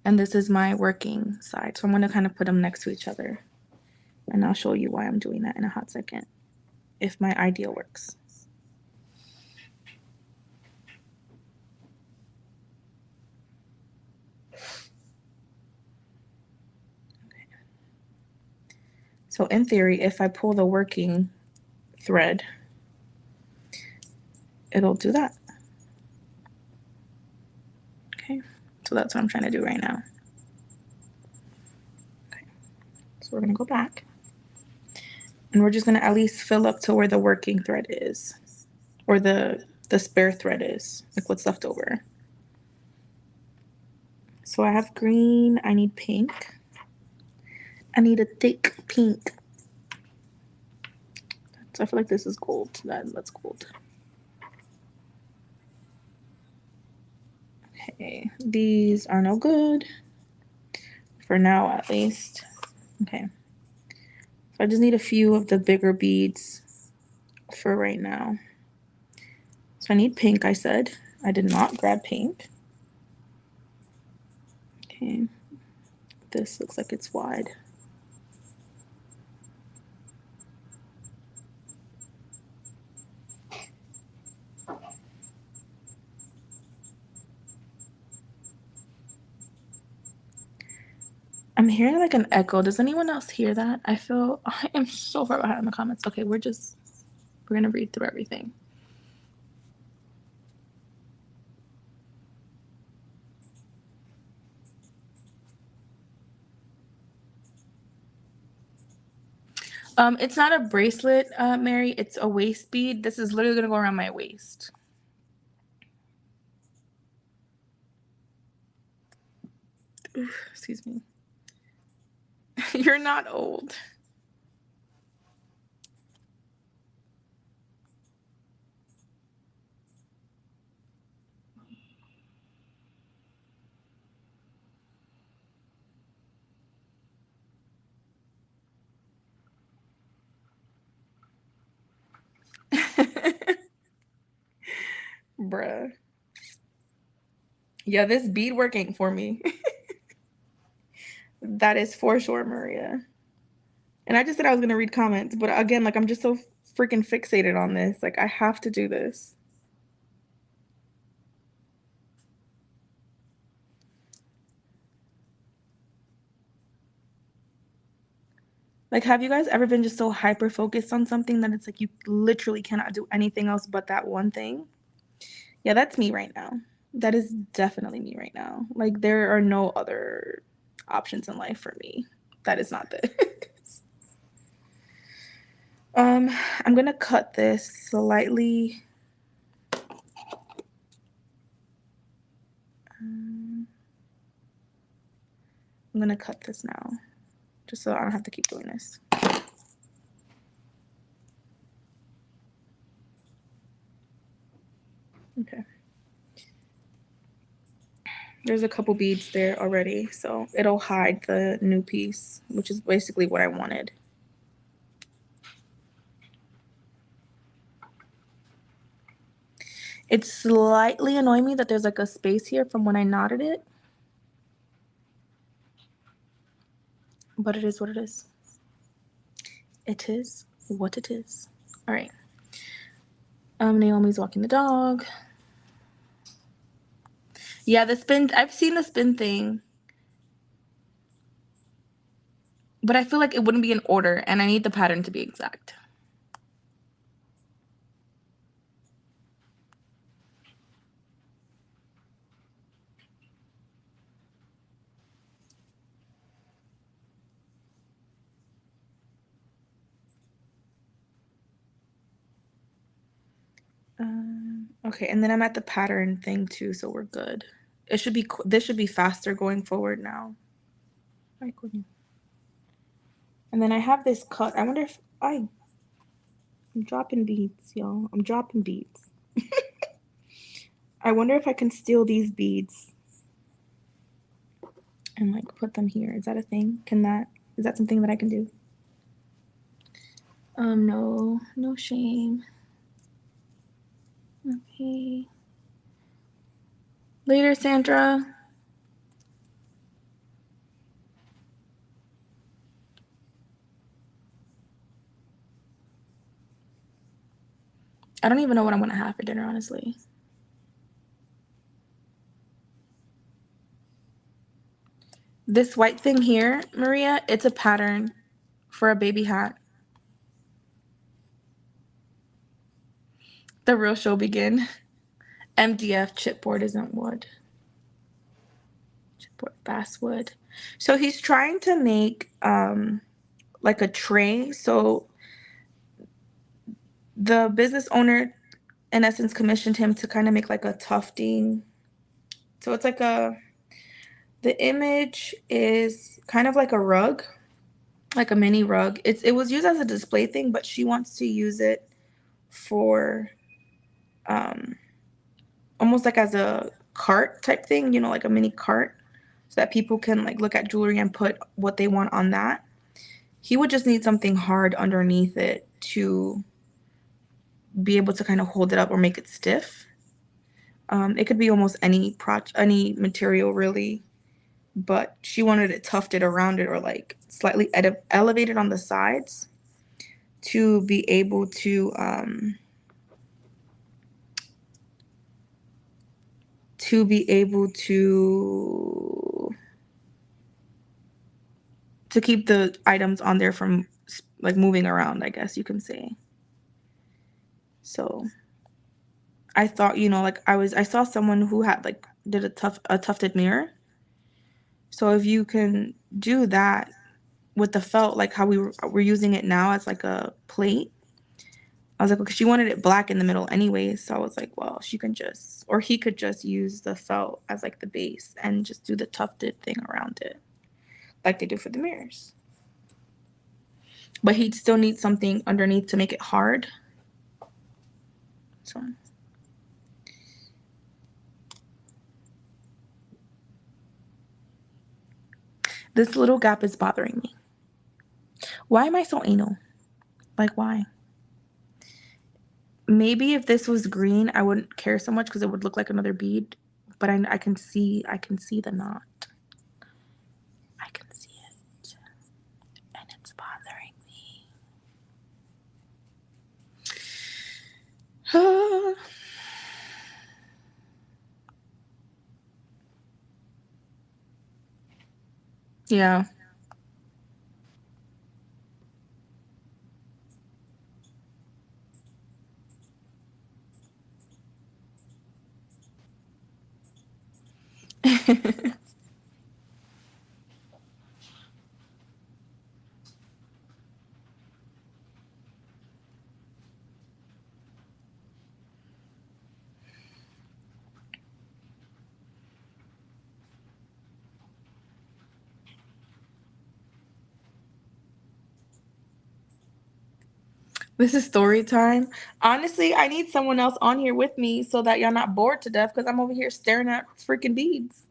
And this is my working side. So I'm going to kind of put them next to each other. And I'll show you why I'm doing that in a hot second, if my idea works. Okay. So in theory, if I pull the working thread, it'll do that. Okay, so that's what I'm trying to do right now. Okay, so we're gonna go back. And we're just gonna at least fill up to where the working thread is. Or the spare thread is, like what's left over. So I have green, I need pink. I need a thick pink. So I feel like this is gold. That's gold. Okay, these are no good. For now, at least. Okay. So I just need a few of the bigger beads for right now. So I need pink, I said. I did not grab pink. Okay. This looks like it's wide. I'm hearing like an echo. Does anyone else hear that? I am so far behind in the comments. Okay, we're gonna read through everything. It's not a bracelet, Mary. It's a waist bead. This is literally gonna go around my waist. Oof, excuse me. You're not old. Bruh. Yeah, this beadwork ain't for me. That is for sure, Maria. And I just said I was gonna read comments, but again, like I'm just so freaking fixated on this. Like I have to do this. Like, have you guys ever been just so hyper focused on something that it's like you literally cannot do anything else but that one thing? Yeah, that's me right now. That is definitely me right now. Like there are no other options in life for me. That is not this. I'm gonna cut this slightly. I'm gonna cut this now, just so I don't have to keep doing this. Okay. There's a couple beads there already, so it'll hide the new piece, which is basically what I wanted. It's slightly annoying me that there's like a space here from when I knotted it. But it is what it is. It is what it is. All right. Naomi's walking the dog. Yeah, the spin, I've seen the spin thing. But I feel like it wouldn't be in order, and I need the pattern to be exact. Okay, and then I'm at the pattern thing too, so we're good. It should be, this should be faster going forward now. And then I have this cut. I wonder if I'm dropping beads, y'all. I'm dropping beads. I wonder if I can steal these beads and like put them here. Is that a thing? Is that something that I can do? No shame. Okay. Later, Sandra. I don't even know what I'm gonna have for dinner, honestly. This white thing here, Maria, it's a pattern for a baby hat. The real show begin. MDF chipboard isn't wood. Chipboard basswood. So he's trying to make like a tray. So the business owner, in essence, commissioned him to kind of make like a tufting. So it's like the image is kind of like a rug, like a mini rug. It was used as a display thing, but she wants to use it for almost like as a cart type thing, you know, like a mini cart, so that people can like look at jewelry and put what they want on that. He would just need something hard underneath it to be able to kind of hold it up or make it stiff. It could be almost any any material really, but she wanted it tufted around it or like slightly elevated on the sides to be able to keep the items on there from like moving around, I guess you can say. So I thought, you know, like I saw someone who had like did a tufted mirror. So if you can do that with the felt, like how we're using it now as like a plate, I was like, okay, she wanted it black in the middle anyway. So I was like, well, she can just, or he could just use the felt as like the base and just do the tufted thing around it, like they do for the mirrors. But he'd still need something underneath to make it hard. So this little gap is bothering me. Why am I so anal? Like, why? Maybe if this was green, I wouldn't care so much because it would look like another bead. But I can see the knot. I can see it, and it's bothering me. Yeah. This is story time. Honestly, I need someone else on here with me so that y'all not bored to death because I'm over here staring at freaking beads.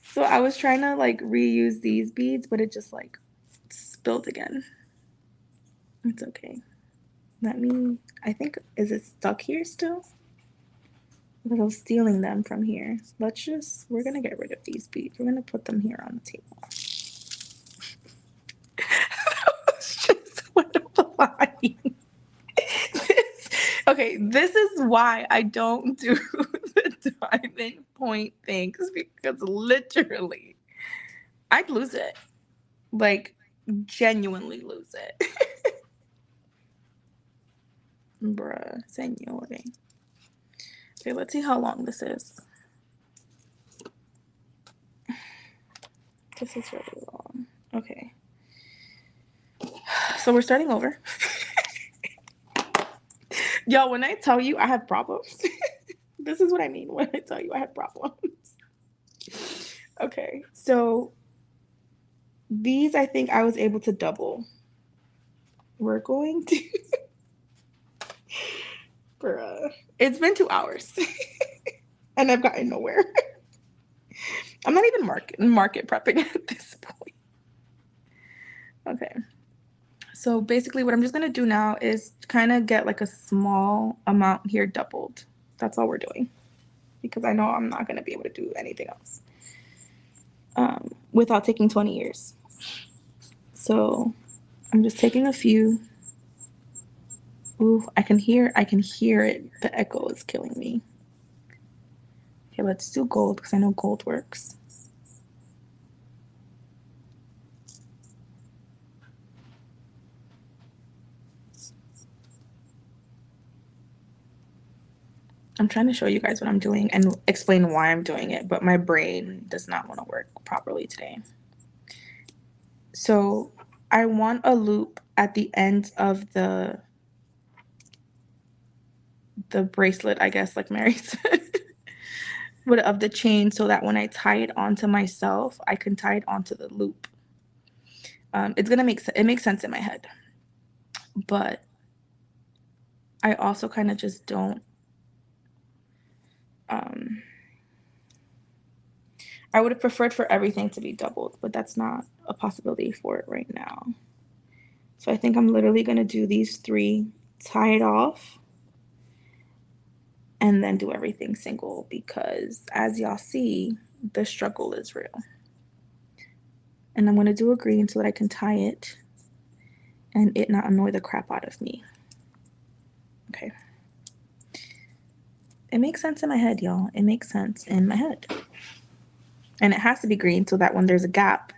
So I was trying to like reuse these beads, but it just like spilled again. It's okay. Let me, I think, is it stuck here still? Because I was stealing them from here. We're going to get rid of these beads. We're going to put them here on the table. It's just what applying. Okay, this is why I don't do the diamond point things, because literally I'd lose it. Like, genuinely lose it. Bruh, senore. Okay, let's see how long this is. This is really long. Okay. So we're starting over. Y'all, when I tell you I have problems, this is what I mean when I tell you I have problems. Okay, so these I think I was able to double. We're going to... Bruh. It's been 2 hours. And I've gotten nowhere. I'm not even market prepping at this point. Okay. So basically what I'm just going to do now is kind of get like a small amount here doubled. That's all we're doing, because I know I'm not going to be able to do anything else without taking 20 years. So I'm just taking a few. Ooh, I can hear it. The echo is killing me. Okay, let's do gold because I know gold works. I'm trying to show you guys what I'm doing and explain why I'm doing it, but my brain does not want to work properly today. So I want a loop at the end of the bracelet, I guess, like Mary said, but of the chain, so that when I tie it onto myself, I can tie it onto the loop. It's gonna make it makes sense in my head, but I also kind of just don't. I would have preferred for everything to be doubled, but that's not a possibility for it right now. So I think I'm literally gonna do these 3, tie it off, and then do everything single, because as y'all see, the struggle is real. And I'm gonna do a green so that I can tie it and it not annoy the crap out of me. Okay. It makes sense in my head, y'all. It makes sense in my head. And it has to be green so that when there's a gap,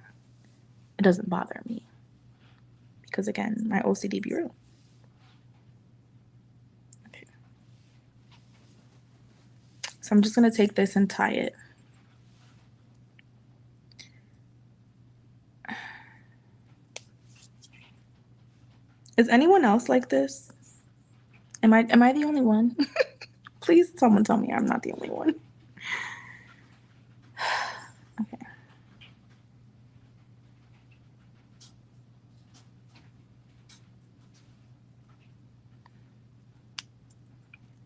it doesn't bother me. Because again, my OCD be real. Okay. So I'm just gonna take this and tie it. Is anyone else like this? Am I the only one? Please, someone tell me I'm not the only one. Okay.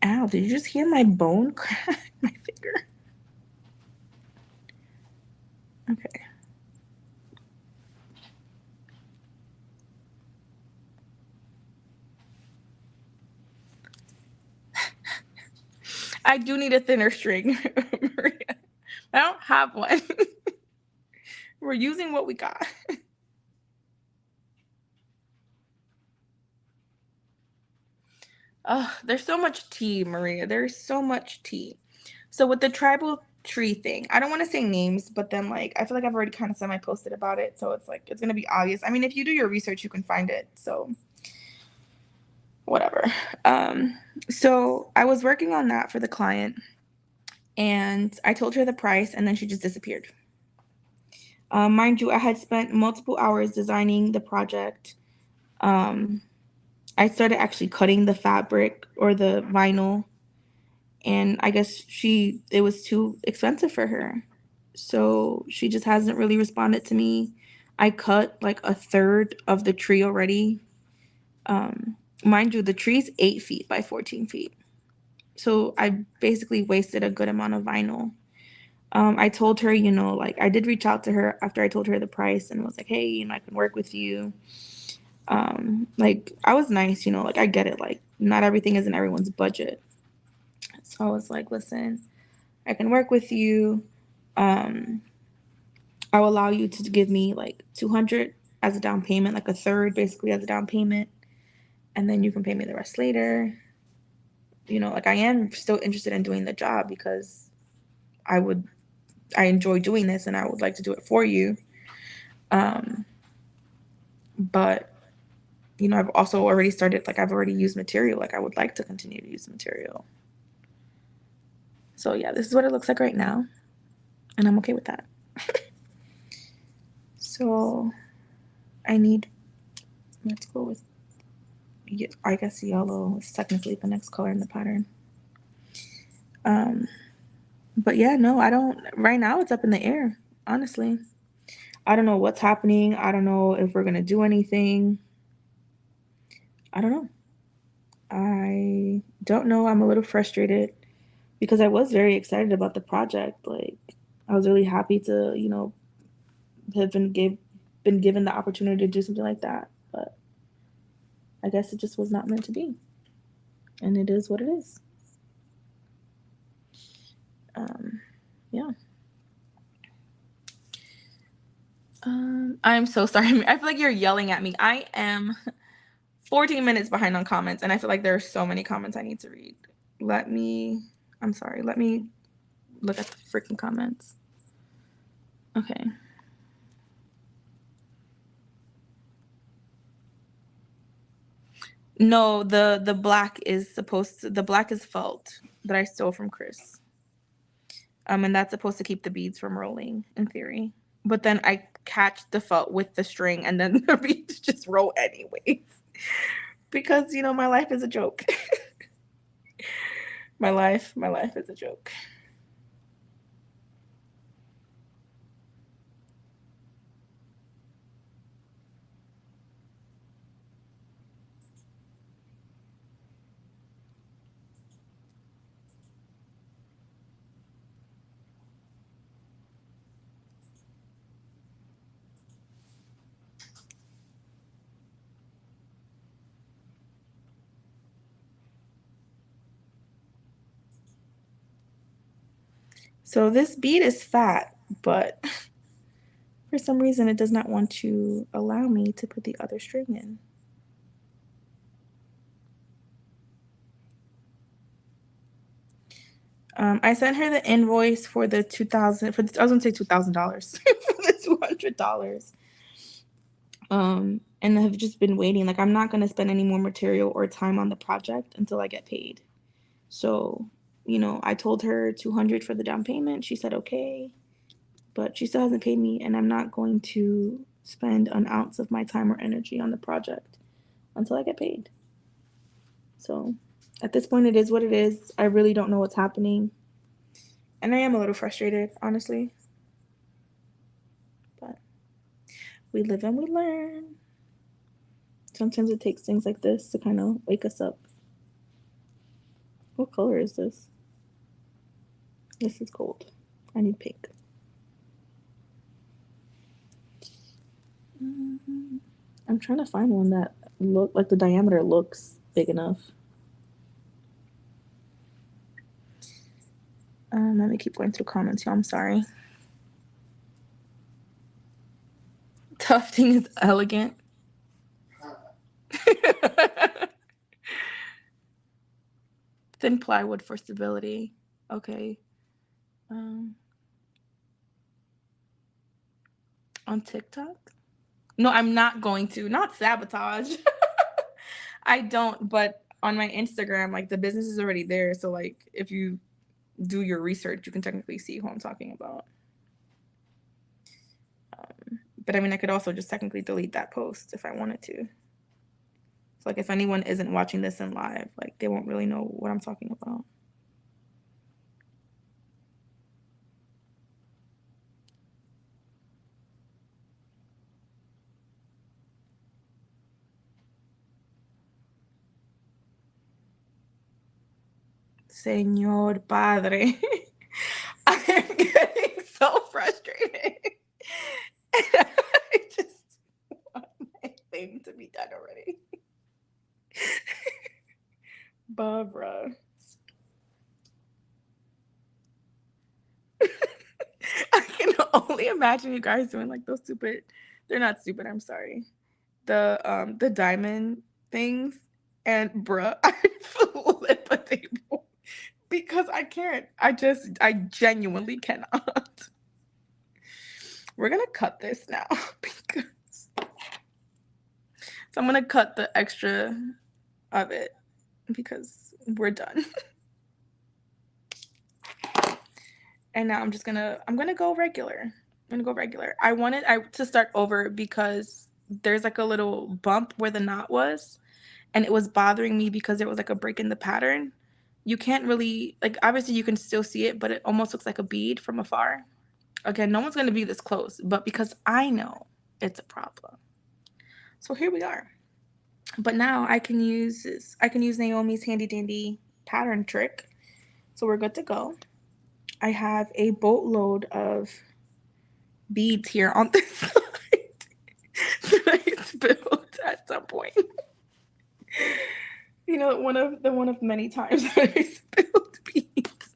Ow, did you just hear my bone crack? My finger. Okay. I do need a thinner string, Maria. I don't have one. We're using what we got. Oh, there's so much tea, Maria. There's so much tea. So with the tribal tree thing, I don't want to say names, but then like I feel like I've already kind of semi-posted about it, so it's like it's gonna be obvious. I mean, if you do your research, you can find it. So whatever. So I was working on that for the client, and I told her the price, and then she just disappeared. Mind you, I had spent multiple hours designing the project. I started actually cutting the fabric or the vinyl, and I guess it was too expensive for her. So she just hasn't really responded to me. I cut like a third of the tree already. Mind you, the tree's 8 feet by 14 feet. So I basically wasted a good amount of vinyl. I told her, like I did reach out to her after I told her the price and was like, hey, I can work with you. Like I was nice, like I get it. Like not everything is in everyone's budget. So I was like, listen, I can work with you. I will allow you to give me like 200 as a down payment, like a third basically as a down payment. And then you can pay me the rest later. Like I am still interested in doing the job because I enjoy doing this and I would like to do it for you. But I've also already started, like I've already used material. Like I would like to continue to use material. So yeah, this is what it looks like right now. And I'm okay with that. So let's go with, I guess yellow is technically the next color in the pattern. But yeah, no, right now it's up in the air, honestly. I don't know what's happening. I don't know if we're going to do anything. I don't know. I don't know. I'm a little frustrated because I was very excited about the project. Like I was really happy to, have been given the opportunity to do something like that. But I guess it just was not meant to be. And it is what it is. Yeah. I'm so sorry. I feel like you're yelling at me. I am 14 minutes behind on comments, and I feel like there are so many comments I need to read. I'm sorry. Let me look at the freaking comments. Okay. No, the black is the black is felt that I stole from Chris. And that's supposed to keep the beads from rolling in theory. But then I catch the felt with the string, and then the beads just roll anyways. Because my life is a joke. my life is a joke. So this bead is fat, but for some reason it does not want to allow me to put the other string in. I sent her the invoice for the $2,000 for the, I was gonna say $2,000 for the $200. And have just been waiting. Like, I'm not gonna spend any more material or time on the project until I get paid. So, I told her $200 for the down payment. She said okay, but she still hasn't paid me, and I'm not going to spend an ounce of my time or energy on the project until I get paid. So, at this point, it is what it is. I really don't know what's happening, and I am a little frustrated, honestly. But we live and we learn. Sometimes it takes things like this to kind of wake us up. What color is this? This is gold. I need pink. I'm trying to find one that like the diameter looks big enough. Let me keep going through comments, y'all. I'm sorry. Tufting is elegant. Thin plywood for stability. Okay. On TikTok? No, I'm not going to. Not sabotage. I don't, but on my Instagram, like, the business is already there. So, like, if you do your research, you can technically see who I'm talking about. But I mean, I could also just technically delete that post if I wanted to. So, like, if anyone isn't watching this in live, like, they won't really know what I'm talking about. Señor Padre. I am getting so frustrated. And I just want my thing to be done already. Barbara. I can only imagine you guys doing like those stupid, they're not stupid, I'm sorry. The diamond things, and bruh, I flip a table because I can't. I genuinely cannot. We're gonna cut this now because so I'm gonna cut the extra of it because we're done. And now I'm gonna go regular. I wanted to start over because there's like a little bump where the knot was, and it was bothering me because there was like a break in the pattern. You can't really, like, obviously you can still see it, but it almost looks like a bead from afar. Again, no one's gonna be this close, but because I know it's a problem. So here we are. But now I can use Naomi's handy dandy pattern trick. So we're good to go. I have a boatload of beads here on this side that I spilled at some point. You know, one of many times that I spilled beads.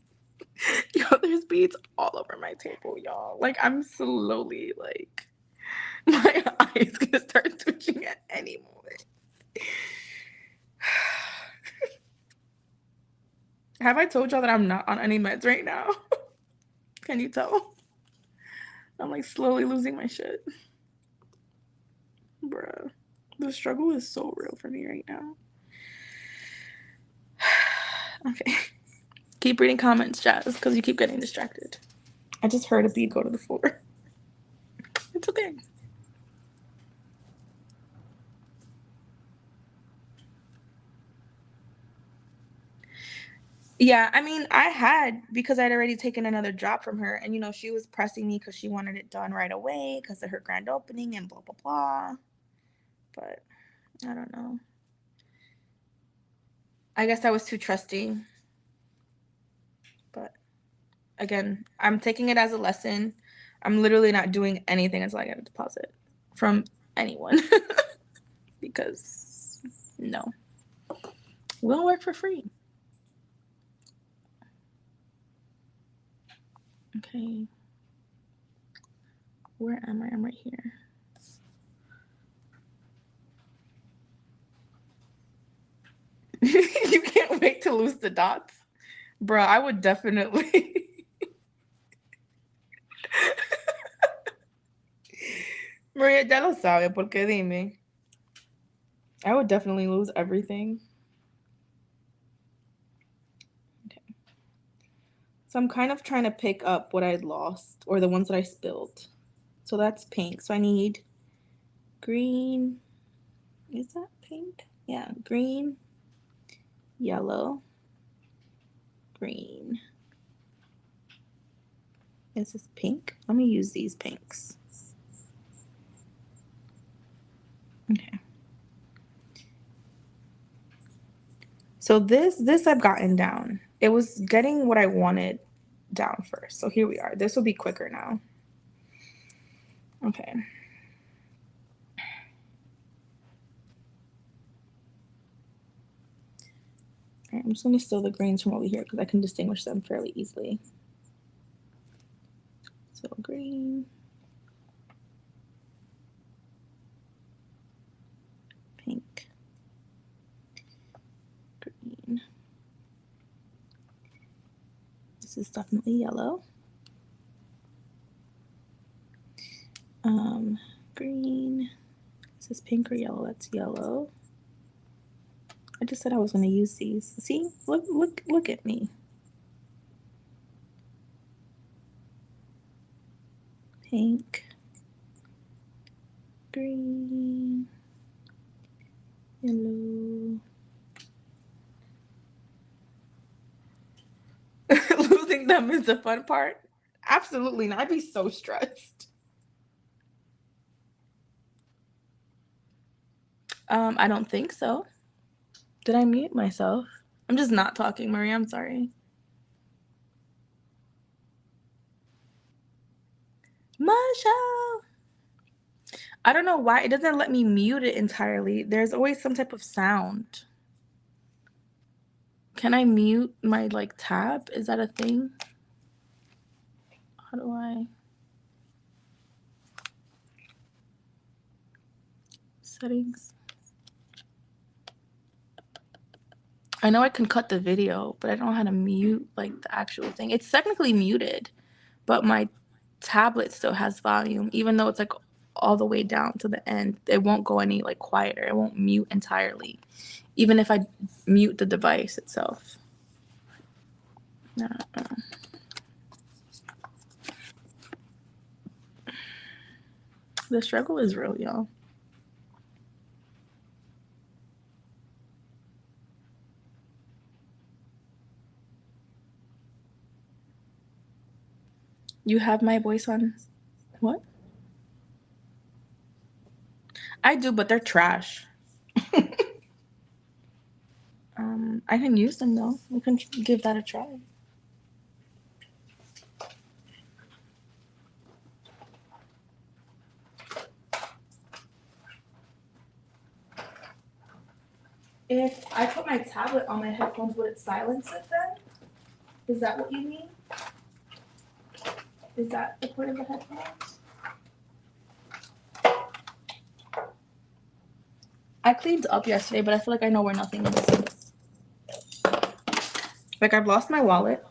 Yo, there's beads all over my table, y'all. Like I'm slowly like my eyes gonna start twitching at any moment. Have I told y'all that I'm not on any meds right now? Can you tell? I'm like slowly losing my shit. Bruh. The struggle is so real for me right now. Okay. Keep reading comments, Jazz, because you keep getting distracted. I just heard a bead go to the floor. It's okay. Yeah, I mean, I had, because I'd already taken another drop from her, and, you know, she was pressing me because she wanted it done right away because of her grand opening and blah, blah, blah. But I don't know. I guess I was too trusting. But again, I'm taking it as a lesson. I'm literally not doing anything until I get a deposit from anyone. Because, no. We don't work for free. Okay. Where am I? I'm right here. You can't wait to lose the dots? Bruh, I would definitely. Maria, ya lo sabe, porque dime. I would definitely lose everything. Okay. So I'm kind of trying to pick up what I lost, or the ones that I spilled. So that's pink. So I need green. Is that pink? Yeah, green, yellow, green. Is this pink? Let me use these pinks. Okay. So this I've gotten down. It was getting what I wanted down first. So here we are. This will be quicker now. Okay. All right, I'm just going to steal the greens from over here because I can distinguish them fairly easily. So green, pink, green. This is definitely yellow. Green. Is this pink or yellow? That's yellow. I just said I was going to use these. See? Look at me. Pink, green, yellow. Losing them is the fun part? Absolutely not. I'd be so stressed. I don't think so. Did I mute myself? I'm just not talking, Maria. I'm sorry. Marshall! I don't know why. It doesn't let me mute it entirely. There's always some type of sound. Can I mute my, like, tab? Is that a thing? How do I? Settings. I know I can cut the video, but I don't know how to mute, like, the actual thing. It's technically muted, but my tablet still has volume, even though it's, like, all the way down to the end. It won't go any, like, quieter. It won't mute entirely, even if I mute the device itself. No. The struggle is real, y'all. You have my voice on? What? I do, but they're trash. I can use them though. We can give that a try. If I put my tablet on my headphones, would it silence it then? Is that what you mean? Is that the point of the headphones? I cleaned up yesterday, but I feel like I know where nothing is. Like, I've lost my wallet.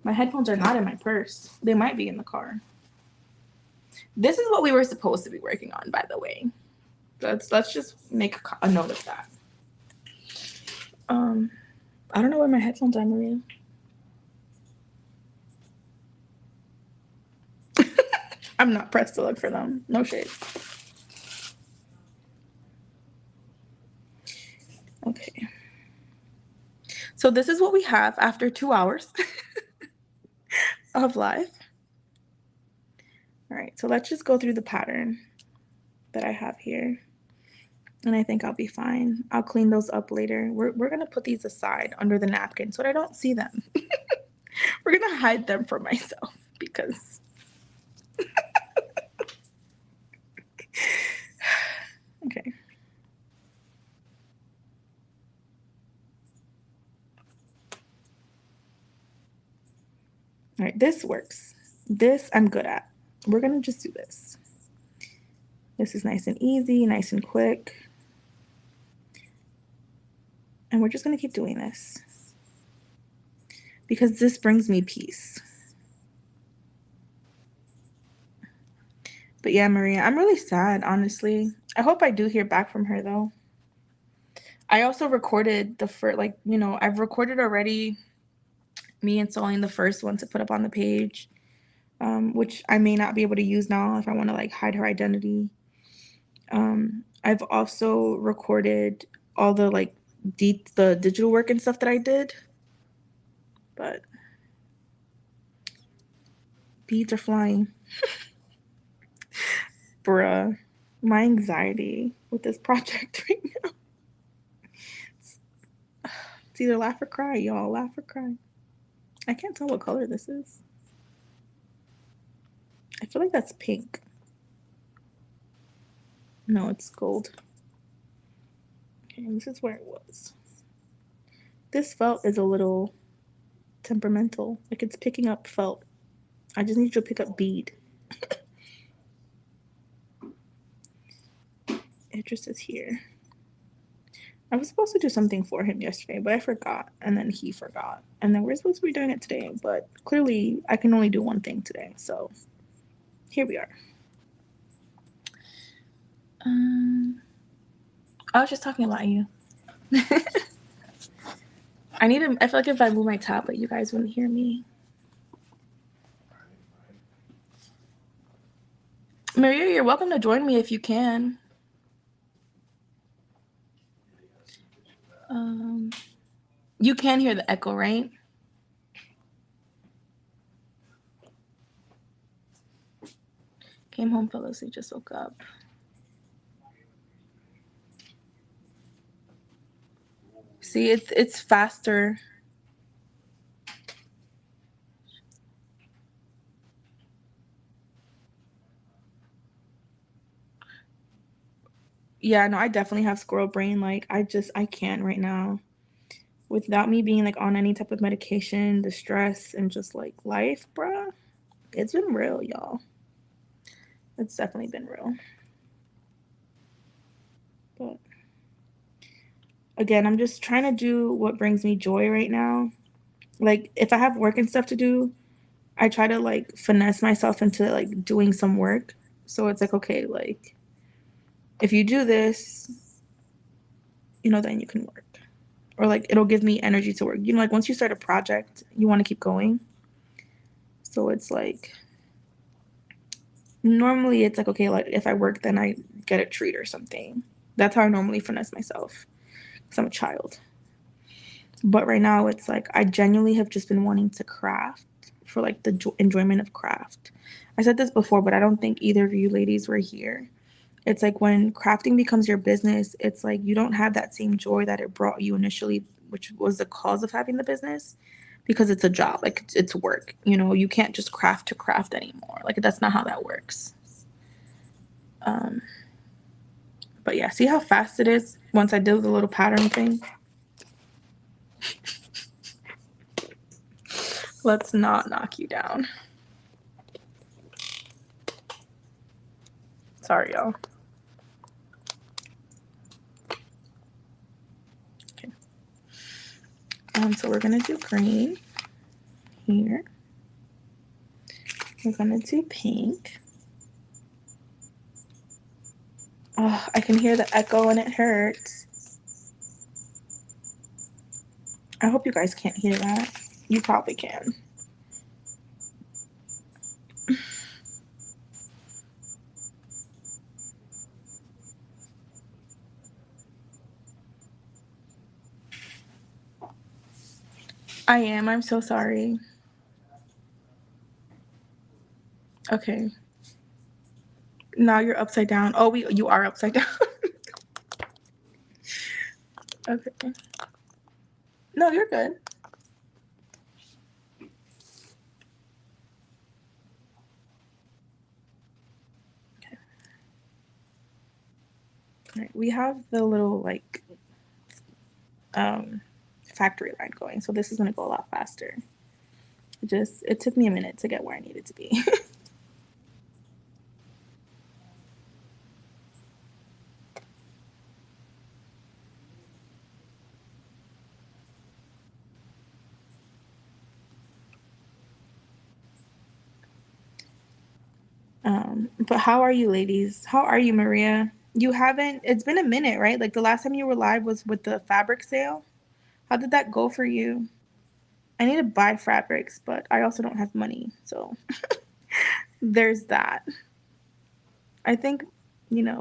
My headphones are not in my purse. They might be in the car. This is what we were supposed to be working on, by the way. Let's just make a note of that. I don't know where my headphones are, Maria. I'm not pressed to look for them. No shade. Okay. So this is what we have after 2 hours of live. All right, so let's just go through the pattern that I have here. And I think I'll be fine. I'll clean those up later. We're going to put these aside under the napkin so that I don't see them. We're going to hide them from myself because... Okay. All right, this works. This I'm good at. We're going to just do this. This is nice and easy, nice and quick. And we're just going to keep doing this because this brings me peace. But yeah, Maria, I'm really sad, honestly. I hope I do hear back from her, though. I also recorded the first, like, you know, I've recorded already me installing the first one to put up on the page, which I may not be able to use now if I want to, like, hide her identity. I've also recorded all the, like, the digital work and stuff that I did. But beads are flying. Bruh, my anxiety with this project right now. It's either laugh or cry, y'all. Laugh or cry. I can't tell what color this is. I feel like that's pink. No, it's gold. Okay, this is where it was. This felt is a little temperamental. Like it's picking up felt. I just need you to pick up bead. It just is here. I was supposed to do something for him yesterday, but I forgot. And then he forgot. And then we're supposed to be doing it today. But clearly, I can only do one thing today. So here we are. I was just talking about you. I feel like if I move my tablet, you guys wouldn't hear me. Maria, you're welcome to join me if you can. You can hear the echo, right? Came home, fell asleep, just woke up. See, it's faster. Yeah, no, I definitely have squirrel brain. Like, I can't right now. Without me being, like, on any type of medication, the stress and just, like, life, bruh. It's been real, y'all. It's definitely been real. But, again, I'm just trying to do what brings me joy right now. Like, if I have work and stuff to do, I try to, like, finesse myself into, like, doing some work. So it's like, okay, like, if you do this, you know, then you can work. Or, like, it'll give me energy to work. You know, like, once you start a project, you want to keep going. So it's like, normally it's like, okay, like, if I work, then I get a treat or something. That's how I normally finesse myself because I'm a child. But right now, it's like, I genuinely have just been wanting to craft for, like, the enjoyment of craft. I said this before, but I don't think either of you ladies were here. It's like when crafting becomes your business, it's like you don't have that same joy that it brought you initially, which was the cause of having the business, because it's a job, like it's work. You know, you can't just craft to craft anymore. Like that's not how that works. But yeah, see how fast it is? Once I do the little pattern thing. Let's not knock you down. Sorry, y'all. Okay. So we're gonna do green here. We're gonna do pink. Oh, I can hear the echo and it hurts. I hope you guys can't hear that. You probably can. I am. I'm so sorry. Okay. Now you're upside down. Oh, you are upside down. Okay. No, you're good. Okay. All right. We have the little like factory line going, so this is gonna go a lot faster. It took me a minute to get where I needed to be. But how are you, ladies? How are you, Maria? You haven't. It's been a minute, right? Like the last time you were live was with the fabric sale. How did that go for you? I need to buy fabrics, but I also don't have money, so there's that. I think,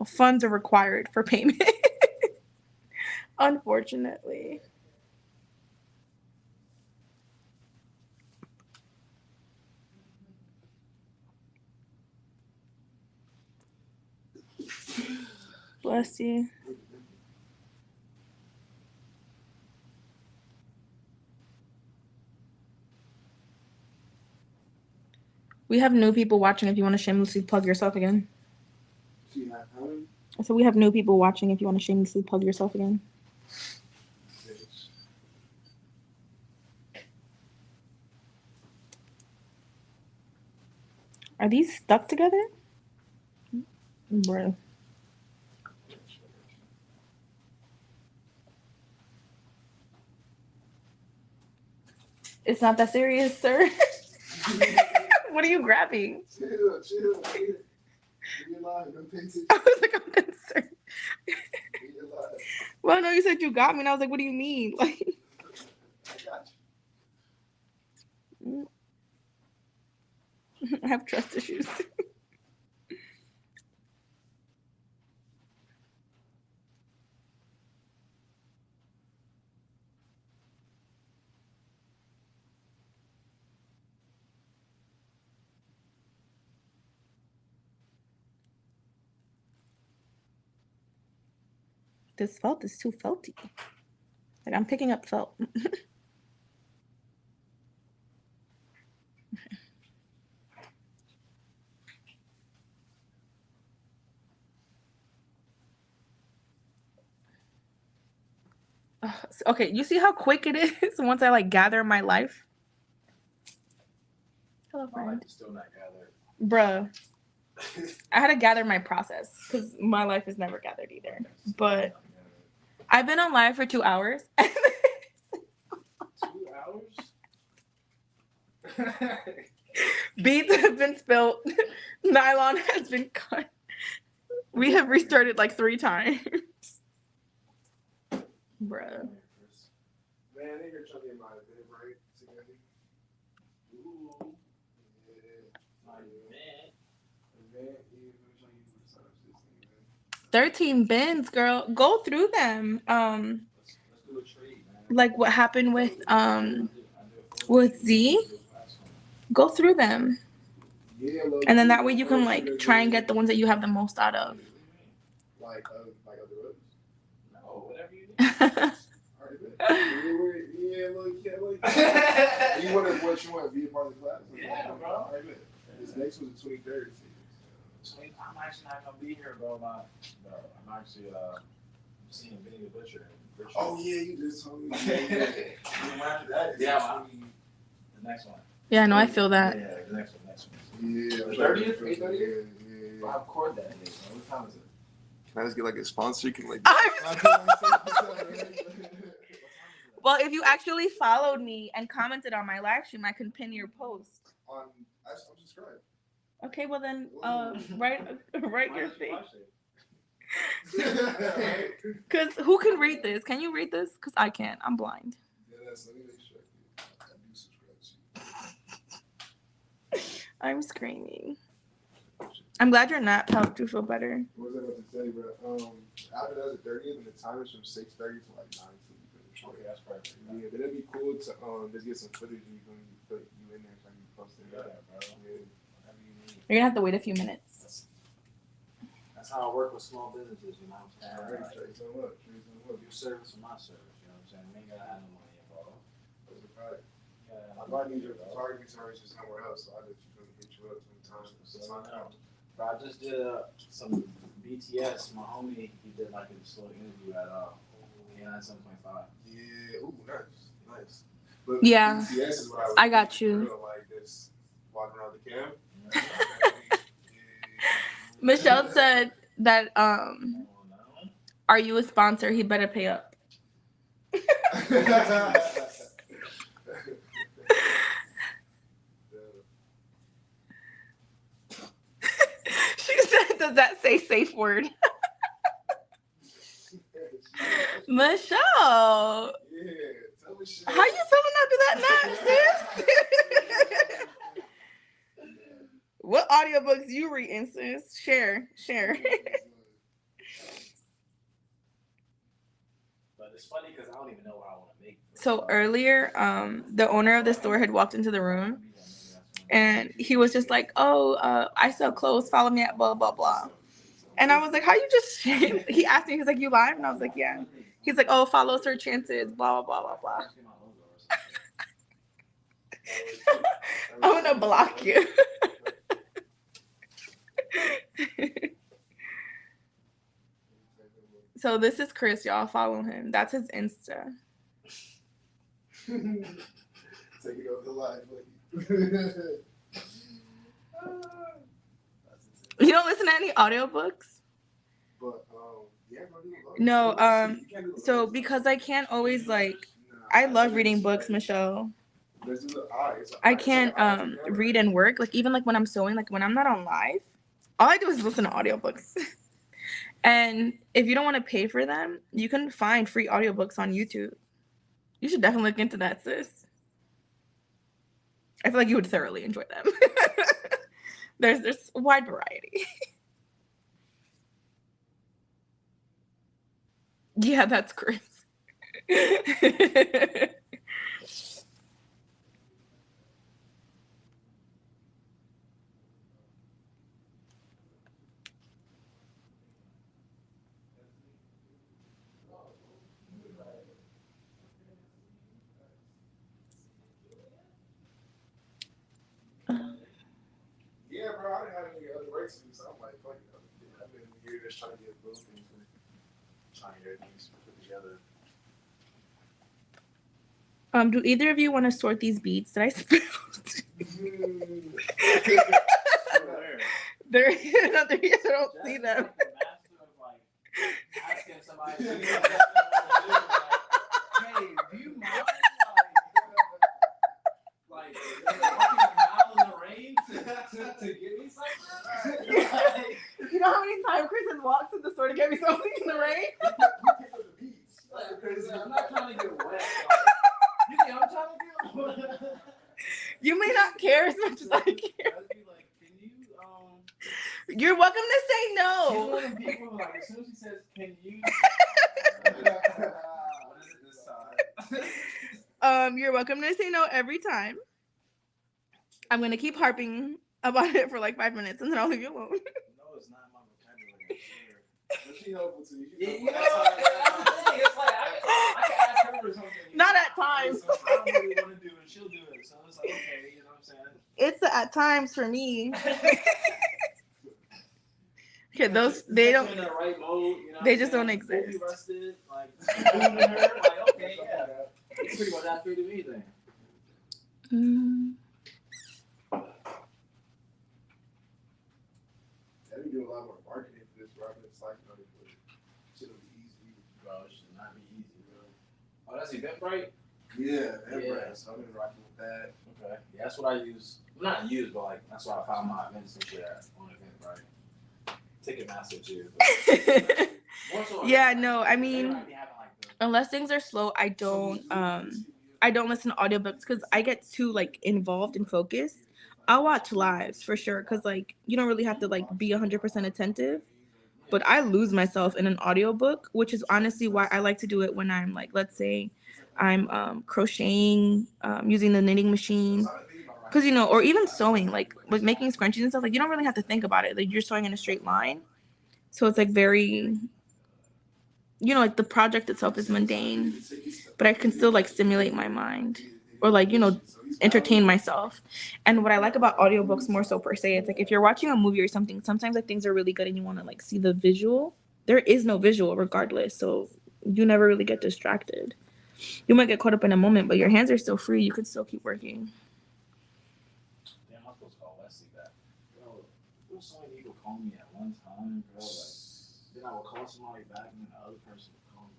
funds are required for payment. Unfortunately. Bless you. We have new people watching if you want to shamelessly plug yourself again. So we have new people watching if you want to shamelessly plug yourself again. Are these stuck together? Bro. It's not that serious, sir. What are you grabbing? Chill. You're lying. Don't pay attention. I was like, I'm concerned. You're lying. Well, no, you said you got me, and I was like, what do you mean? Like, I got I have trust issues. This felt is too felty. Like I'm picking up felt. Okay, you see how quick it is once I like gather my life? Hello, My friend. life is still not gathered. Bruh. I had to gather my process because my life is never gathered either. But I've been on live for 2 hours. 2 hours? Beads have been spilled. Nylon has been cut. We have restarted like 3 times. Bruh. Man, nigga trying to get my bed right together. Ooh. Yeah. 13 bins, girl. Go through them. Let's do a trade, man. Like what happened with Z. Go through them. Yeah, And then that way you can like try and get the ones that you have the most out of. Like other ones? No, whatever you need. Yeah, look. You want to be a part of the class? Yeah, bro. All right, this next one's the 23rd. I'm actually not gonna be here, bro. I'm actually seen Benny the Butcher. Oh yeah, you just told me. Yeah. The next one. Yeah, no, I feel that. Yeah, the next one. Yeah. The 30th? 8:30? Yeah. I'll record that day. What time is it? Can I just get like a sponsor? Can like. Well, if you actually followed me and commented on my live stream, I can pin your post. I'm subscribed. Okay, well then, write your thing. Cause who can read this? Can you read this? Cause I can't. I'm blind. Yeah, let me make sure I do subscribe to you. I'm screaming. I'm glad your nap helped you feel better. What was I about to say, bro? After that, the 30th, and the time is from 6:30 to like 9. Okay, that's perfect. Yeah, but it'd be cool to just get some footage and you can put you in there so you post it. Yeah, bro. Yeah. Whatever you need. You're gonna have to wait a few minutes. That's how I work with small businesses, you know what I'm Alright, saying? trade some up. Your service or my service, you know what I'm saying? We ain't gotta have no money involved. That's a product. Yeah, I might need your photography services somewhere else, so I just hit you up sometime. But I just did some BTS. My homie, he did like a slow interview at K9 7.5. Yeah, ooh, nice. But Yeah, BTS is what I got you. Real, like this, walking around the camp. Michelle said that are you a sponsor? He better pay up. She said, "Does that say safe word?" Michelle, Yeah, how you filling up to that nap, sis? What audiobooks you reading, sis? Share. But it's funny because I don't even know what I want to make. So earlier, the owner of the store had walked into the room, and he was just like, "Oh, I sell clothes. Follow me at blah blah blah." And I was like, "How you just?" He asked me, he's like, "You live?" And I was like, "Yeah." He's like, "Oh, follow Sir Chances, blah blah blah blah blah." I'm gonna block you. So this is Chris, y'all. Follow him. That's his Insta. Take it over the live, You don't listen to any audiobooks? But yeah, no, so because I can't always I love reading books, Michelle. I can't read and work. Like even like when I'm sewing, like when I'm not on live, all I do is listen to audiobooks. And if you don't want to pay for them, you can find free audiobooks on YouTube. You should definitely look into that, sis. I feel like you would thoroughly enjoy them. There's a wide variety. Yeah, that's Chris. Yeah, bro, I didn't have any other work to do, so I'm like, fuck it. I've been here just trying to get those things and trying to get things put together. Do either of you want to sort these beads that I spilled? They're I don't see them. Asking somebody, hey, do you mind like walking a mile in the rain to get me something? You know how many times Chris has walked to the store to get me something in the rain? I'm not trying to get wet. You think I'm trying to get wet? You may not care as much as I care. I'd be like, can you You're welcome to say She's no. one of them people who, like, as soon as she says, can you what is it this time? You're welcome to say no every time. I'm gonna keep harping about it for like 5 minutes and then I'll leave you alone. No, it's not my vocabulary. But she helpful to you. You know, that's the thing. It's like I can ask her for something. Not at times. I don't really want to do it. She'll do it. So it's like, okay, you know what I'm saying? It's at times for me. Okay, those they Puts you don't. in the right mode, you know They what I'm just don't saying? exist. Fully rested, like, moving her, like, okay, yeah. It's pretty much that free to anything. Mm. They be doing a lot more marketing for this, right? It's like, shit'll be easy. Bro, it should not be easy, bro. Oh, that's Eventbrite? Yeah, that Yeah. right. So I've been rocking with that. Okay. Yeah, that's what I use. Well, not use, but like, that's why I found my events and shit at on Eventbrite. Ticketmaster too. But more so Yeah, no, I mean, Eventbrite be having, like, the unless things are slow, I don't listen to audiobooks because I get too like involved and focused. I'll watch lives for sure because like you don't really have to like be 100% attentive. But I lose myself in an audiobook, which is honestly why I like to do it when I'm like, let's say I'm crocheting, using the knitting machine. Because, you know, or even sewing, like making scrunchies and stuff, like you don't really have to think about it. Like you're sewing in a straight line. So it's like very, you know, like the project itself is mundane, but I can still like stimulate my mind or like, you know, entertain myself. And what I like about audiobooks more so per se, it's like if you're watching a movie or something, sometimes like things are really good and you want to like see the visual. There is no visual regardless. So you never really get distracted. You might get caught up in a moment, but your hands are still free. You could still keep working. Damn, I'm supposed to call Wesley back. Bro, there was so many people calling me at one time, bro. Like, then I would call somebody back and then the other person would call me.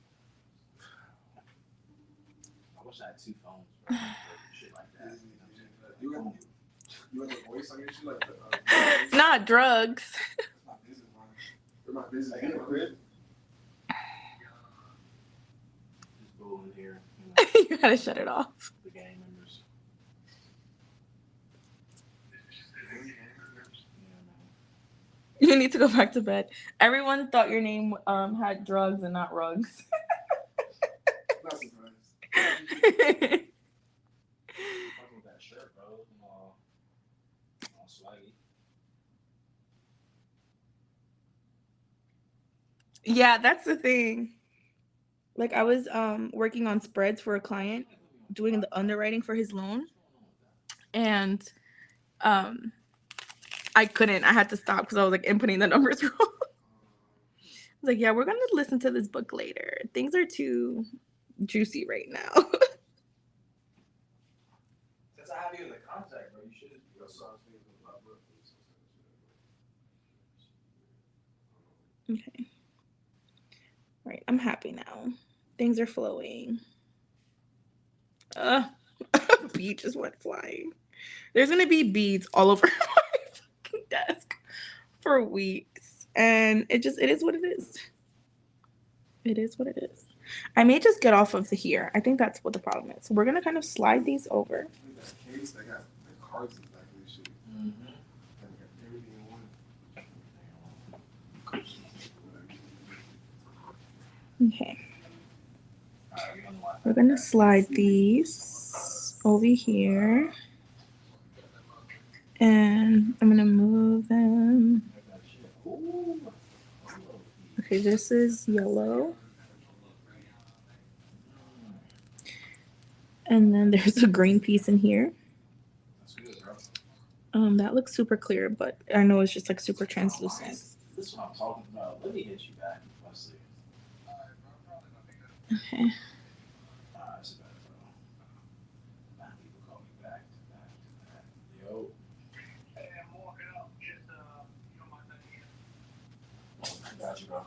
I wish I had two phones, bro. For shit like that. You have a voice on your shit like the, Not drugs. my business line. Or my business Like in the line. crib. Just booing here. You know, You gotta shut it off. the gang members. You need to go back to bed. Everyone thought your name had drugs and not rugs. Not surprised. Fucking with that shirt, bro. All swaggy. Yeah, that's the thing. Like I was working on spreads for a client, doing the underwriting for his loan, and I couldn't. I had to stop because I was like inputting the numbers wrong. I was like, yeah, we're gonna listen to this book later. Things are too juicy right now. Since I have you in the contact, bro, you should. Okay. All right, I'm happy now. Things are flowing. Bee just went flying. There's gonna be beads all over my fucking desk for weeks, and it is what it is. It is what it is. I may just get off of the here. I think that's what the problem is. So we're gonna kind of slide these over. That case, they got the cards exactly shit. Mm-hmm. They got everything in one. Okay. We're gonna slide these over here. And I'm gonna move them. Okay, this is yellow. And then there's a green piece in here. That looks super clear, but I know it's just like super translucent. This is what I'm talking about. Let me hit you back. Let's see. Okay. That's better, bro. Now people call me back to back to back. Yo. Hey, I'm walking up. Just, I got you, bro.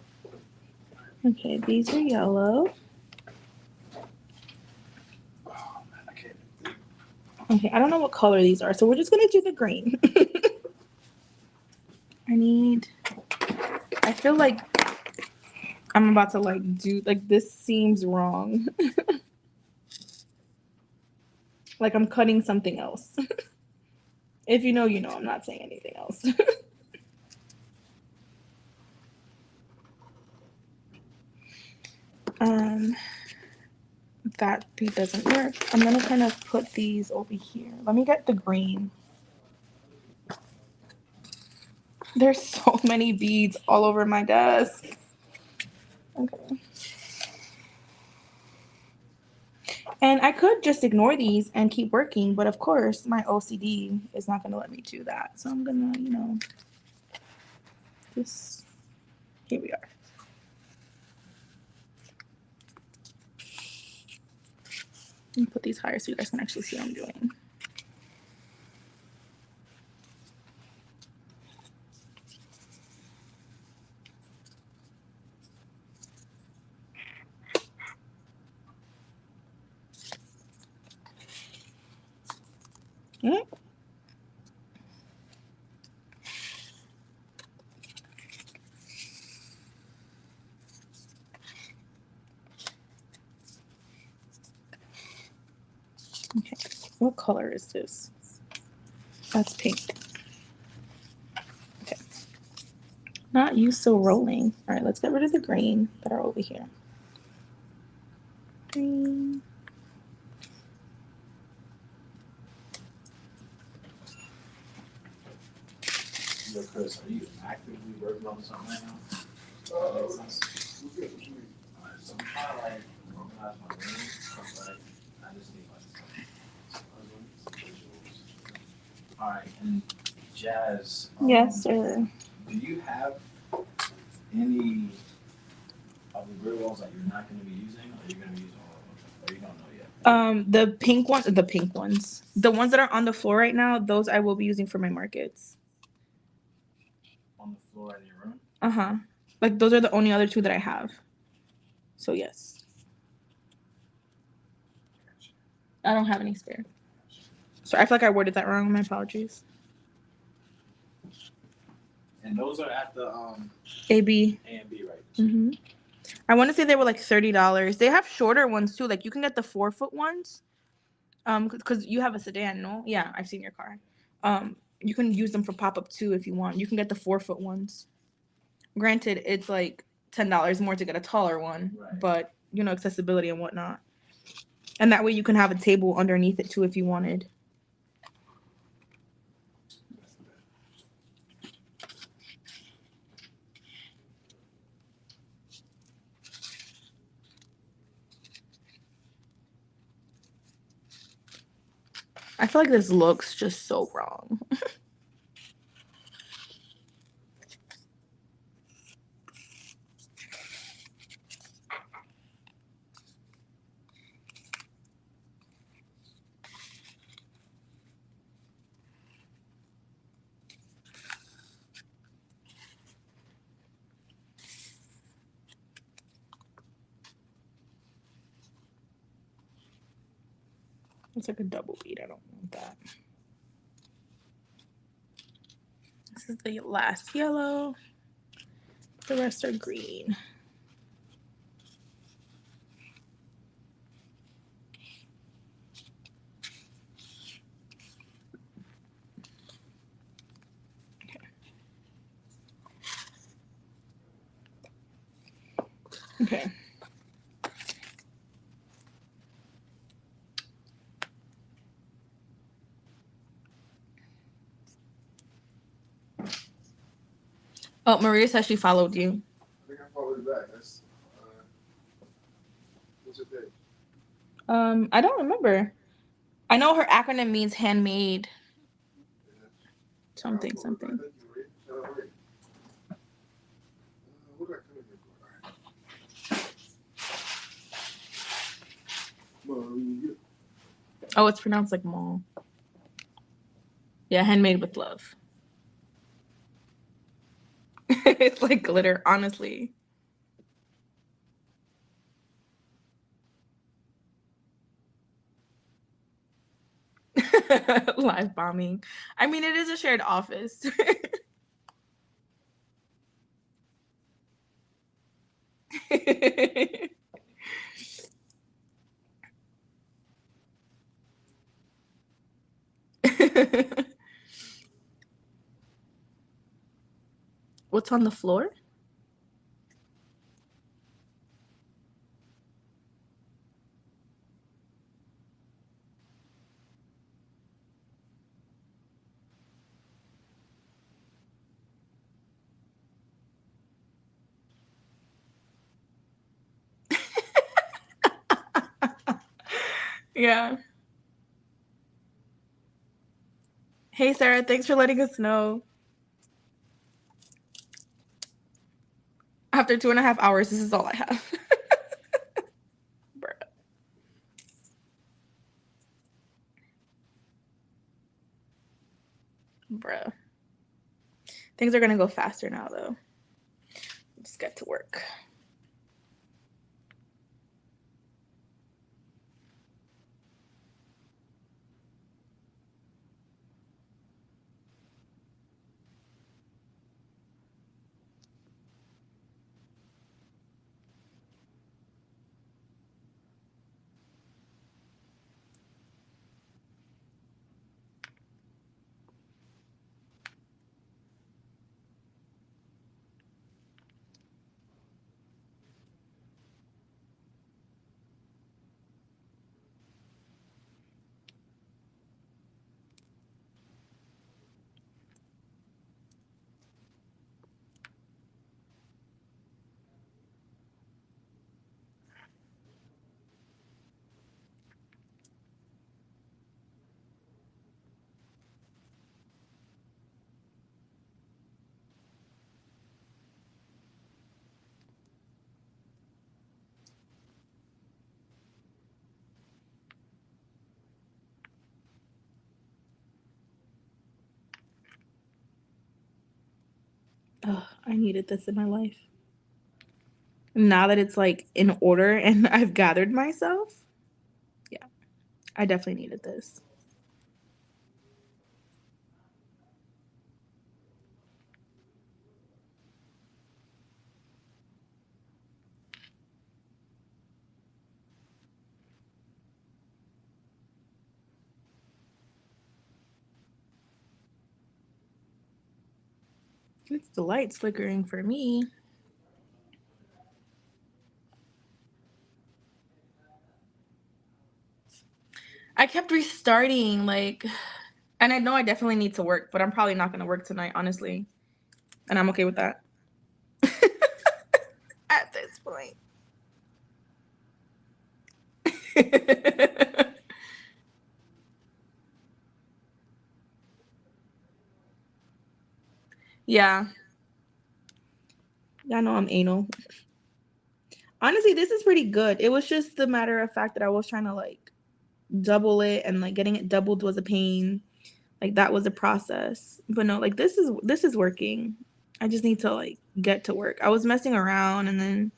Okay, these are yellow. Oh, man, I can't. Okay, I don't know what color these are, so we're just gonna do the green. I feel like I'm about to like do, like this seems wrong. Like I'm cutting something else. If you know, you know, I'm not saying anything else. That bead doesn't work. I'm gonna kind of put these over here. Let me get the green. There's so many beads all over my desk. Okay. And I could just ignore these and keep working, but of course my OCD is not gonna let me do that. So I'm gonna, you know, just Here we are. Let me put these higher so you guys can actually see what I'm doing. Okay. Okay. What color is this? That's pink. Okay. Not you still rolling. All right, let's get rid of the green that are over here. Green. Yo, Chris, are you actively working on something right now? What's good? What you mean? Alright, so I'm trying to like organize my room, but like I just need like some visuals. Alright, and Jazz. Yes, sir. Do you have any of the grill walls that you're not going to be using, or you're going to use all of them? Or you don't know yet? The pink ones. The ones that are on the floor right now, those I will be using for my markets. On the floor in your room? Uh-huh. Like those are the only other two that I have. So yes. I don't have any spare. So I feel like I worded that wrong. My apologies. And those are at the AB. A and B, right? Mm-hmm. I want to say they were like $30. They have shorter ones too. Like you can get the 4-foot ones. Because you have a sedan, no? Yeah, I've seen your car. You can use them for pop-up too if you want. You can get the 4-foot ones. Granted, it's like $10 more to get a taller one, Right. but you know, accessibility and whatnot. And that way you can have a table underneath it too if you wanted. I feel like this looks just so wrong. It's like a double bead. I don't want that. This is the last yellow. The rest are green. Okay. Oh, Maria says she followed you. I think I followed it back. That's what's your page? I don't remember. I know her acronym means handmade. Yeah. Something, I followed it back. something. Thank you, Maria. Shout out, Maria. What did I come in here for? All right. Maria. Oh, it's pronounced like mall. Yeah, handmade with love. It's like glitter, honestly. Live bombing. I mean, it is a shared office. What's on the floor? Yeah. Hey, Sarah, thanks for letting us know. After 2.5 hours, this is all I have. Bruh. Bruh. Things are gonna go faster now, though. Let's get to work. Ugh, I needed this in my life. Now that it's like in order and I've gathered myself, yeah, I definitely needed this. It's the lights flickering for me. I kept restarting, like, and I know I definitely need to work, but I'm probably not gonna work tonight, honestly. And I'm okay with that. At this point. Yeah. I know I'm anal. Honestly, this is pretty good. It was just the matter of fact that I was trying to like double it, and like getting it doubled was a pain. Like that was a process. But no, like this is working. I just need to like get to work. I was messing around and then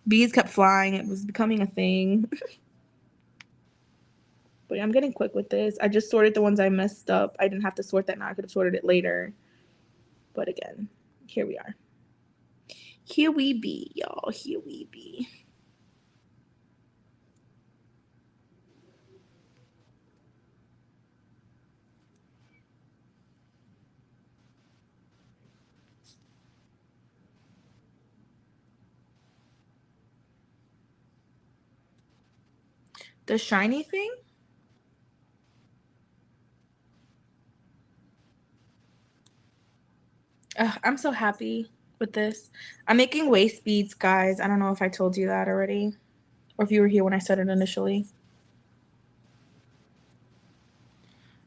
bees kept flying. It was becoming a thing. But yeah, I'm getting quick with this. I just sorted the ones I messed up. I didn't have to sort that now. I could have sorted it later. But again, here we are. Here we be, y'all. Here we be. The shiny thing? I'm so happy with this. I'm making waist beads, guys. I don't know if I told you that already, or if you were here when I said it initially.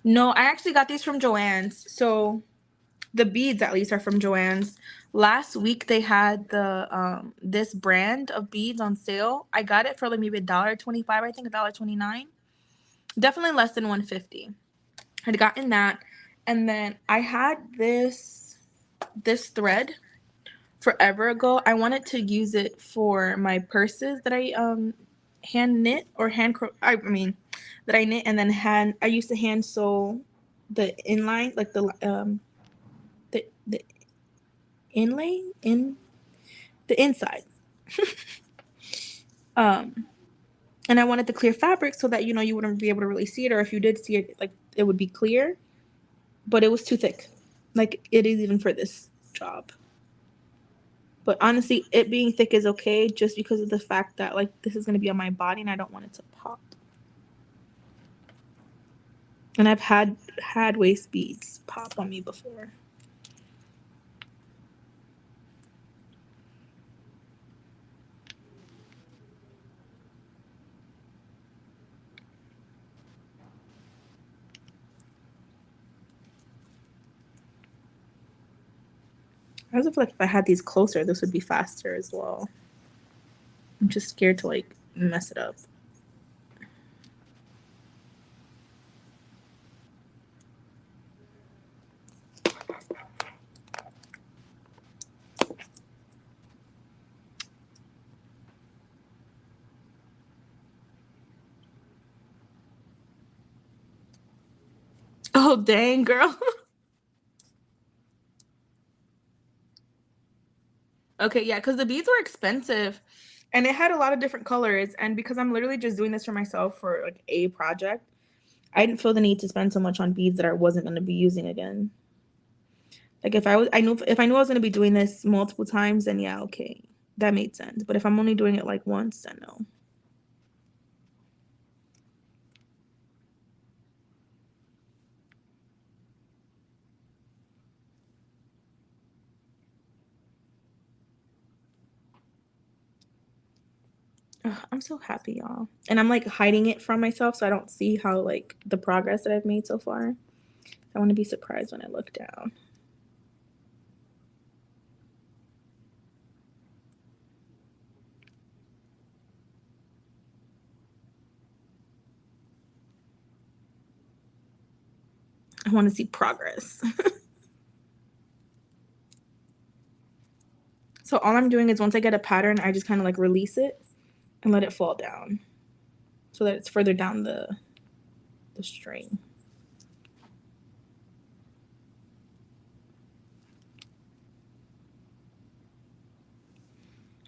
No, I actually got these from Joann's. So the beads at least are from Joann's. Last week they had the this brand of beads on sale. I got it for like maybe $1.25, I think $1.29. Definitely less than $1.50. I'd gotten that, and then I had this thread forever ago. I wanted to use it for my purses that I hand knit or I mean that I knit, and then I used to hand sew the inline, like the inlay in the inside. And I wanted the clear fabric so that you wouldn't be able to really see it, or if you did see it, like it would be clear, but it was too thick. Like it is even for this job. But honestly, it being thick is okay just because of the fact that like this is gonna be on my body and I don't want it to pop. And I've had waist beads pop on me before. I also feel like if I had these closer, this would be faster as well. I'm just scared to like mess it up. Oh, dang, girl. Okay, yeah, because the beads were expensive and it had a lot of different colors. And because I'm literally just doing this for myself for like a project, I didn't feel the need to spend so much on beads that I wasn't going to be using again. Like if I knew I was going to be doing this multiple times, then yeah, okay, that made sense. But if I'm only doing it like once, then no. Ugh, I'm so happy, y'all. And I'm like hiding it from myself so I don't see how like the progress that I've made so far. I want to be surprised when I look down. I want to see progress. So all I'm doing is once I get a pattern, I just kind of like release it and let it fall down so that it's further down the string.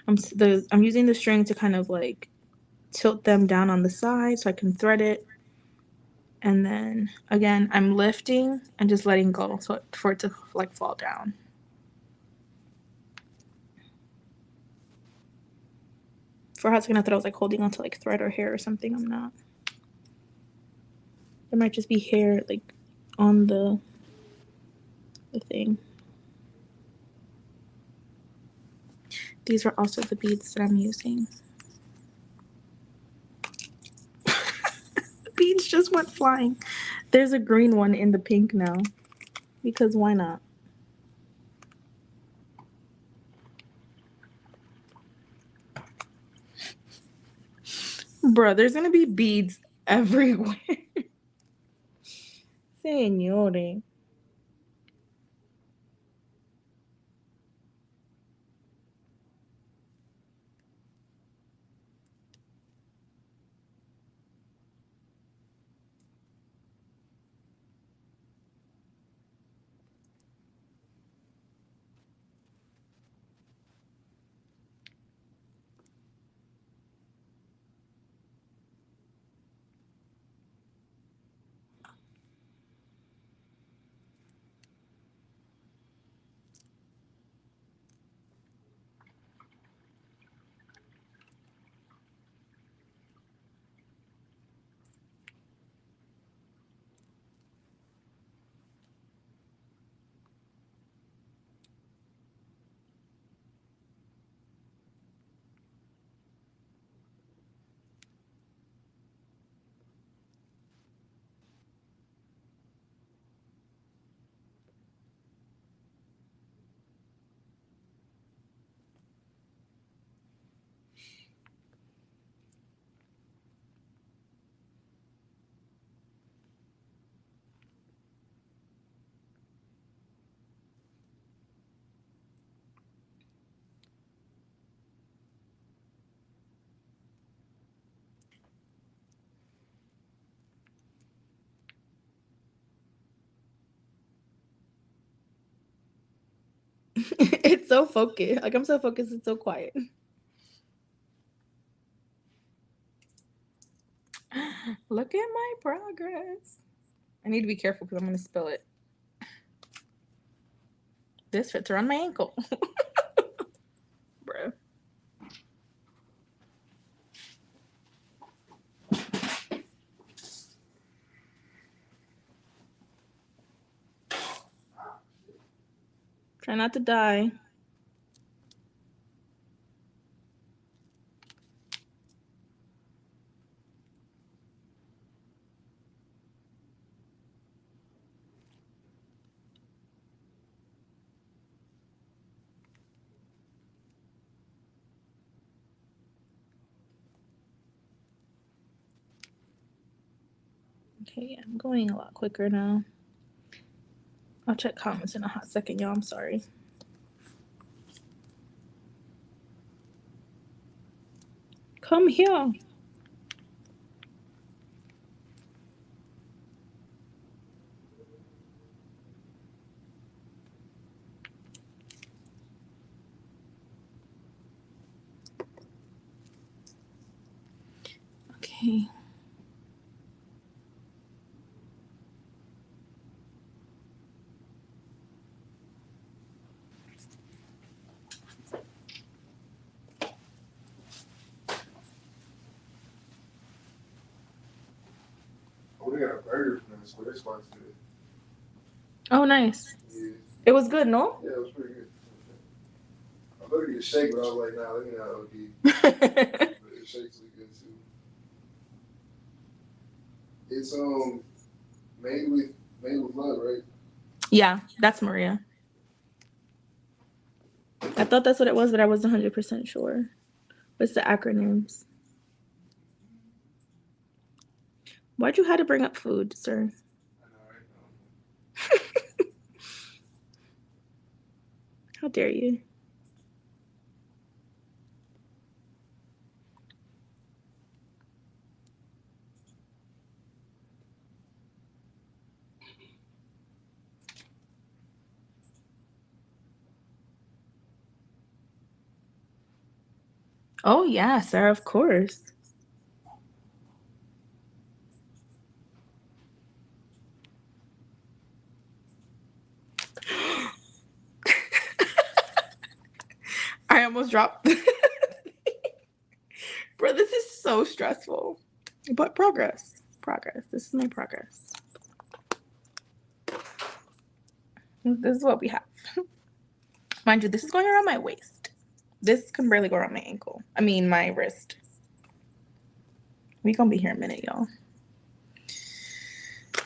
I'm using the string to kind of like tilt them down on the side so I can thread it. And then again, I'm lifting and just letting go for it to like fall down. For a hot second, I thought I was like holding onto like thread or hair or something. I'm not. There might just be hair like on the thing. These are also the beads that I'm using. The beads just went flying. There's a green one in the pink now. Because why not? Bruh, there's gonna be beads everywhere. Señores. It's so focused. Like I'm so focused, it's so quiet. Look at my progress. I need to be careful because I'm gonna spill it. This fits around my ankle. Bro. Try not to die. Okay, I'm going a lot quicker now. I'll check comments in a hot second, y'all. I'm sorry. Come here. Okay. Oh, they got a burger from this. Their spots good. Oh, nice. Yeah, It was good, no? yeah, it was pretty good. I was looking to get a shake, but I was like, nah, let me not OD. But the shakes look good too. It's made with love, right? Yeah, that's Maria. I thought that's what it was, but I wasn't 100% sure. What's the acronyms? Why'd you have to bring up food, sir? I know, right? How dare you? Oh, yeah, sir, of course. I almost dropped. Bro, this is so stressful. But progress. Progress. This is my progress. This is what we have. Mind you, this is going around my waist. This can barely go around my ankle. I mean, my wrist. We gonna be here a minute, y'all.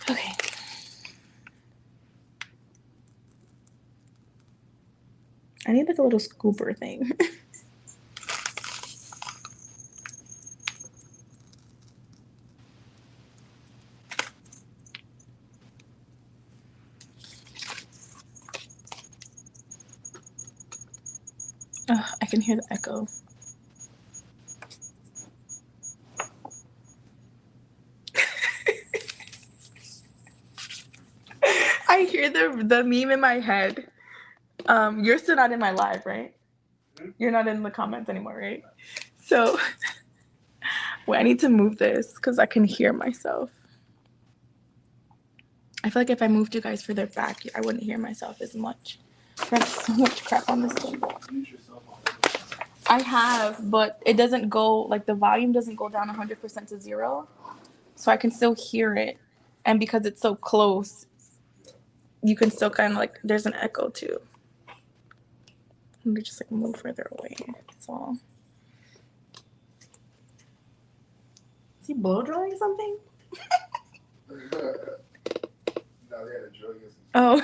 Okay. I need like a little scooper thing. I can hear the echo. I hear the meme in my head. You're still not in my live, right? You're not in the comments anymore, right? So, wait, I need to move this because I can hear myself. I feel like if I moved you guys further back, I wouldn't hear myself as much. There's so much crap on this thing. I have, but it doesn't go, like the volume doesn't go down 100% to 0. So I can still hear it. And because it's so close, you can still kind of like, there's an echo too. Let me just like move further away. That's all. Is he blow drying something? No, they had a drug. Oh.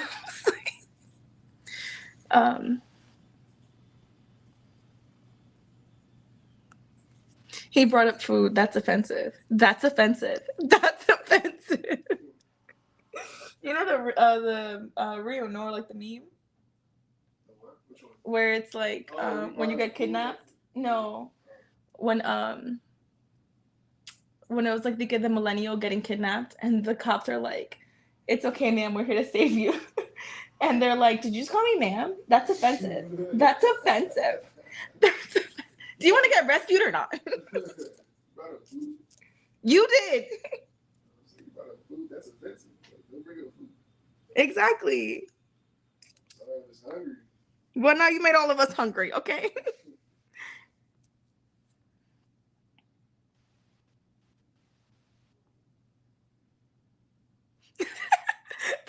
He brought up food. That's offensive. That's offensive. That's offensive. You know the Rio Nor, like the meme? Which one? Where it's like when you get kidnapped? No. When it was like the millennial getting kidnapped and the cops are like, "It's okay, ma'am, we're here to save you." And they're like, "Did you just call me ma'am? That's offensive. That's offensive." Do you want to get rescued or not? You did. That's offensive. Don't bring up food. Exactly. I was hungry. Well, now you made all of us hungry, okay?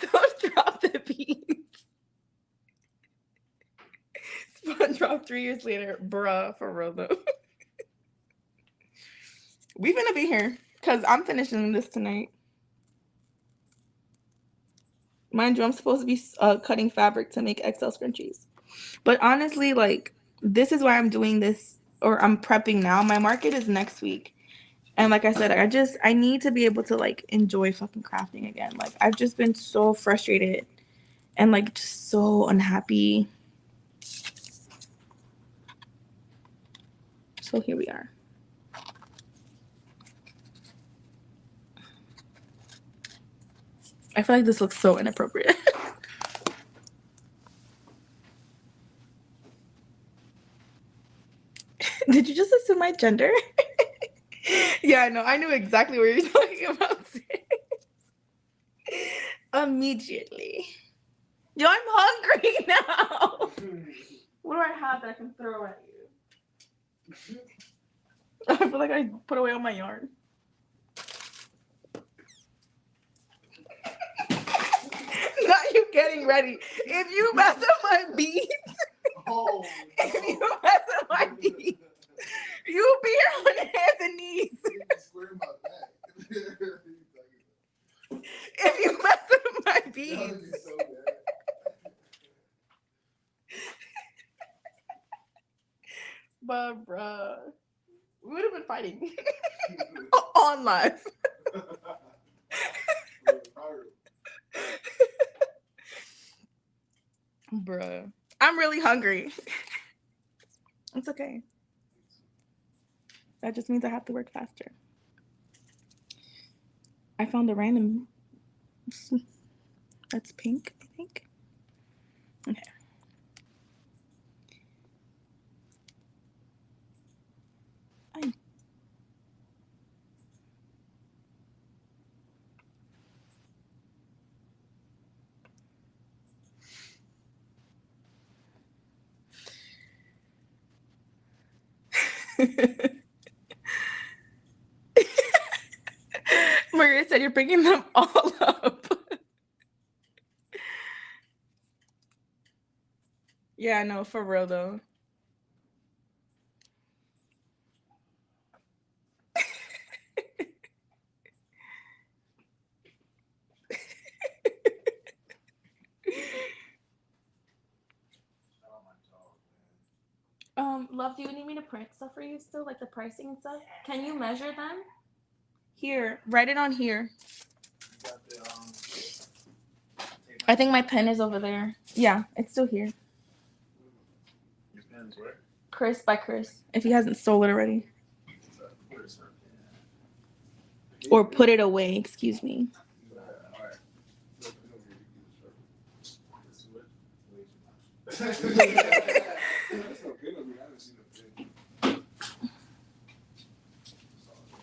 Don't drop the beats. SpongeBob 3 years later, bruh, for real though. We gonna be here because I'm finishing this tonight. Mind you, I'm supposed to be cutting fabric to make XL scrunchies. But honestly, like, this is why I'm doing this, or I'm prepping now. My market is next week. And like I said, I need to be able to like enjoy fucking crafting again. Like I've just been so frustrated and like just so unhappy. So here we are. I feel like this looks so inappropriate. Did you just assume my gender? Yeah, no, I knew exactly what you're talking about. Immediately. Yo, I'm hungry now. What do I have that I can throw at you? I feel like I put away all my yarn. Not you getting ready. If you mess up my beads, Oh, if you mess up my beads, you'll be here on your hands and knees. Square my back. If you mess up my That would beads. be so bad. But bruh, we would have been fighting on live. Bruh, I'm really hungry. It's okay. That just means I have to work faster. I found a random that's pink, I think. Okay. Maria said you're bringing them all up. Yeah, no, for real though. Love, do you need me to print stuff for you still, like the pricing and stuff? Can you measure them? Here, write it on here. I think my pen is over there. Yeah, it's still here. Your pen's where? Chris by Chris, if he hasn't stole it already. Or put it away, excuse me.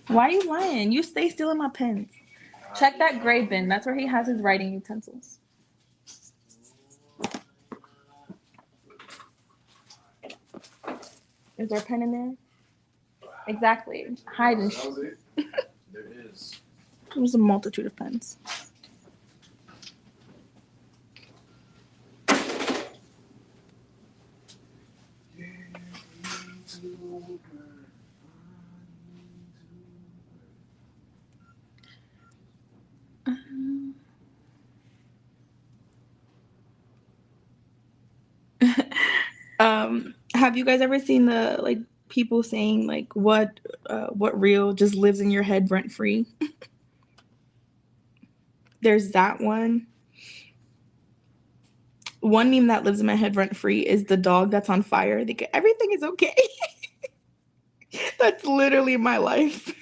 Why are you lying? You stay stealing my pens. Check that gray bin. That's where he has his writing utensils. Is there a pen in there? Exactly. Hide and There is. There's a multitude of pens. Have you guys ever seen the like people saying like what reel just lives in your head rent free? There's that one. One meme that lives in my head rent free is the dog that's on fire. They get, everything is okay. That's literally my life.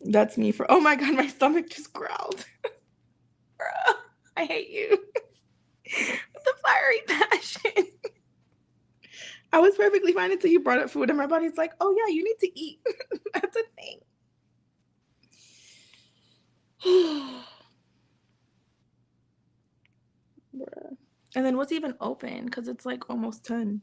That's me for, oh my God, my stomach just growled. Bruh, I hate you. With the fiery passion. I was perfectly fine until you brought up food and my body's like, oh yeah, you need to eat. That's a thing. Bruh. And then what's even open? Because it's like almost 10.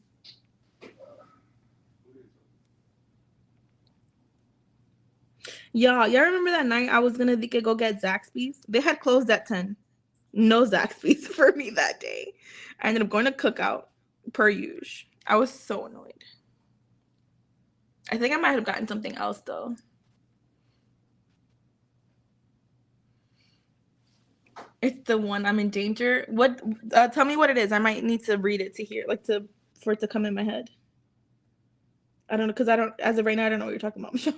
Y'all remember that night I was gonna go get Zaxby's? They had closed at 10. No Zaxby's for me that day. I ended up going to Cookout per usual. I was so annoyed. I think I might have gotten something else though. It's the one I'm in danger. What? Tell me what it is. I might need to read it to hear, like for it to come in my head. I don't know, because I don't, as of right now, I don't know what you're talking about, Michelle.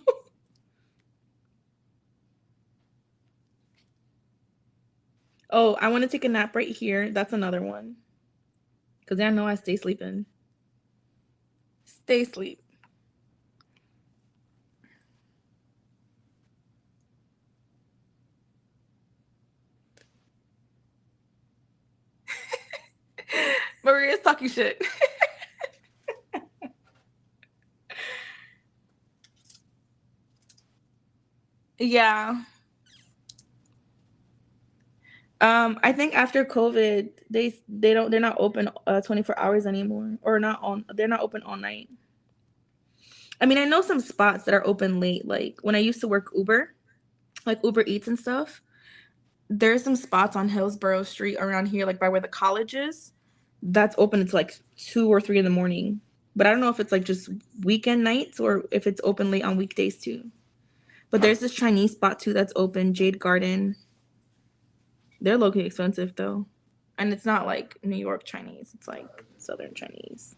Oh, I want to take a nap right here. That's another one. Because I know I stay sleeping. Stay sleep. Maria's talking shit. Yeah. I think after COVID, they're not open 24 hours anymore, or they're not open all night. I mean, I know some spots that are open late, like when I used to work Uber, like Uber Eats and stuff. There's some spots on Hillsborough Street around here, like by where the college is, that's open until like 2 or 3 in the morning. But I don't know if it's like just weekend nights or if it's open late on weekdays too. But there's this Chinese spot too that's open, Jade Garden. They're low-key expensive though. And it's not like New York Chinese. It's like Southern Chinese.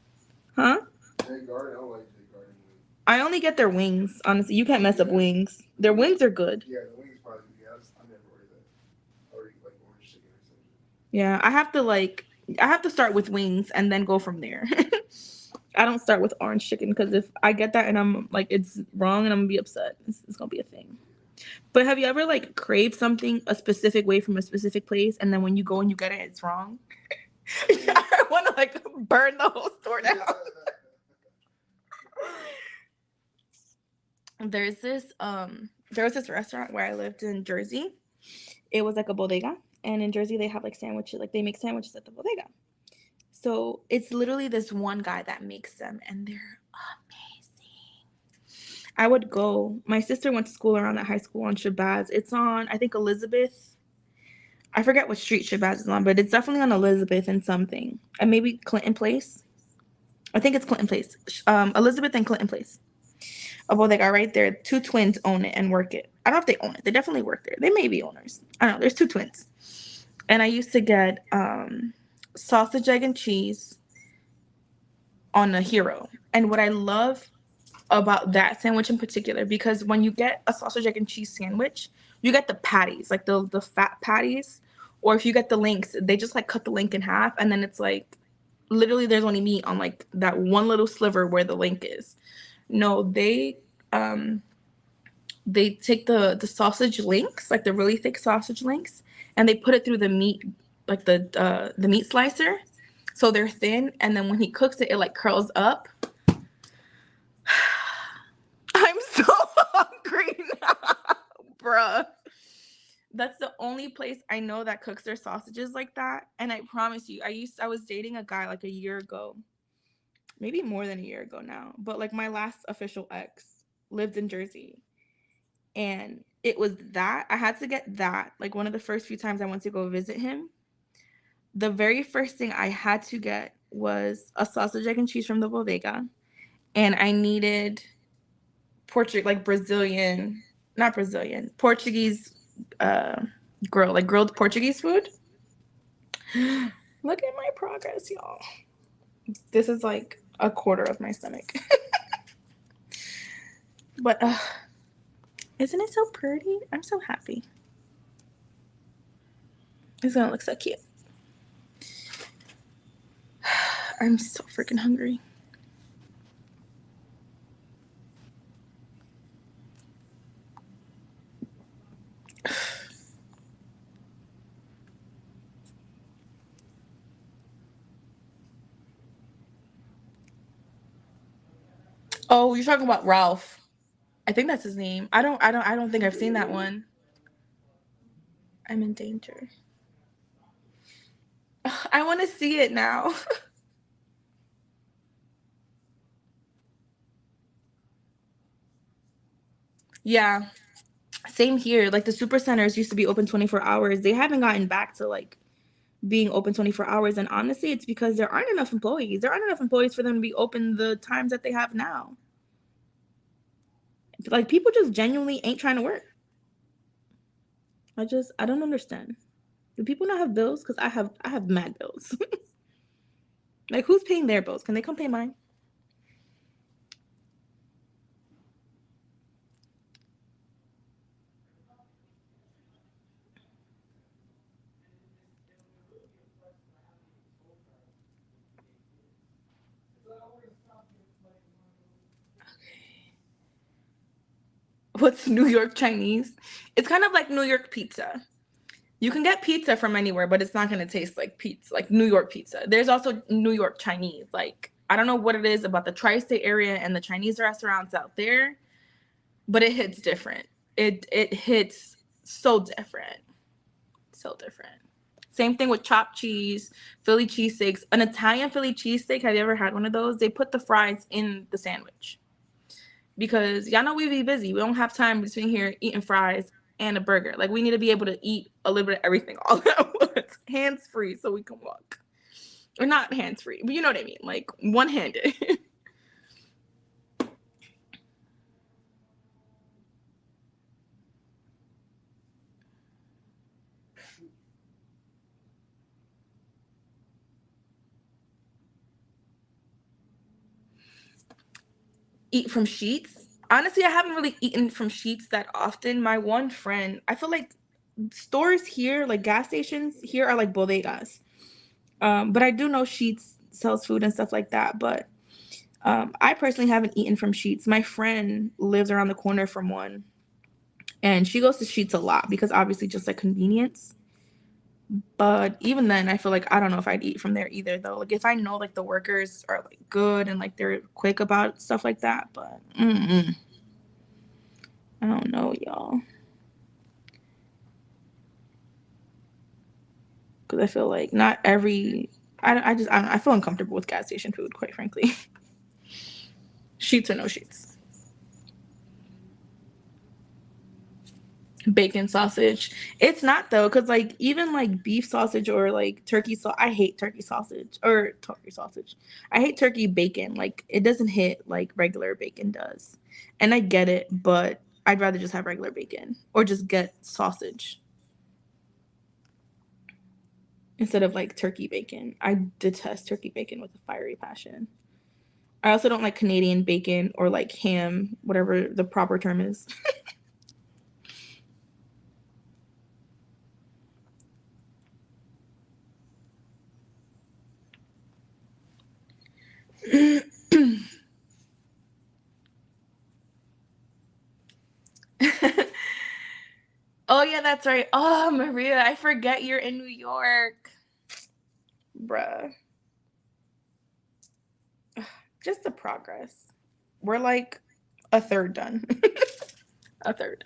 Huh? Jay Garden, I don't like Jay Garden wings. I only get their wings, honestly. You can't mess up wings. Their wings are good. Yeah, the wings probably. Yeah, I never ordered that. I already like orange chicken or something. Yeah, I have to start with wings and then go from there. I don't start with orange chicken because if I get that and I'm like it's wrong and I'm gonna be upset, it's gonna be a thing. But have you ever like craved something a specific way from a specific place and then when you go and you get it, it's wrong? I want to like burn the whole store down. There was this restaurant where I lived in Jersey. It was like a bodega, and in Jersey they have like sandwiches, like they make sandwiches at the bodega. So it's literally this one guy that makes them, and they're amazing. I would go. My sister went to school around that high school on Shabazz. It's on, I think, Elizabeth. I forget what street Shabazz is on, but it's definitely on Elizabeth and something. And maybe Clinton Place. I think it's Clinton Place. Elizabeth and Clinton Place. A bodega right there. 2 twins own it and work it. I don't know if they own it. They definitely work there. They may be owners. I don't know. There's 2 twins. And I used to get sausage, egg, and cheese on a hero. And what I love about that sandwich in particular, because when you get a sausage, egg, and cheese sandwich, you get the patties, like the fat patties. Or if you get the links, they just like cut the link in half, and then it's like literally there's only meat on like that one little sliver where the link is. No, they take the sausage links, like the really thick sausage links, and they put it through the meat, like the meat slicer, so they're thin, and then when he cooks it, it like curls up. I'm so hungry now, bruh. That's the only place I know that cooks their sausages like that, and I promise you, I was dating a guy like a year ago, maybe more than a year ago now, but like my last official ex lived in Jersey. And it was that I had to get that like one of the first few times I went to go visit him. The very first thing I had to get was a sausage, egg, and cheese from the bodega, and I needed Portuguese grilled Portuguese food. Look at my progress, y'all. This is like a quarter of my stomach. But isn't it so pretty? I'm so happy. It's gonna look so cute. I'm so freaking hungry. Oh, you're talking about Ralph. I think that's his name. I don't think I've seen that one. I'm in danger. I want to see it now. Yeah, same here. Like the super centers used to be open 24 hours. They haven't gotten back to like being open 24 hours. And honestly, it's because there aren't enough employees. There aren't enough employees for them to be open the times that they have now. Like people just genuinely ain't trying to work. I don't understand. Do people not have bills? Because I have mad bills. Like who's paying their bills? Can they come pay mine? What's New York Chinese? It's kind of like New York pizza. You can get pizza from anywhere, but it's not going to taste like pizza, like New York pizza. There's also New York Chinese. Like, I don't know what it is about the tri-state area and the Chinese restaurants out there, but it hits different. It hits so different. So different. Same thing with chopped cheese, Philly cheesesteaks. An Italian Philly cheesesteak, have you ever had one of those? They put the fries in the sandwich. Because y'all know we be busy. We don't have time between here eating fries and a burger. Like, we need to be able to eat a little bit of everything all at once. Hands-free so we can walk. Or not hands-free, but you know what I mean. Like, one-handed. Eat from Sheets. Honestly, I haven't really eaten from Sheets that often. My one friend, I feel like stores here, like gas stations here, are like bodegas. But I do know Sheets sells food and stuff like that. But I personally haven't eaten from Sheets. My friend lives around the corner from one, and she goes to Sheets a lot because obviously just like convenience. But even then, I feel like I don't know if I'd eat from there either, though. Like, if I know like the workers are like good and like they're quick about stuff like that, but I don't know, y'all. Because I feel like not every I feel uncomfortable with gas station food, quite frankly. Sheets or no sheets. Bacon sausage. It's not though, because like even like beef sausage or like turkey I hate turkey sausage or turkey sausage. I hate turkey bacon. Like, it doesn't hit like regular bacon does. And I get it, but I'd rather just have regular bacon or just get sausage instead of like turkey bacon. I detest turkey bacon with a fiery passion. I also don't like Canadian bacon or like ham, whatever the proper term is. Oh, yeah, that's right. Oh, Maria, I forget you're in New York. Bruh. Just the progress. We're like a third done. A third.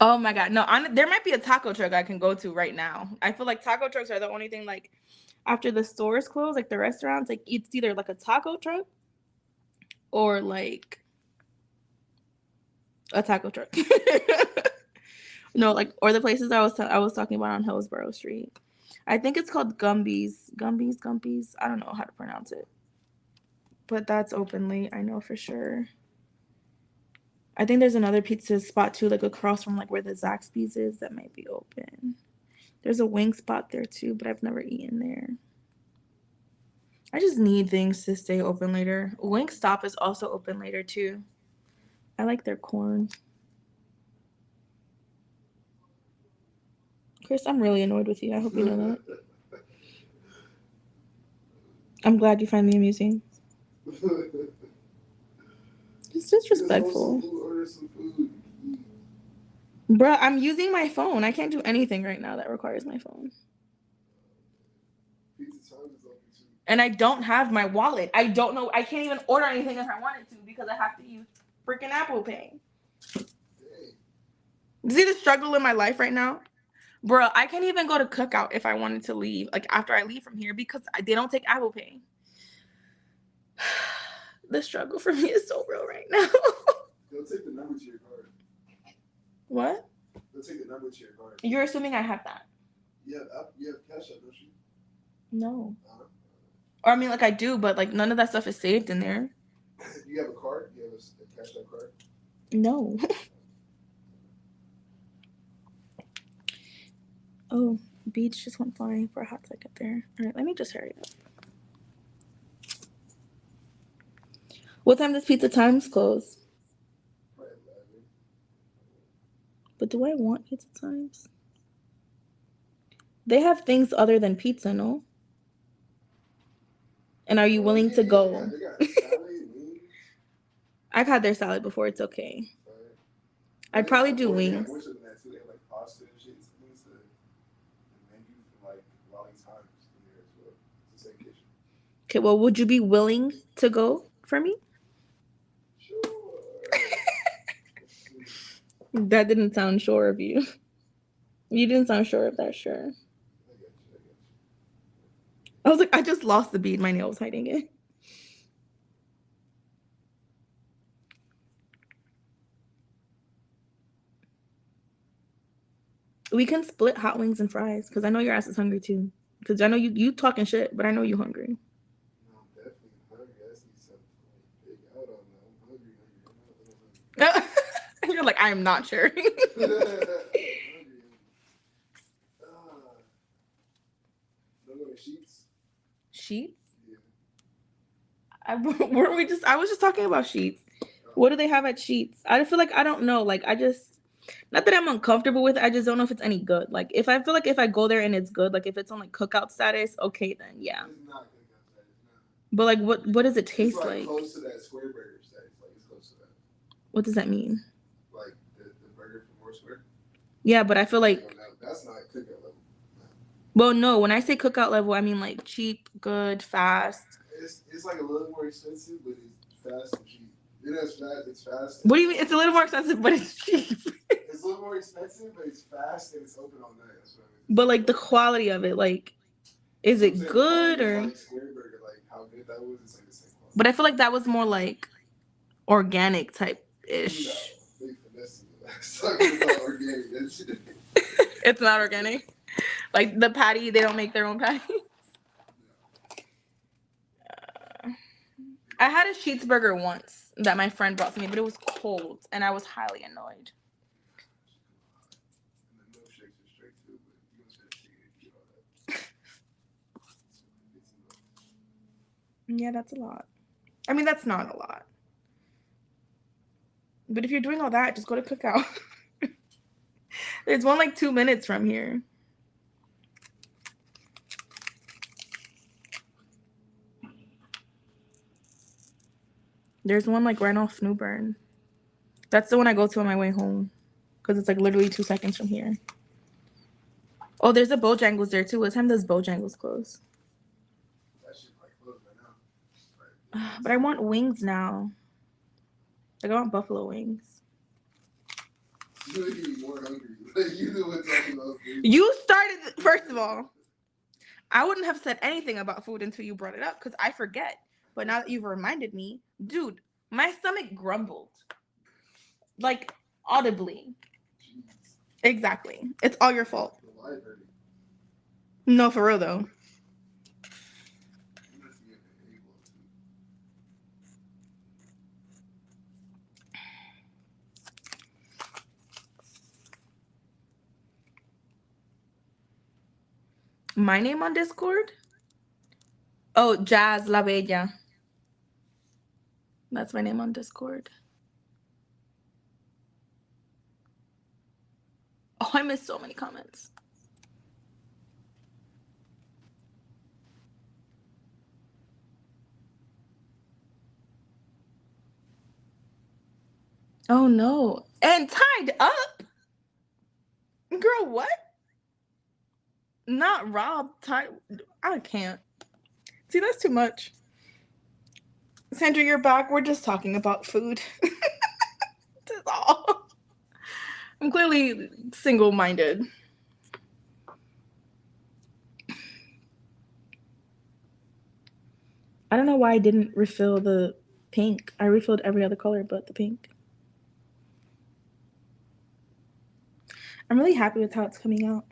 Oh my God. No, there might be a taco truck I can go to right now. I feel like taco trucks are the only thing, like, after the stores close, like the restaurants, like it's either like a taco truck or like a taco truck. No, like, or the places I was talking about on Hillsborough Street. I think it's called Gumby's. Gumby's. I don't know how to pronounce it. But that's openly, I know for sure. I think there's another pizza spot too, like across from like where the Zaxby's is, that might be open. There's a wing spot there too, but I've never eaten there. I just need things to stay open later. Wingstop is also open later too. I like their corn. Chris, I'm really annoyed with you. I hope you know that. I'm glad you find me amusing. It's disrespectful. Bruh, I'm using my phone. I can't do anything right now that requires my phone. And I don't have my wallet. I don't know. I can't even order anything if I wanted to because I have to use freaking Apple Pay. See the struggle in my life right now? Bruh, I can't even go to Cookout if I wanted to leave, like after I leave from here, because they don't take Apple Pay. The struggle for me is so real right now. They'll take the number to your card. What? They'll take the number to your card. You're assuming I have that. You have Cash App, don't you? No. Or I mean, like, I do, but like none of that stuff is saved in there. You have a card? You have a Cash App card? No. Oh, beats just went flying for a hot second there. All right, let me just hurry up. What time does Pizza Times close? Probably 11. But do I want Pizza Times? They have things other than pizza, no? And are you willing to go? Yeah, they got salad, wings. I've had their salad before. It's okay. Right. I'd probably do They have wings. more than that too. They have like pasta and shit. It's the menu from like Raleigh Times in there as well. It's the same kitchen. Okay, well, would you be willing to go for me? Sure. That didn't sound sure of you. You didn't sound sure of that, sure. I got you. I was like, I just lost the bead. My nail was hiding it. We can split hot wings and fries because I know your ass is hungry too. Because I know you talking shit, but I know you hungry. No, I'm definitely hungry. I just need something to big out on now. I'm hungry. You're like, I am not sharing. I'm hungry. Don't go to Sheets. Sheets? Yeah. I was just talking about Sheets. What do they have at Sheets? I feel like I don't know. Like not that I'm uncomfortable with it. I just don't know if it's any good. Like if I feel like if I go there and it's good, like if it's on like cookout status, okay then yeah. It's not good outside. No. But like what does it taste It's like? close to that square burger status. Like it's close to that. What does that mean? Like the burger from Moore Square. Yeah, but I feel like That's not cookout level. well, no, when I say cookout level, I mean like cheap, good, fast. It's like a little more expensive, but it's fast and cheap. You know, it's fast. What do you mean? It's a little more expensive, but it's cheap. It's a little more expensive, but it's fast and it's open all night. That's what I mean. But like the quality of it, like, is it good or? Like Square Burger, like how good that was, it's like the same quality. But I feel like that was more like organic type ish. No, they finessing it. It's talking about organic. That shit. It's not organic. Like the patty, they don't make their own patty. I had a Sheets burger once that my friend brought to me, but it was cold, and I was highly annoyed. And the milkshakes are straight too, but you don't say chicken if you get all that. Yeah, that's a lot. I mean, that's not a lot. But if you're doing all that, just go to Cookout. There's one like 2 minutes from here. There's one like right off Newbern. That's the one I go to on my way home. Because it's like literally 2 seconds from here. Oh, there's a Bojangles there too. What time does Bojangles close? That shit might close right now. But I want wings now. Like I want buffalo wings. You make me more hungry. Like you know what talking about food. You started, first of all, I wouldn't have said anything about food until you brought it up because I forget. But now that you've reminded me, dude, my stomach grumbled. Like audibly. Jeez. Exactly. It's all your fault. The light hurting. No, for real though. You must be able to. My name on Discord? Oh, Jazz La Bella. That's my name on Discord. Oh, I missed so many comments. Oh no. And tied up? Girl, what? Not Rob. Tied. I can't. See, that's too much. Sandra, you're back. We're just talking about food. That's all. I'm clearly single-minded. I don't know why I didn't refill the pink. I refilled every other color but the pink. I'm really happy with how it's coming out.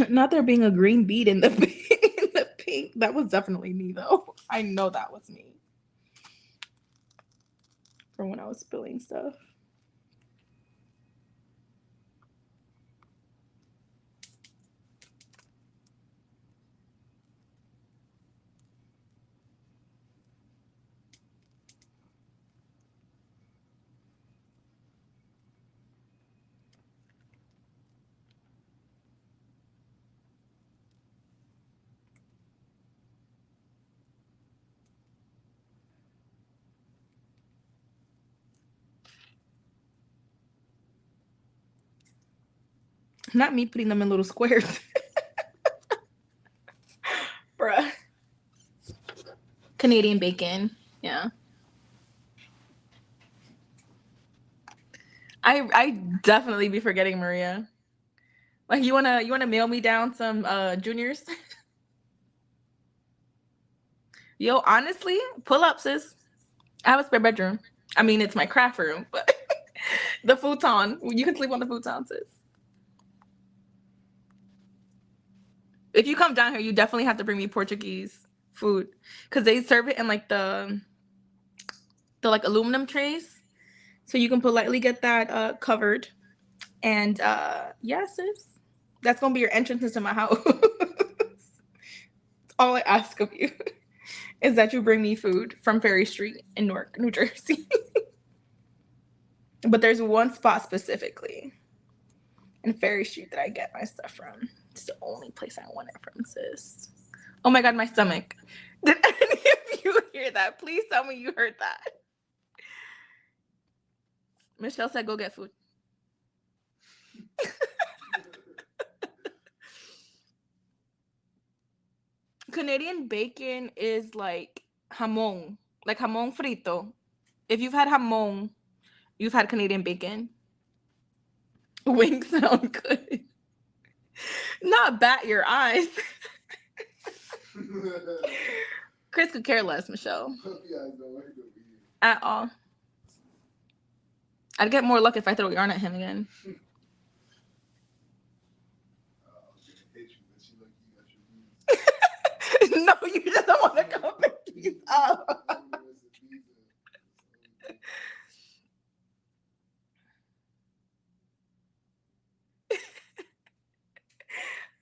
Not there being a green bead in the in the pink. That was definitely me though. I know that was me. From when I was spilling stuff. Not me putting them in little squares. Bruh. Canadian bacon. Yeah. I definitely be forgetting, Maria. Like you wanna mail me down some juniors? Yo, honestly, pull up, sis. I have a spare bedroom. I mean, it's my craft room, but the futon. You can sleep on the futon, sis. If you come down here, you definitely have to bring me Portuguese food because they serve it in like the like aluminum trays, so you can politely get that covered. And yeah, sis, that's gonna be your entrance into my house. All I ask of you is that you bring me food from Ferry Street in Newark, New Jersey. But there's one spot specifically in Ferry Street that I get my stuff from. It's the only place I want it from, sis. Oh my God, my stomach. Did any of you hear that? Please tell me you heard that. Michelle said, go get food. Canadian bacon is like jamon frito. If you've had jamon, you've had Canadian bacon. Wings sound good. Not bat your eyes. Chris could care less, Michelle. At all. I'd get more luck if I throw yarn at him again. No, you just don't want to come pick these up.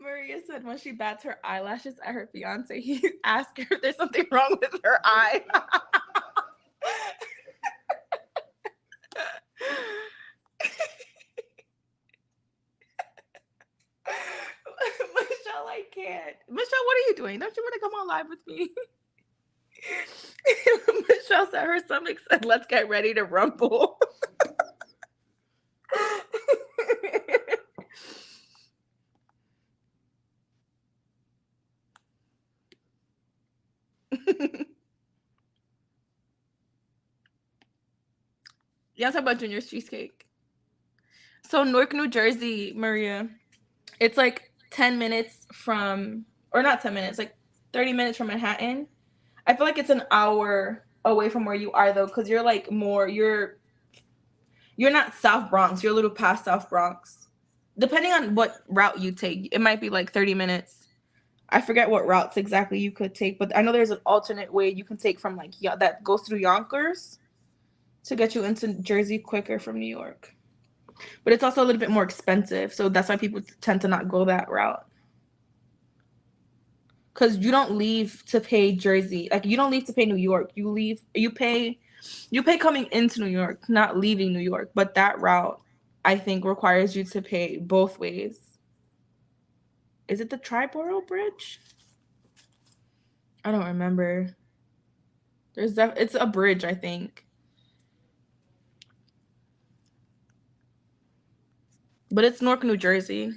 Maria said when she bats her eyelashes at her fiance, he asked her if there's something wrong with her eye. Michelle, I can't. Michelle, what are you doing? Don't you want to come on live with me? Michelle said her stomach said, let's get ready to rumble. Yeah, talk about Junior's cheesecake. So Newark, New Jersey, Maria, it's like 10 minutes from, or not 10 minutes, like 30 minutes from Manhattan. I feel like it's an hour away from where you are though, because you're like more, you're not South Bronx, you're a little past South Bronx. Depending on what route you take, it might be like 30 minutes. I forget what routes exactly you could take, but I know there's an alternate way you can take from like that goes through Yonkers to get you into Jersey quicker from New York. But it's also a little bit more expensive, so that's why people tend to not go that route. Because you don't leave to pay Jersey, like you don't leave to pay New York. You pay coming into New York, not leaving New York. But that route, I think, requires you to pay both ways. Is it the Triborough Bridge? I don't remember. It's a bridge, I think. But it's Newark, New Jersey.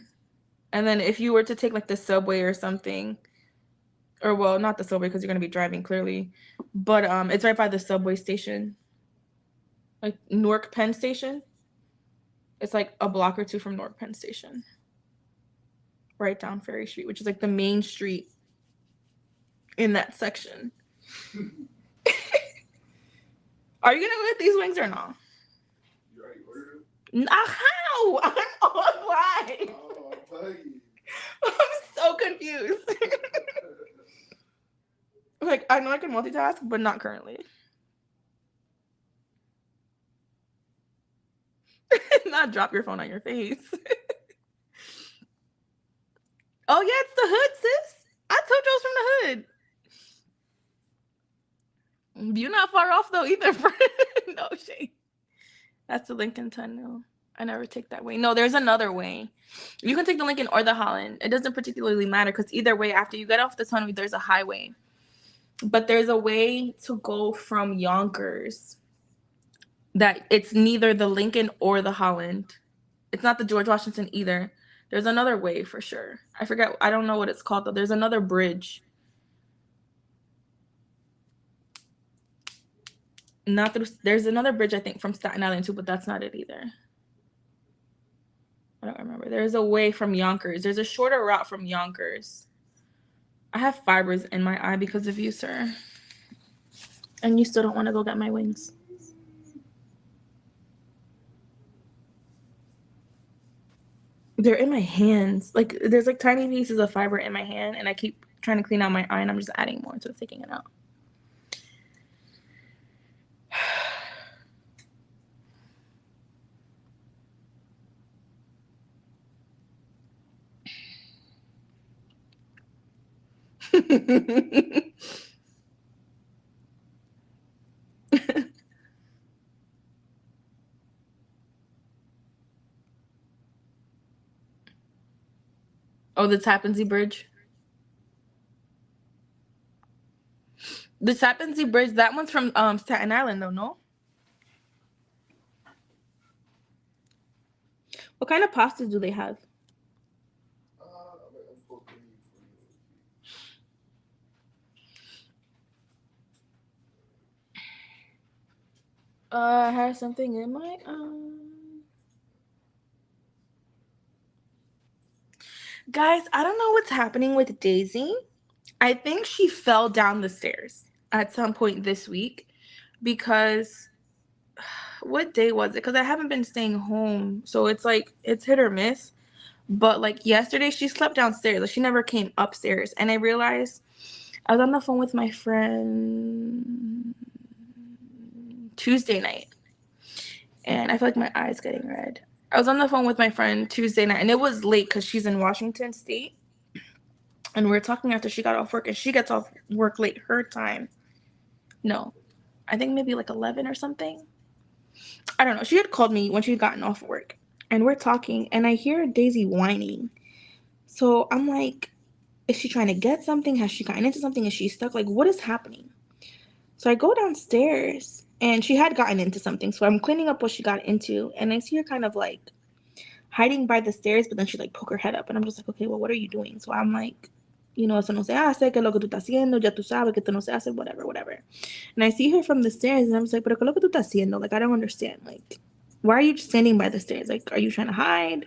And then if you were to take like the subway or something, or well, not the subway because you're going to be driving clearly, but it's right by the subway station. Like Newark Penn Station. It's like a block or two from Newark Penn Station. Right down Ferry Street, which is like the main street in that section. Are you going to get these wings or not? You already ordered them? How? I'm online. Oh, I'm bugging. I'm so confused. Like, I know I can multitask, but not currently. Not drop your phone on your face. Oh, yeah, it's the hood, sis. I told you I was from the hood. You're not far off, though, either. No shade. That's the Lincoln Tunnel. I never take that way. No, there's another way. You can take the Lincoln or the Holland. It doesn't particularly matter because either way, after you get off the tunnel, there's a highway. But there's a way to go from Yonkers that it's neither the Lincoln or the Holland. It's not the George Washington either. There's another way for sure. I forget. I don't know what it's called, though. There's another bridge. Not through. There's another bridge, I think, from Staten Island, too, but that's not it either. I don't remember. There's a way from Yonkers. There's a shorter route from Yonkers. I have fibers in my eye because of you, sir. And you still don't want to go get my wings. They're in my hands. Like, there's like tiny pieces of fiber in my hand, and I keep trying to clean out my eye, and I'm just adding more instead of taking it out. Oh, the Tappan Zee Bridge. The Tappan Zee Bridge, that one's from Staten Island, though, no? What kind of pasta do they have? I have something in my eye. Guys, I don't know what's happening with Daisy. I think she fell down the stairs at some point this week because what day was it? Because I haven't been staying home. So it's like, it's hit or miss. But like yesterday, she slept downstairs. Like she never came upstairs. And I realized I was on the phone with my friend Tuesday night. And I feel like my eye's getting red. I was on the phone with my friend Tuesday night. And it was late because she's in Washington State. And we were talking after she got off work. And she gets off work late her time. No. I think maybe like 11 or something. I don't know. She had called me when she had gotten off work. And we're talking. And I hear Daisy whining. So I'm like, is she trying to get something? Has she gotten into something? Is she stuck? Like, what is happening? So I go downstairs. And she had gotten into something. So I'm cleaning up what she got into. And I see her kind of like hiding by the stairs. But then she like poke her head up. And I'm just like, okay, well, what are you doing? So I'm like, you know, eso no se hace, que lo que tú estás haciendo, ya tú sabes que esto no se hace, whatever. And I see her from the stairs. And I'm just like, pero que lo que tú estás haciendo? Like, I don't understand. Like, why are you just standing by the stairs? Like, are you trying to hide?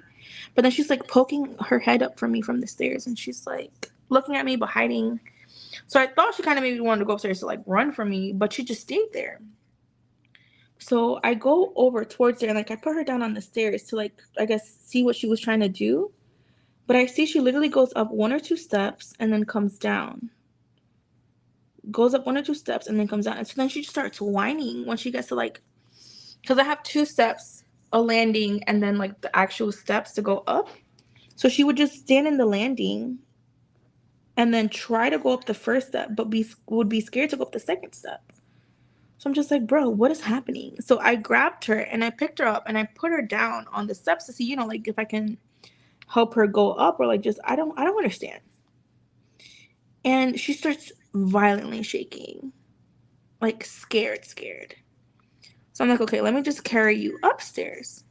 But then she's like poking her head up from me from the stairs. And she's like looking at me, but hiding. So I thought she kind of maybe wanted to go upstairs to like run from me. But she just stayed there. So I go over towards her and like I put her down on the stairs to like, I guess, see what she was trying to do. But I see she literally goes up 1 or 2 steps and then comes down. Goes up 1 or 2 steps and then comes down. And so then she just starts whining when she gets to like, because I have 2 steps, a landing, and then like the actual steps to go up. So she would just stand in the landing and then try to go up the first step, but would be scared to go up the second step. So I'm just like, bro, what is happening? So I grabbed her and I picked her up and I put her down on the steps to see, you know, like if I can help her go up or like just, I don't understand. And she starts violently shaking, like scared. So I'm like, okay, let me just carry you upstairs.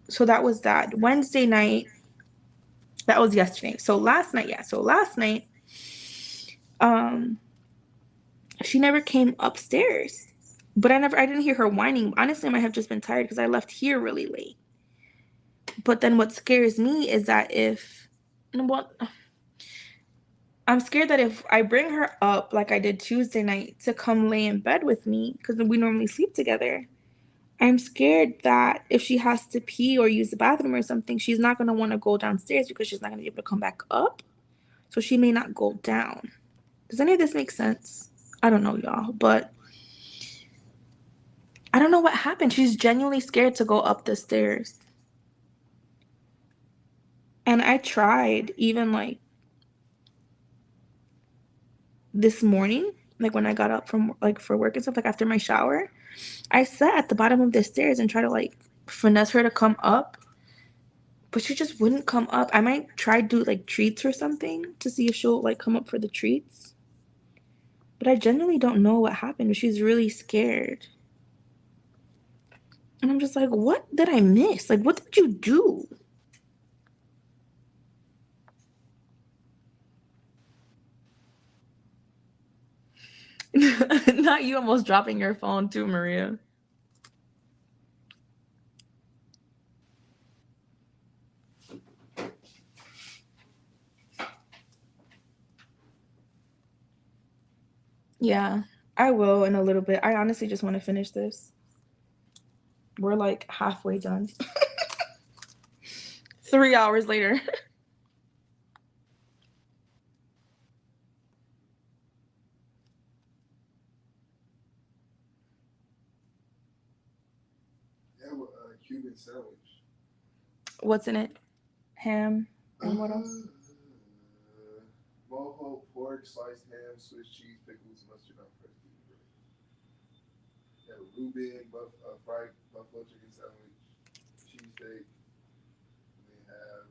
So that was that. Wednesday night, that was yesterday. So last night, she never came upstairs. But I didn't hear her whining. Honestly, I might have just been tired because I left here really late. But then what scares me is that I'm scared that if I bring her up like I did Tuesday night to come lay in bed with me, because we normally sleep together, I'm scared that if she has to pee or use the bathroom or something, she's not going to want to go downstairs because she's not going to be able to come back up. So she may not go down. Does any of this make sense? I don't know, y'all, but I don't know what happened. She's genuinely scared to go up the stairs. And I tried even like this morning, like when I got up from like for work and stuff, like after my shower, I sat at the bottom of the stairs and tried to like finesse her to come up, but she just wouldn't come up. I might try to do like treats or something to see if she'll like come up for the treats. But I genuinely don't know what happened. She's really scared. And I'm just like, what did I miss? Like, what did you do? Not you almost dropping your phone too, Maria. Yeah, I will in a little bit. I honestly just want to finish this. We're like halfway done. 3 hours later. They have a Cuban sandwich. What's in it? Ham and what else? Mojo pork, sliced ham, Swiss cheese, pickles, mustard on fresh beef bread. They have a Reuben fried buffalo chicken sandwich, cheesesteak. They have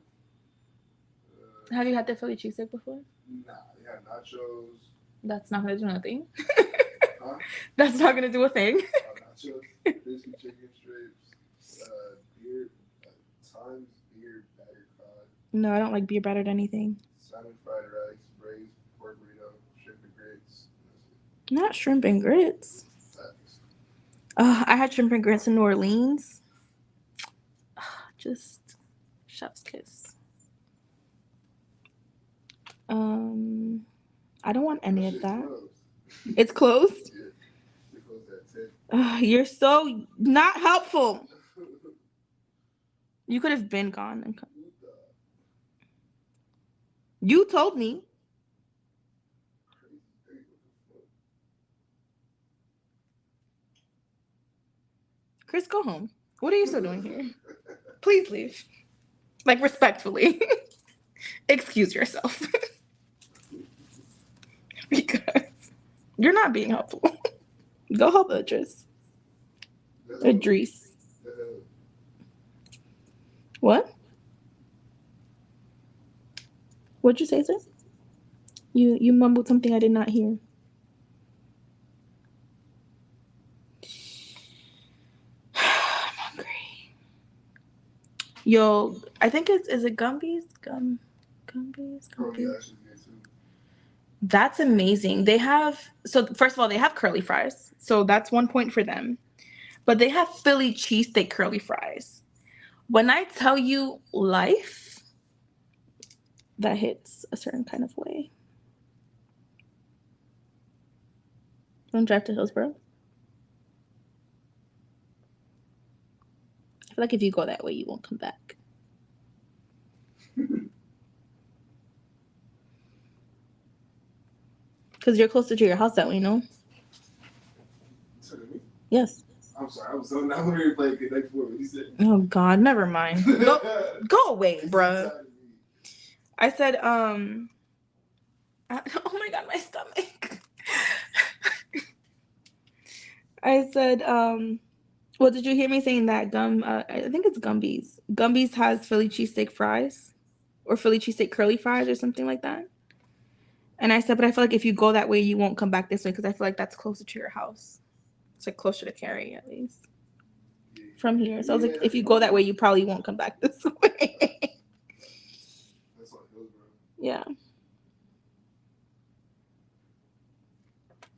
Have you had the Philly cheesesteak before? nah. They have nachos. That's not gonna do nothing. Huh? That's not gonna do a thing. Nachos, crispy chicken strips, Times beer batter cod, No, I don't like beer battered anything. salmon fried rice, braised pork burrito, shrimp and grits. Not shrimp and grits. That's I had shrimp and grits in New Orleans. Just chef's kiss. I don't want any of that. closed. It's closed. Yeah, they closed at 10. You're so not helpful. You could have been gone and come. You told me. Chris, go home. What are you still doing here? Please leave. Like, respectfully. Excuse yourself. Because you're not being helpful. Go help Idris. Idris. What? What'd you say, sir? You mumbled something I did not hear. I'm hungry. Yo, I think is it Gumby's? Gumby's? That's amazing. They have, so first of all, they have curly fries. So that's 1 point for them. But they have Philly cheesesteak curly fries. When I tell you life, that hits a certain kind of way. Don't drive to Hillsborough. I feel like if you go that way, you won't come back. Because you're closer to your house that way, no? Yes. I'm sorry, I was so not ready to play good next for what you said. Oh God, never mind. Go away, bruh. I said, oh my God, my stomach. I said, well, did you hear me saying that I think it's Gumby's. Gumby's has Philly cheesesteak fries or Philly cheesesteak curly fries or something like that. And I said, but I feel like if you go that way, you won't come back this way because I feel like that's closer to your house. It's like closer to Cary at least from here. So I was like, if you go that way, you probably won't come back this way. Yeah.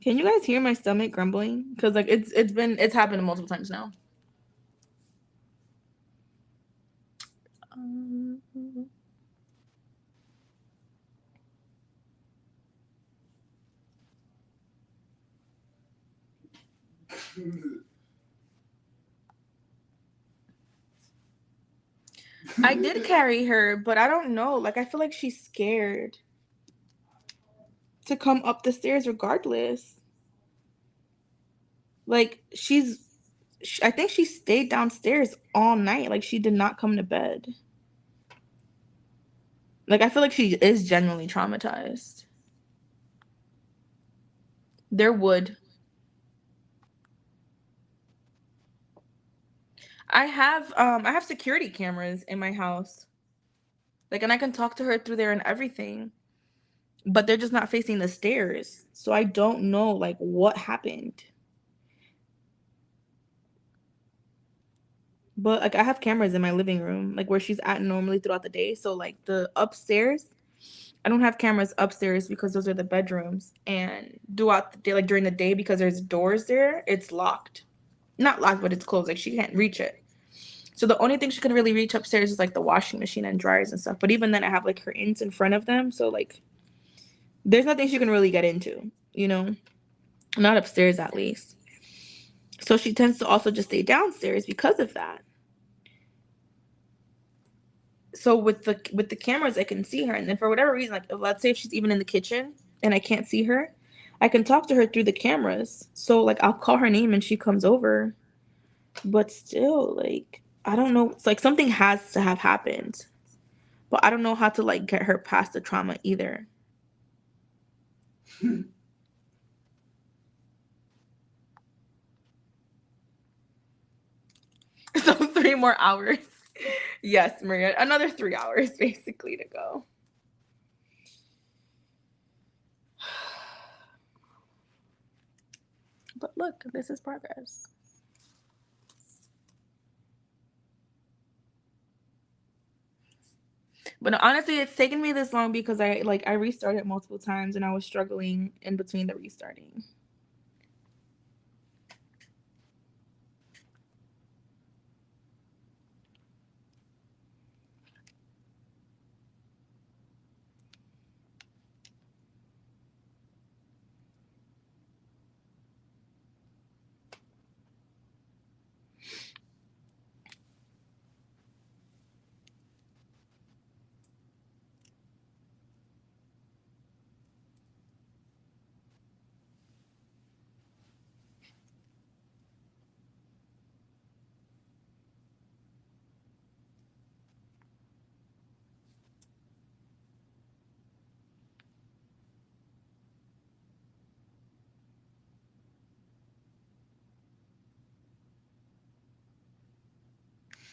Can you guys hear my stomach grumbling? Because like it's happened multiple times now. I did carry her, but I don't know. Like I feel like she's scared. to come up the stairs regardless. Like I think she stayed downstairs all night. Like she did not come to bed. Like I feel like she is genuinely traumatized. There would. I have security cameras in my house. Like, and I can talk to her through there and everything. But they're just not facing the stairs. So I don't know like what happened. But like I have cameras in my living room, like where she's at normally throughout the day. So like the upstairs, I don't have cameras upstairs because those are the bedrooms. And throughout the day, like during the day, because there's doors there, it's locked. Not locked, but it's closed. Like she can't reach it. So the only thing she could really reach upstairs is like the washing machine and dryers and stuff. But even then, I have like curtains in front of them. So like there's nothing she can really get into, you know? Not upstairs at least. So she tends to also just stay downstairs because of that. So with the cameras, I can see her, and then for whatever reason, like let's say if she's even in the kitchen and I can't see her, I can talk to her through the cameras. So like I'll call her name and she comes over, but still like I don't know. It's like something has to have happened, but I don't know how to like get her past the trauma either. So 3 more hours. Yes, Maria, another 3 hours basically to go. But look, this is progress. But honestly, it's taken me this long because I restarted multiple times and I was struggling in between the restarting.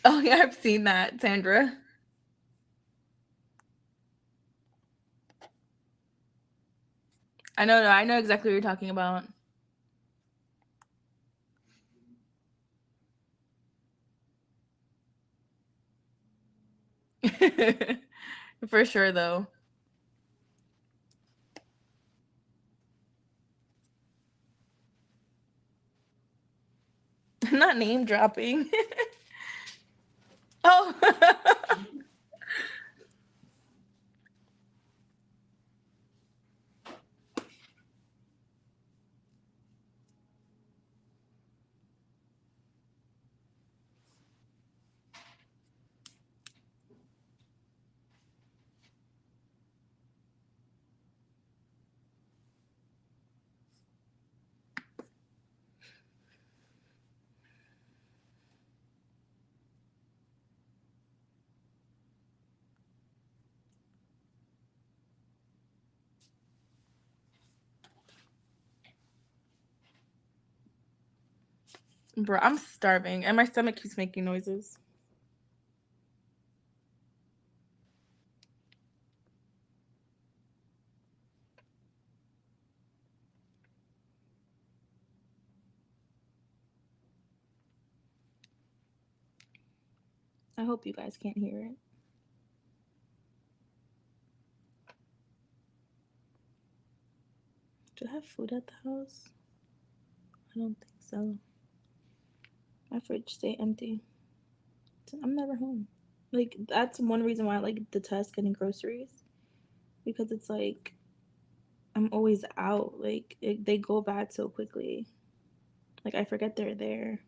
Oh yeah, I've seen that, Sandra. I know exactly what you're talking about. For sure though. Not name dropping. Oh. Bro, I'm starving and my stomach keeps making noises. I hope you guys can't hear it. Do I have food at the house? I don't think so. My fridge stay empty. I'm never home. Like that's one reason why I like detest getting groceries because it's like I'm always out. Like they go bad so quickly. Like I forget they're there,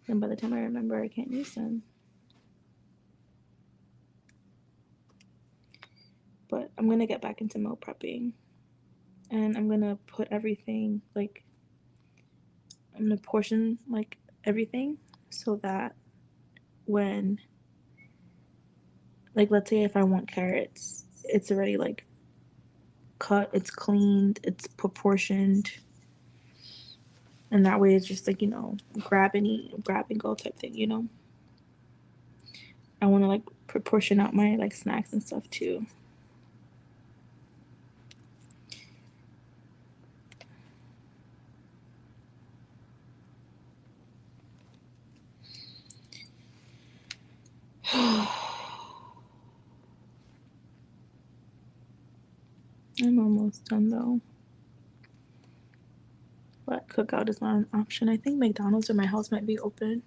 and by the time I remember, I can't use them. But I'm gonna get back into meal prepping. And I'm gonna put everything like I'm gonna portion like everything so that when like let's say if I want carrots, it's already like cut, it's cleaned, it's proportioned, and that way it's just like grab and eat, grab and go type thing. I want to like proportion out my like snacks and stuff too. I'm almost done though. But cookout is not an option. I think McDonald's or my house might be open.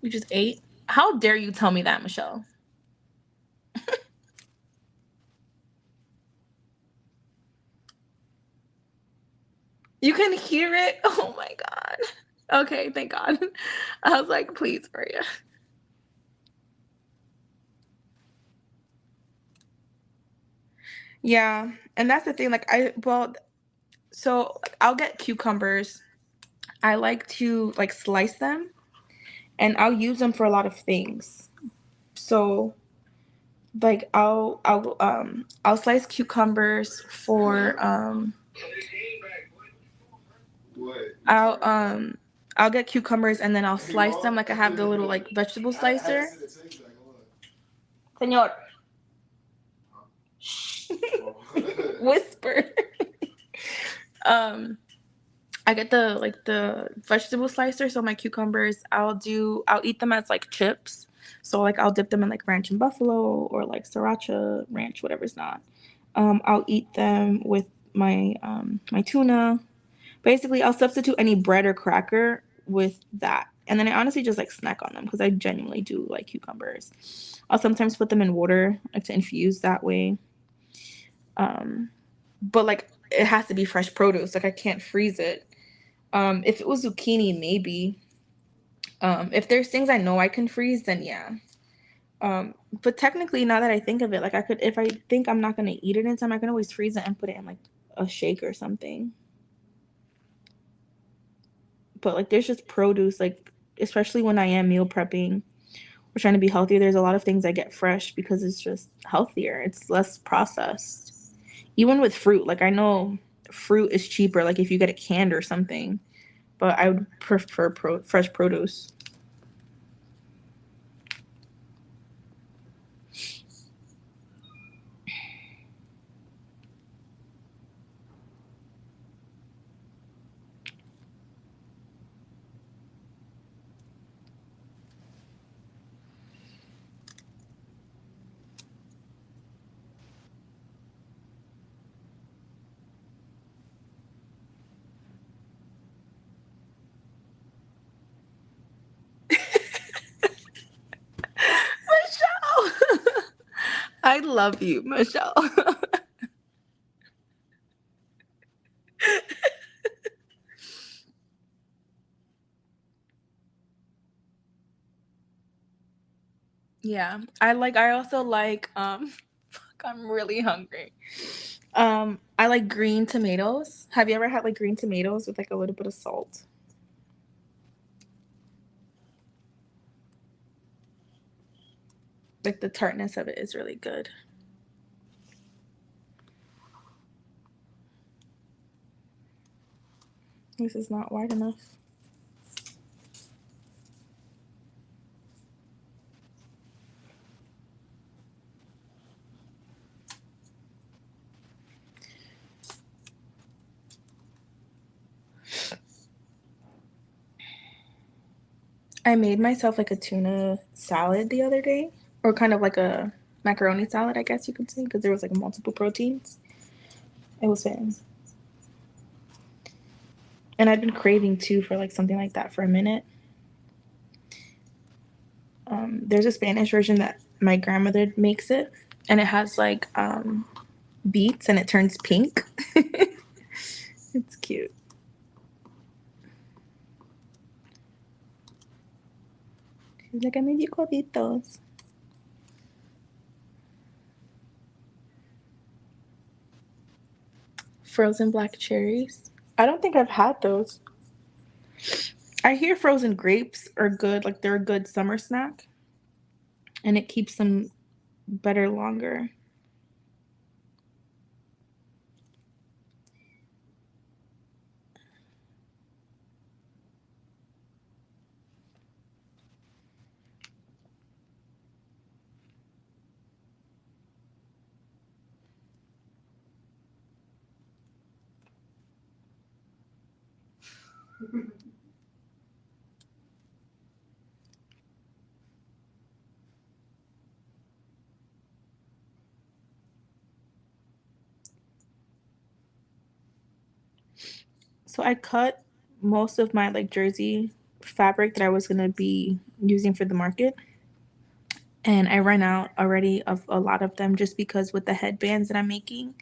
We just ate. How dare you tell me that, Michelle? You can hear it? Oh my God. Okay, thank God. I was like, please, Maria. Yeah, and that's the thing. So I'll get cucumbers. I like to like slice them, and I'll use them for a lot of things. So like I'll slice cucumbers for What? I'll get cucumbers and then I'll slice them like I have the little like vegetable slicer. Señor. Whisper. um I get the vegetable slicer, so my cucumbers I'll eat them as like chips. So like I'll dip them in like ranch and buffalo or like sriracha ranch, whatever's not. I'll eat them with my tuna. Basically, I'll substitute any bread or cracker with that. And then I honestly just like snack on them because I genuinely do like cucumbers. I'll sometimes put them in water like to infuse that way. But like it has to be fresh produce. Like I can't freeze it. If it was zucchini, maybe. If there's things I know I can freeze, then yeah. But technically, now that I think of it, like I could, if I think I'm not gonna eat it in time, I can always freeze it and put it in like a shake or something. But like, there's just produce, like especially when I am meal prepping or trying to be healthier. There's a lot of things I get fresh because it's just healthier. It's less processed. Even with fruit, like I know fruit is cheaper, like if you get it canned or something. But I would prefer fresh produce. Michelle, I love you, Michelle. Yeah, I also like fuck, I'm really hungry. I like green tomatoes. Have you ever had like green tomatoes with like a little bit of salt? Like the tartness of it is really good. This is not wide enough. I made myself like a tuna salad the other day, or kind of like a macaroni salad, I guess you could say, because there was like multiple proteins. It was fun. And I'd been craving too for like something like that for a minute. There's a Spanish version that my grandmother makes it, and it has like beets and it turns pink. It's cute. She's like, I made you coditos. Frozen black cherries. I don't think I've had those. I hear frozen grapes are good, like they're a good summer snack, and it keeps them better longer. So I cut most of my like jersey fabric that I was gonna be using for the market, and I ran out already of a lot of them just because with the headbands that I'm making,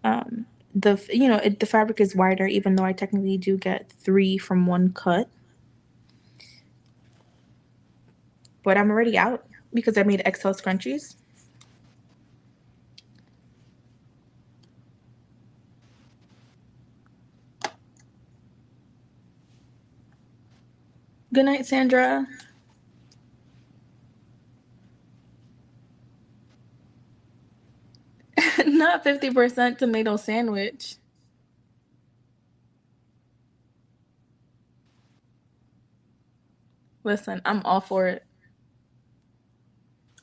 the fabric is wider even though I technically do get 3 from one cut, but I'm already out because I made XL scrunchies. Good night, Sandra. Not 50% tomato sandwich. Listen, I'm all for it.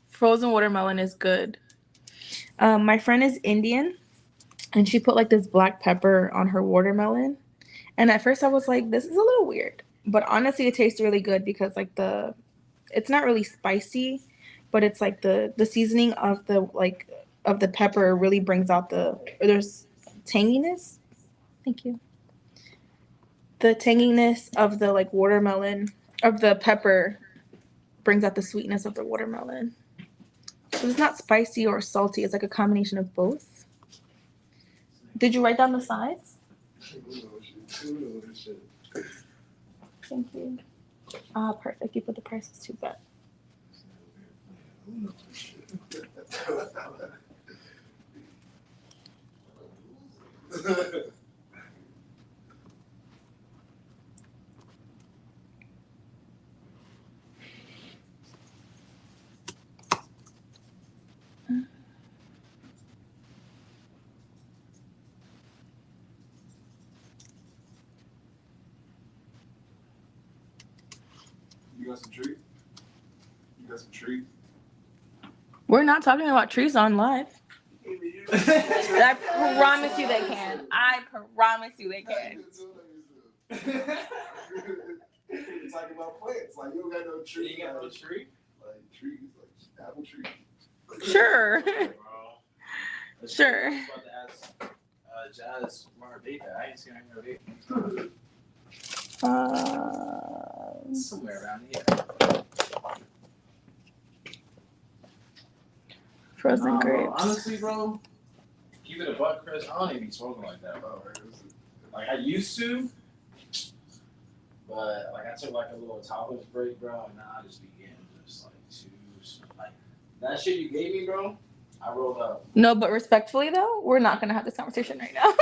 Frozen watermelon is good. My friend is Indian, and she put like this black pepper on her watermelon. And at first I was like, this is a little weird. But honestly, it tastes really good because like it's not really spicy, but it's like the seasoning of the pepper really brings out there's tanginess. Thank you. The tanginess of the like watermelon of the pepper brings out the sweetness of the watermelon. So it's not spicy or salty. It's like a combination of both. Did you write down the sides? Thank you. Ah, perfect. You put the prices too, but. You got some trees? You got some trees? We're not talking about trees on live. I promise you they can. I promise you they can. You're talking about plants. Like, you don't got no tree. You got no tree? Like, trees, like apple trees. Sure. Sure. I was about to ask Jazz where her date at. I ain't seen her date. Somewhere around here. Frozen grapes. Honestly, bro, keep it a buck, Chris. I don't even be smoking like that, bro. Like I used to, but like I took like a little tolerance break, bro, and now I just be getting just like too like that shit you gave me, bro. I rolled up. No, but respectfully though, we're not gonna have this conversation right now.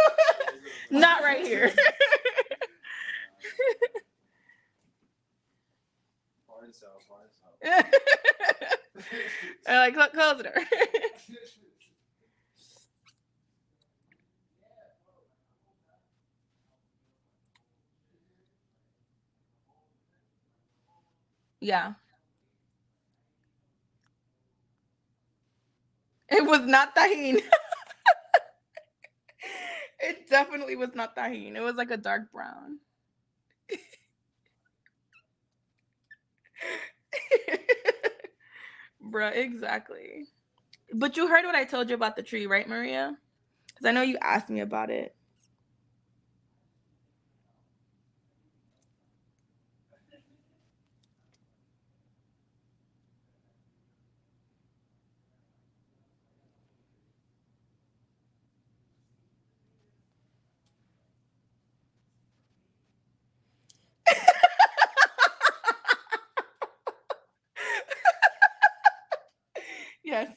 Not right here. Like, close it. Yeah. It was not tahini. It definitely was not tahini. It was like a dark brown. Bruh, exactly. But you heard what I told you about the tree, right, Maria? Because I know you asked me about it.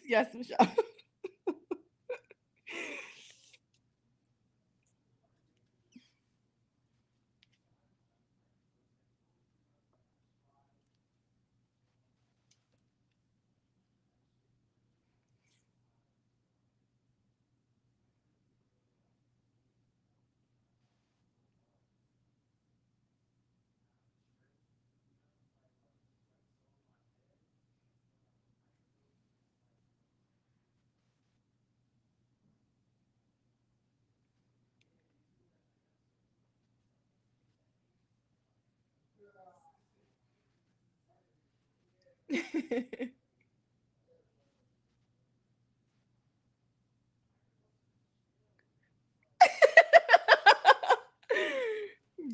Yes, Michelle.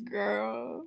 Girl.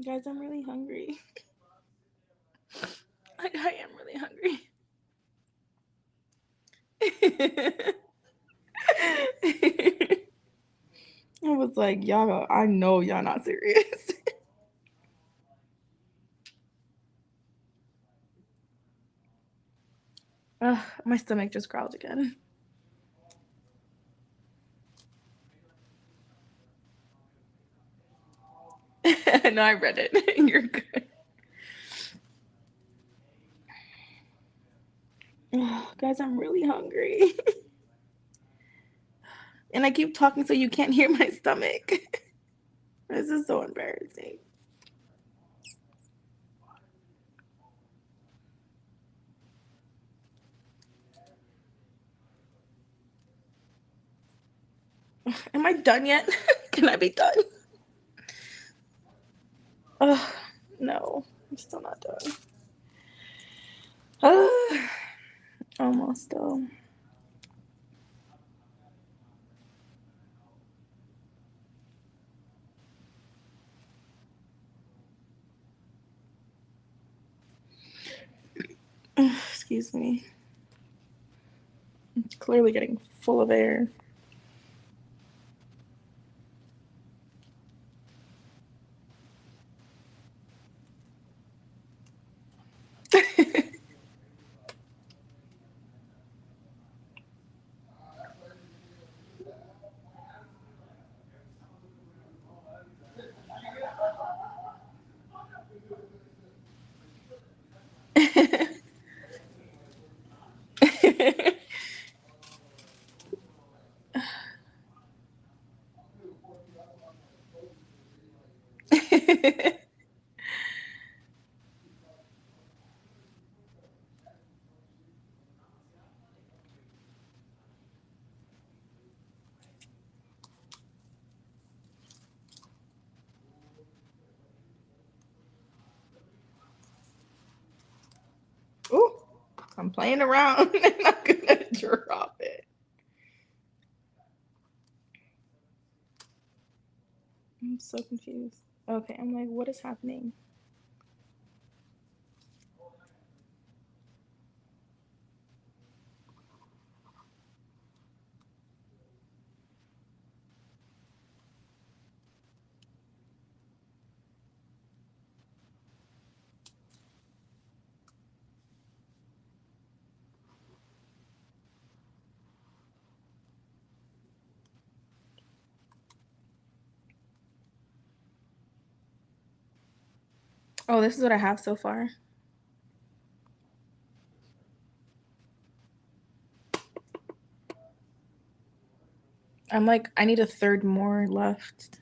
Guys, I'm really hungry. Like, I am really hungry. I was like, y'all, I know y'all not serious. My stomach just growled again. No, I read it. You're good. Guys, I'm really hungry. And I keep talking so you can't hear my stomach. This is so embarrassing. Am I done yet? Can I be done? No, I'm still not done. Almost though. Excuse me. I'm clearly getting full of air. Ooh, I'm playing around and I'm gonna drop it. I'm so confused. Okay, I'm like, what is happening? Oh, this is what I have so far. I'm like, I need a third more left.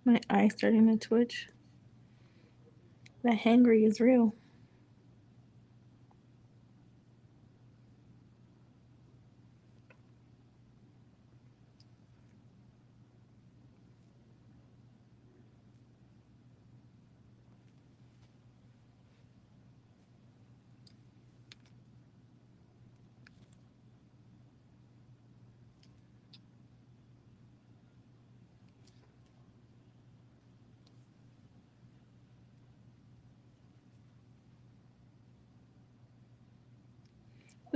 My eye's starting to twitch. That hangry is real.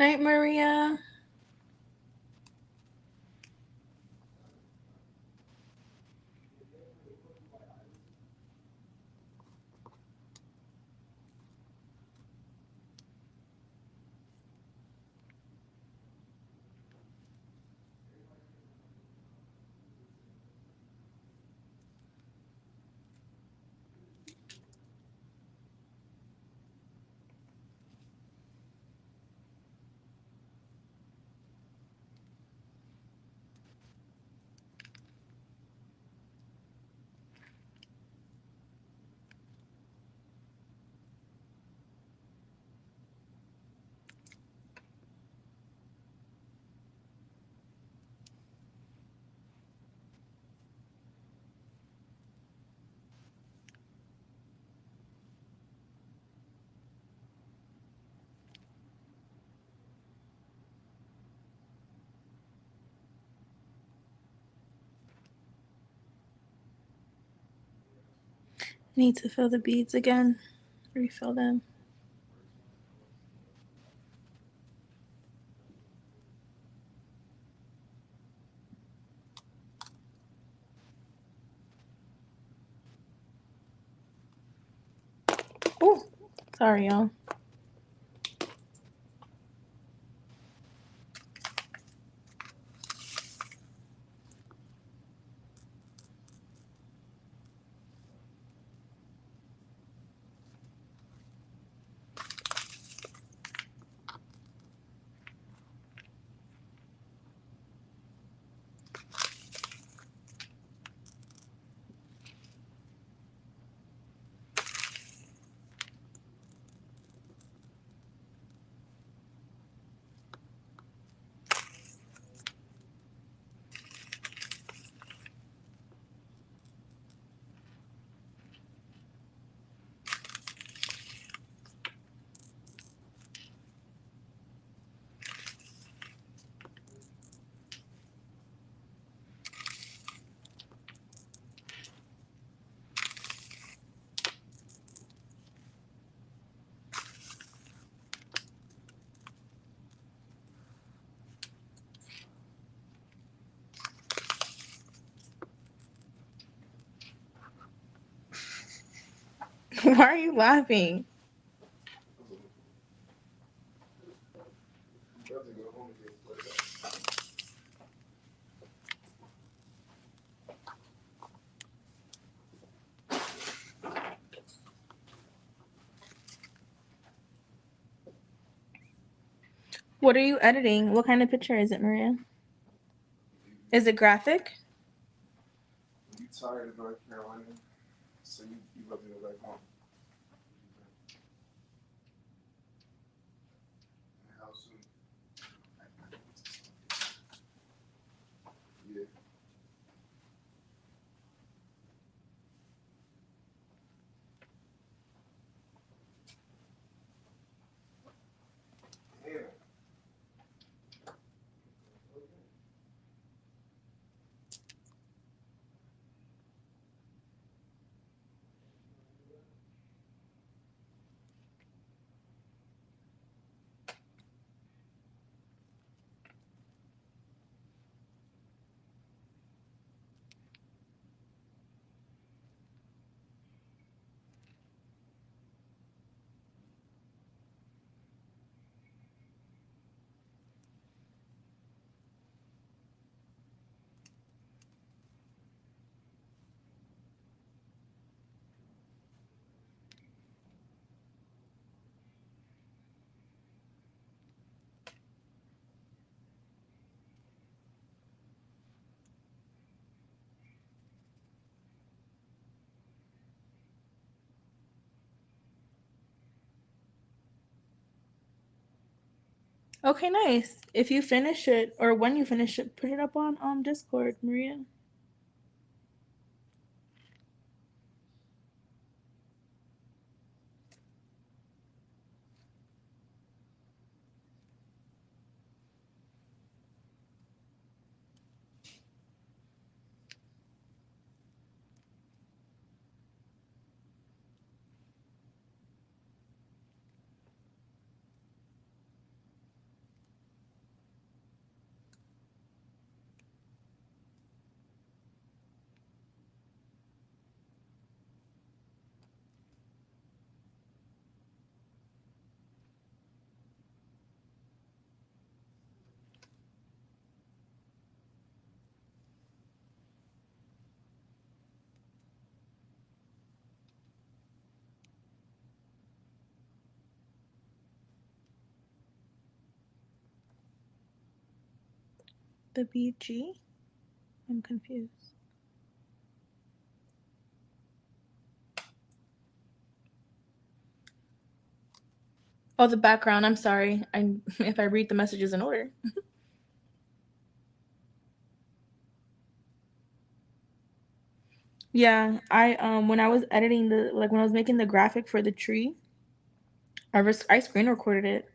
Night, Maria. Need to fill the beads again. Refill them. Oh, sorry, y'all. Why are you laughing? I'm about to go home and get played out. What are you editing? What kind of picture is it, Maria? Is it graphic? You tired of North Carolina, so you about to go back home. And how soon? Yeah. Damn. Okay, nice. If you finish it, or when you finish it, put it up on Discord, Maria. The BG? I'm confused. Oh, the background. I'm sorry. If I read the messages in order. Yeah, I when I was editing when I was making the graphic for the tree, I screen recorded it.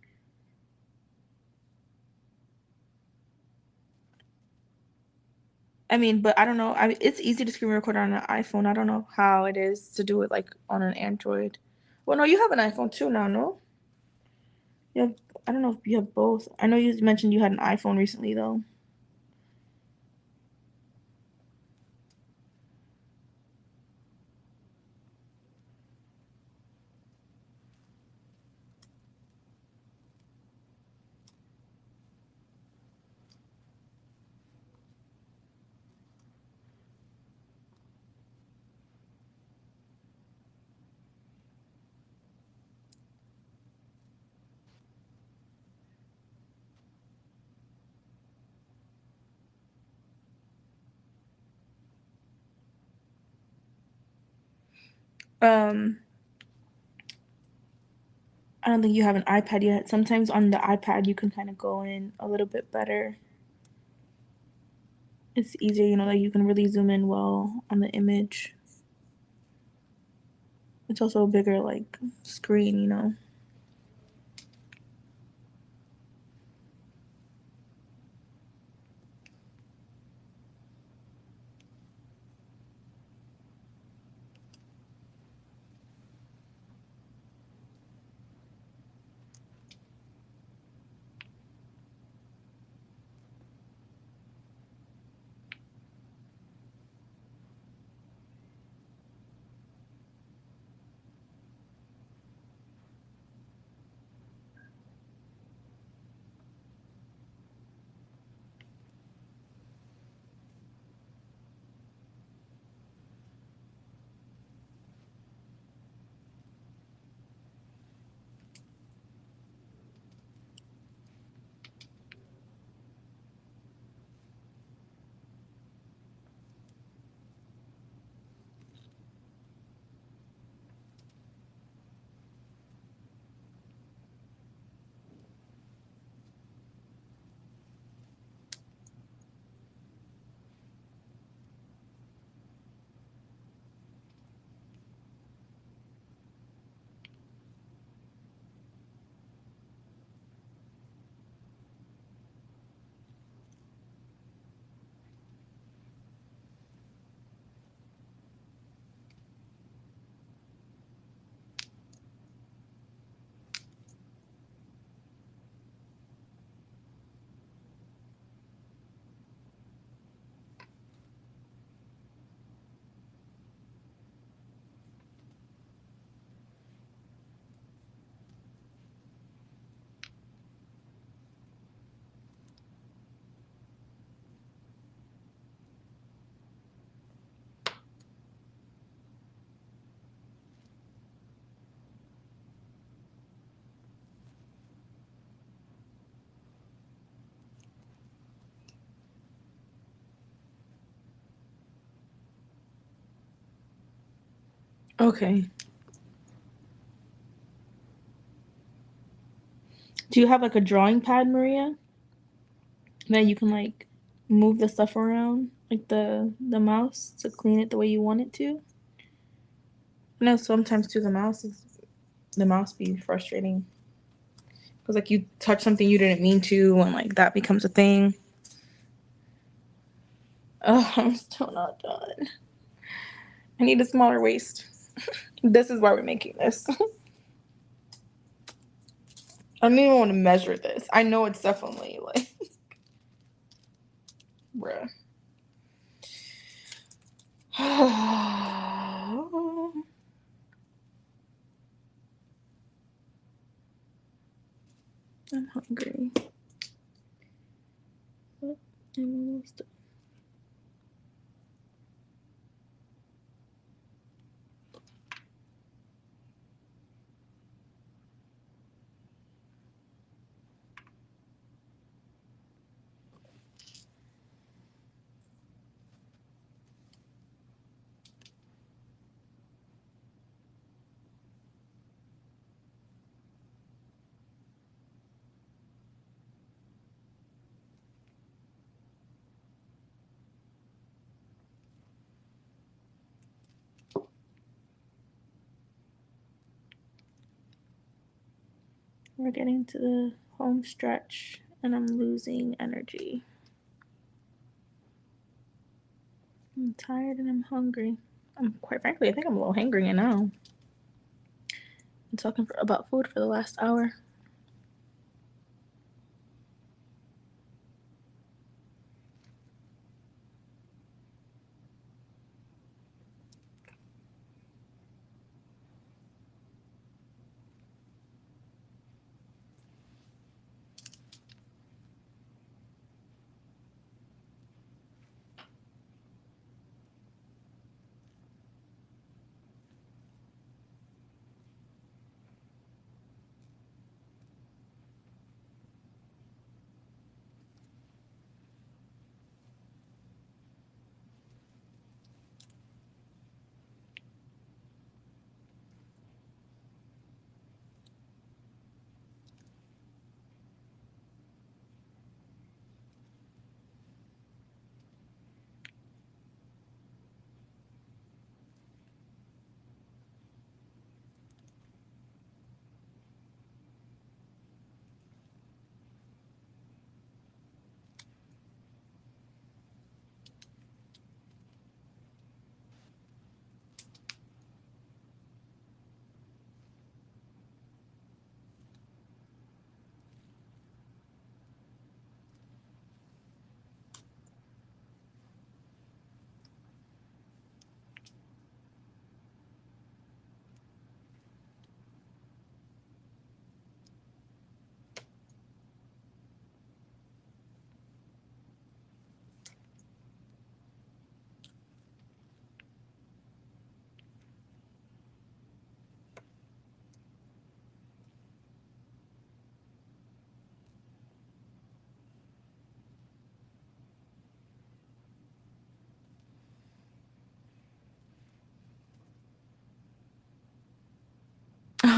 I mean, but I don't know. It's easy to screen record on an iPhone. I don't know how it is to do it like on an Android. Well, no, you have an iPhone too now, no? You have. I don't know if you have both. I know you mentioned you had an iPhone recently though. Um, I don't think you have an iPad yet. Sometimes on the iPad you can kind of go in a little bit better. It's easier, like you can really zoom in well on the image. It's also a bigger like screen. Okay. Do you have like a drawing pad, Maria? That you can like move the stuff around, like the mouse to clean it the way you want it to? I know sometimes too the mouse be frustrating because like you touch something you didn't mean to, and like that becomes a thing. Oh, I'm still not done. I need a smaller waist. This is why we're making this. I don't even want to measure this. I know it's definitely like, bruh. I'm hungry. But I'm almost done. We're getting to the home stretch and I'm losing energy. I'm tired and I'm hungry. Quite frankly, I think I'm a little hangry now. I'm talking about food for the last hour.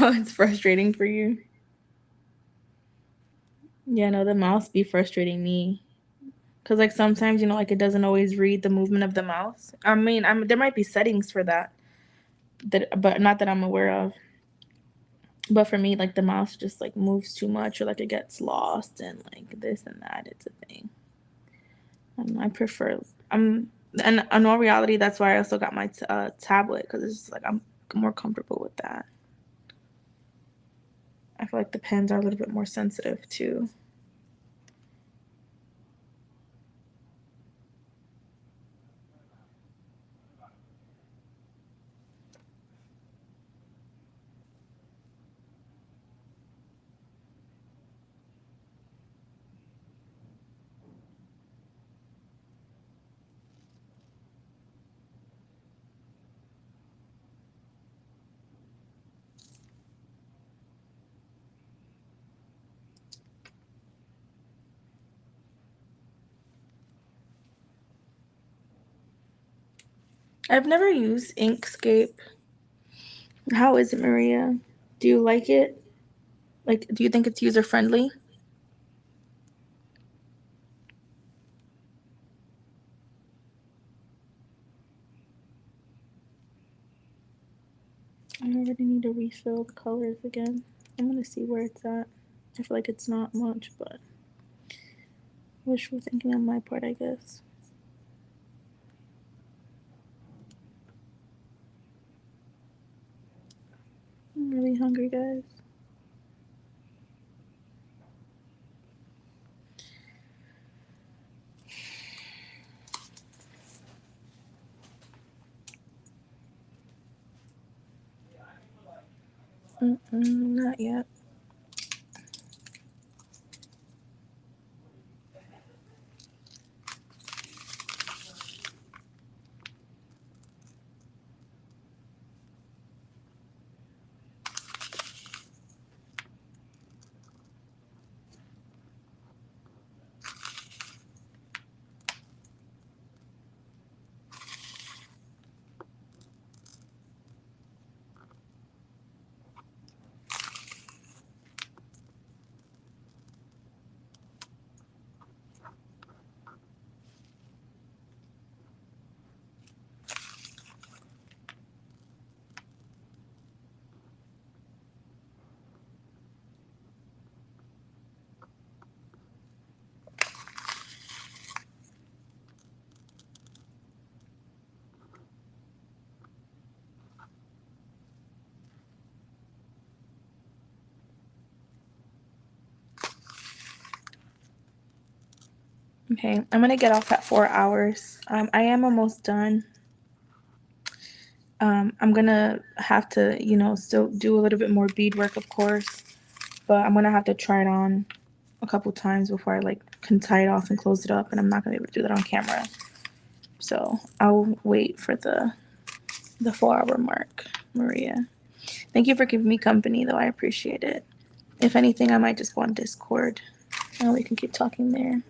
Oh, it's frustrating for you. Yeah, no, the mouse be frustrating me. Cause like sometimes, you know, like it doesn't always read the movement of the mouse. I mean, there might be settings for that, but not that I'm aware of. But for me, like the mouse just like moves too much, or like it gets lost, and like this and that. It's a thing. I prefer. And in all reality, that's why I also got my tablet, because it's just like I'm more comfortable with that. I feel like the pens are a little bit more sensitive too. I've never used Inkscape. How is it, Maria? Do you like it? Like, do you think it's user friendly? I already need to refill the colors again. I'm gonna see where it's at. I feel like it's not much, but wishful thinking on my part, I guess. I'm really hungry, guys. Not yet. Okay, I'm gonna get off at 4 hours. I am almost done. I'm gonna have to, still do a little bit more beadwork, of course, but I'm gonna have to try it on a couple times before I can tie it off and close it up, and I'm not gonna be able to do that on camera. So I'll wait for the 4-hour mark, Maria. Thank you for giving me company, though. I appreciate it. If anything, I might just go on Discord, and we can keep talking there.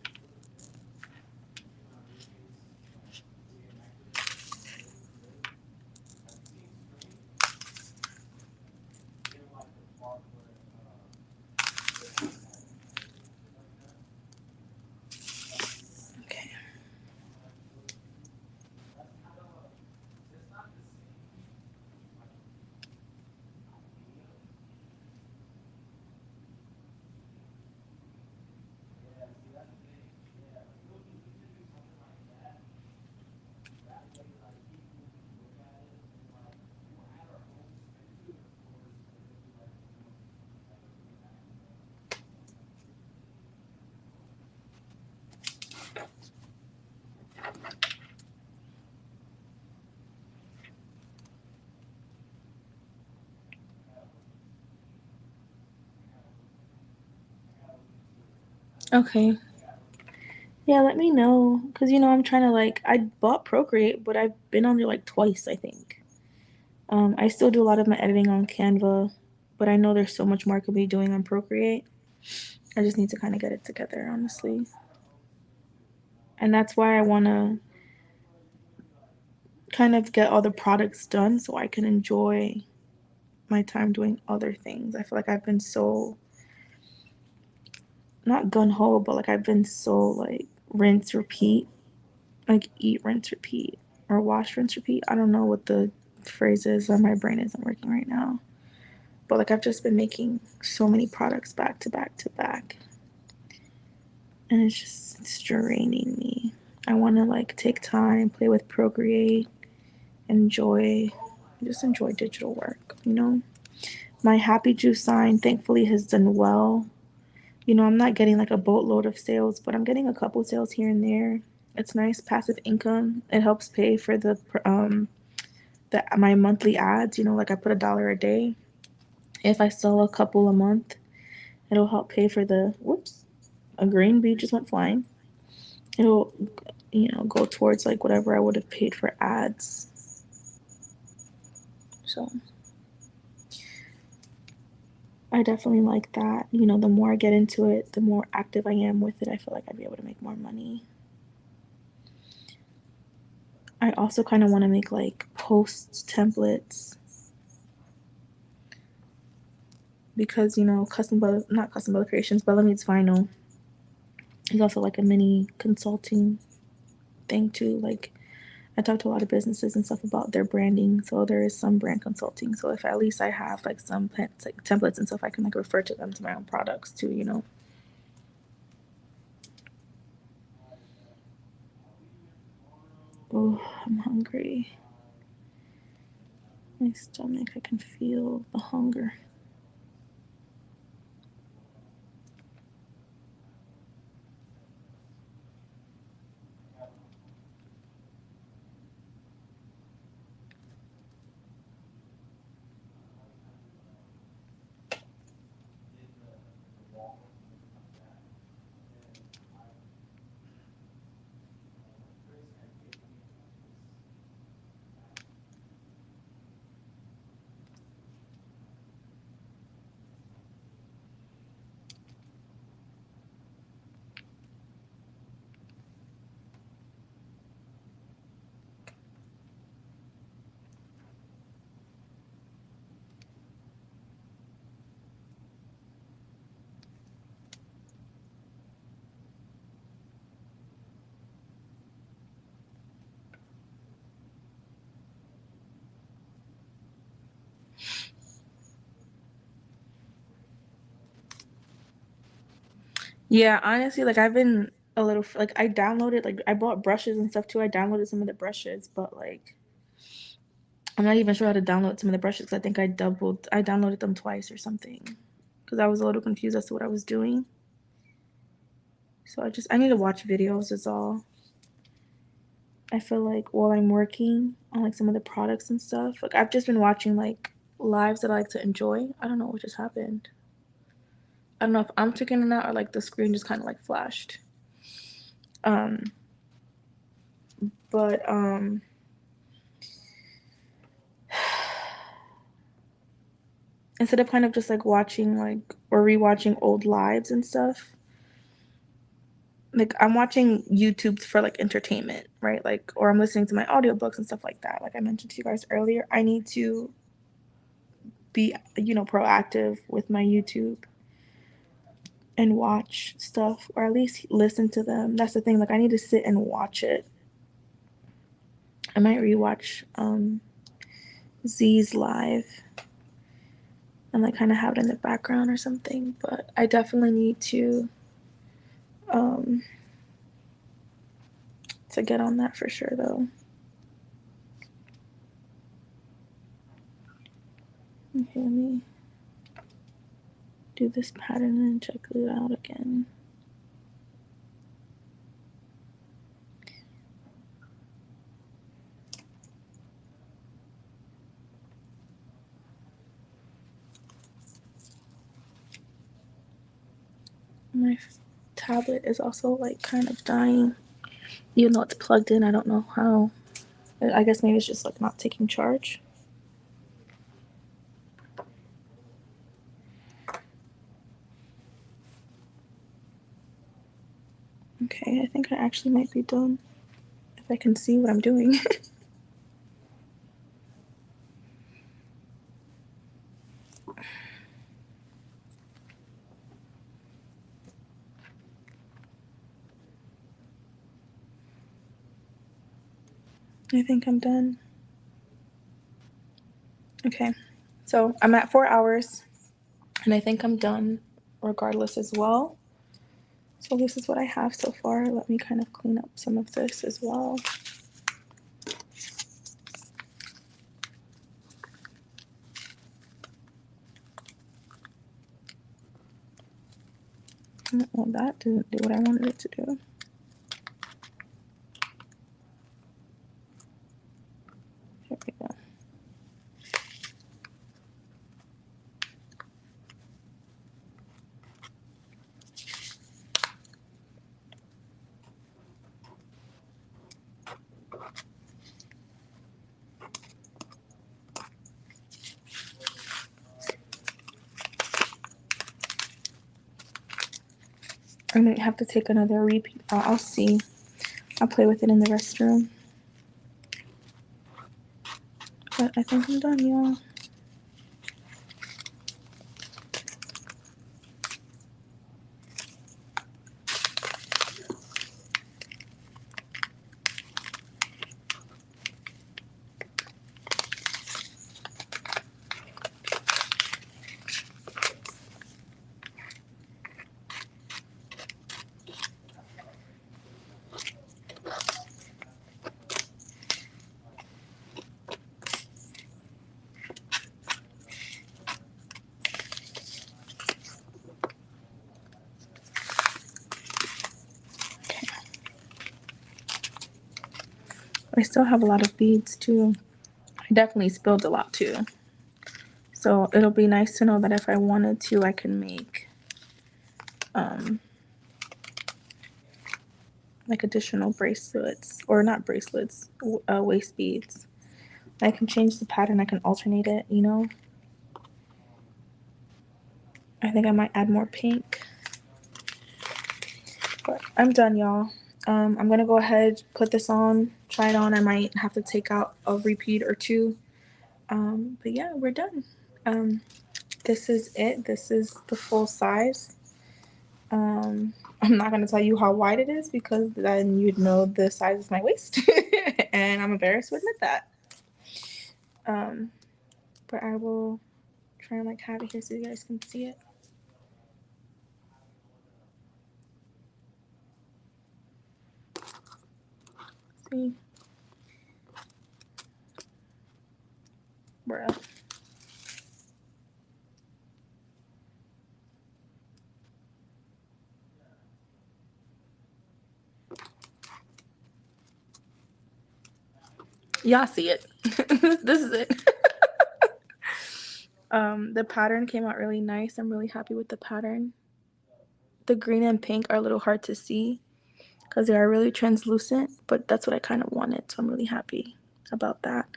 Okay. Okay. Yeah, let me know. Because, I'm trying to, I bought Procreate, but I've been on there, twice, I think. I still do a lot of my editing on Canva, but I know there's so much more I could be doing on Procreate. I just need to kind of get it together, honestly. And that's why I want to kind of get all the products done so I can enjoy my time doing other things. I feel like I've been so, not gun-ho, but I've been so rinse, repeat, eat, rinse, repeat, or wash, rinse, repeat. I don't know what the phrase is, and my brain isn't working right now. But I've just been making so many products back to back to back. And it's draining me. I want to take time, play with Procreate, enjoy digital work, My Happy Juice sign thankfully has done well. I'm not getting a boatload of sales, but I'm getting a couple sales here and there. It's nice passive income. It helps pay for my monthly ads. I put $1 a day. If I sell a couple a month, it'll help pay for a green bee just went flying. It'll, go towards whatever I would have paid for ads. So I definitely like that. The more I get into it, the more active I am with it, I feel like I'd be able to make more money. I also kind of want to make post templates because not custom Bella Creations, Bella Meets Vinyl is also a mini consulting thing too. I talk to a lot of businesses and stuff about their branding, so there is some brand consulting. So if at least I have some templates and stuff, I can refer to them to my own products too. Oh, I'm hungry. My stomach, I can feel the hunger. Yeah, honestly, I've been a little I downloaded I bought brushes and stuff too. I downloaded some of the brushes, but I'm not even sure how to download some of the brushes because I think I downloaded them twice or something because I was a little confused as to what I was doing. So I need to watch videos is all. I feel like while I'm working on like some of the products and stuff, like I've just been watching like lives that I like to enjoy. I don't know what just happened. I don't know if I'm checking it out or like the screen just kind of like flashed. Um, but instead of kind of just like watching like or rewatching old lives and stuff, like I'm watching YouTube for like entertainment, right? Like, or I'm listening to my audiobooks and stuff like that. Like I mentioned to you guys earlier, I need to be, proactive with my YouTube and watch stuff or at least listen to them. That's the thing. Like I need to sit and watch it. I might rewatch Z's live and like kind of have it in the background or something. But I definitely need um to get on that for sure though. Okay, let me do this pattern and check it out again. My tablet is also like kind of dying. Even though it's plugged in, I don't know how. I guess maybe it's just like not taking charge. Okay, I think I actually might be done. If I can see what I'm doing. I think I'm done. Okay, so I'm at 4 hours and I think I'm done regardless as well. So this is what I have so far. Let me kind of clean up some of this as well. Well, that didn't do what I wanted it to do. Here we go. I might have to take another repeat. I'll see. I'll play with it in the restroom. But I think I'm done, y'all. I still have a lot of beads too. I definitely spilled a lot too. So it'll be nice to know that if I wanted to, I can make like additional bracelets, or not bracelets, waist beads. I can change the pattern, I can alternate it, I think I might add more pink. But I'm done, y'all. I'm gonna go ahead, put this on, try it on. I might have to take out a repeat or two. But yeah, we're done. This is it. This is the full size. I'm not gonna tell you how wide it is because then you'd know the size of my waist, and I'm embarrassed to admit that. But I will try and like have it here so you guys can see it. See, bruh. Y'all see it. This is it. The pattern came out really nice. I'm really happy with the pattern. The green and pink are a little hard to see because they are really translucent, but that's what I kind of wanted, so I'm really happy about that.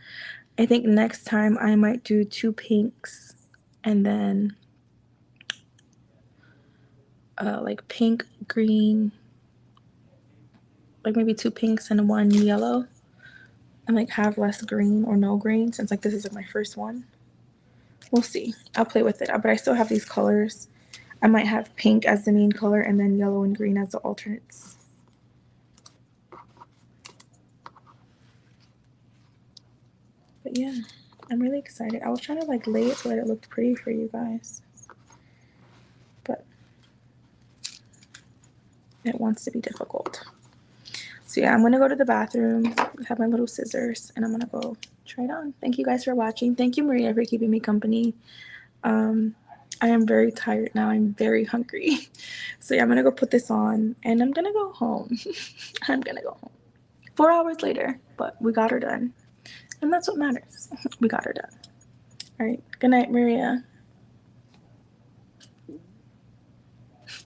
I think next time I might do 2 pinks and then like pink, green, like maybe 2 pinks and 1 yellow, and like have less green or no green since like this is like my first one. We'll see. I'll play with it, but I still have these colors. I might have pink as the main color and then yellow and green as the alternates. But yeah, I'm really excited. I was trying to like lay it so that it looked pretty for you guys, but it wants to be difficult. So yeah, I'm gonna go to the bathroom, have my little scissors, and I'm gonna go try it on. Thank you guys for watching. Thank you, Maria, for keeping me company. I am very tired now. I'm very hungry. So yeah, I'm gonna go put this on and I'm gonna go home. I'm gonna go home. 4 hours later, but we got her done. And that's what matters. We got her done. All right. Good night, Maria.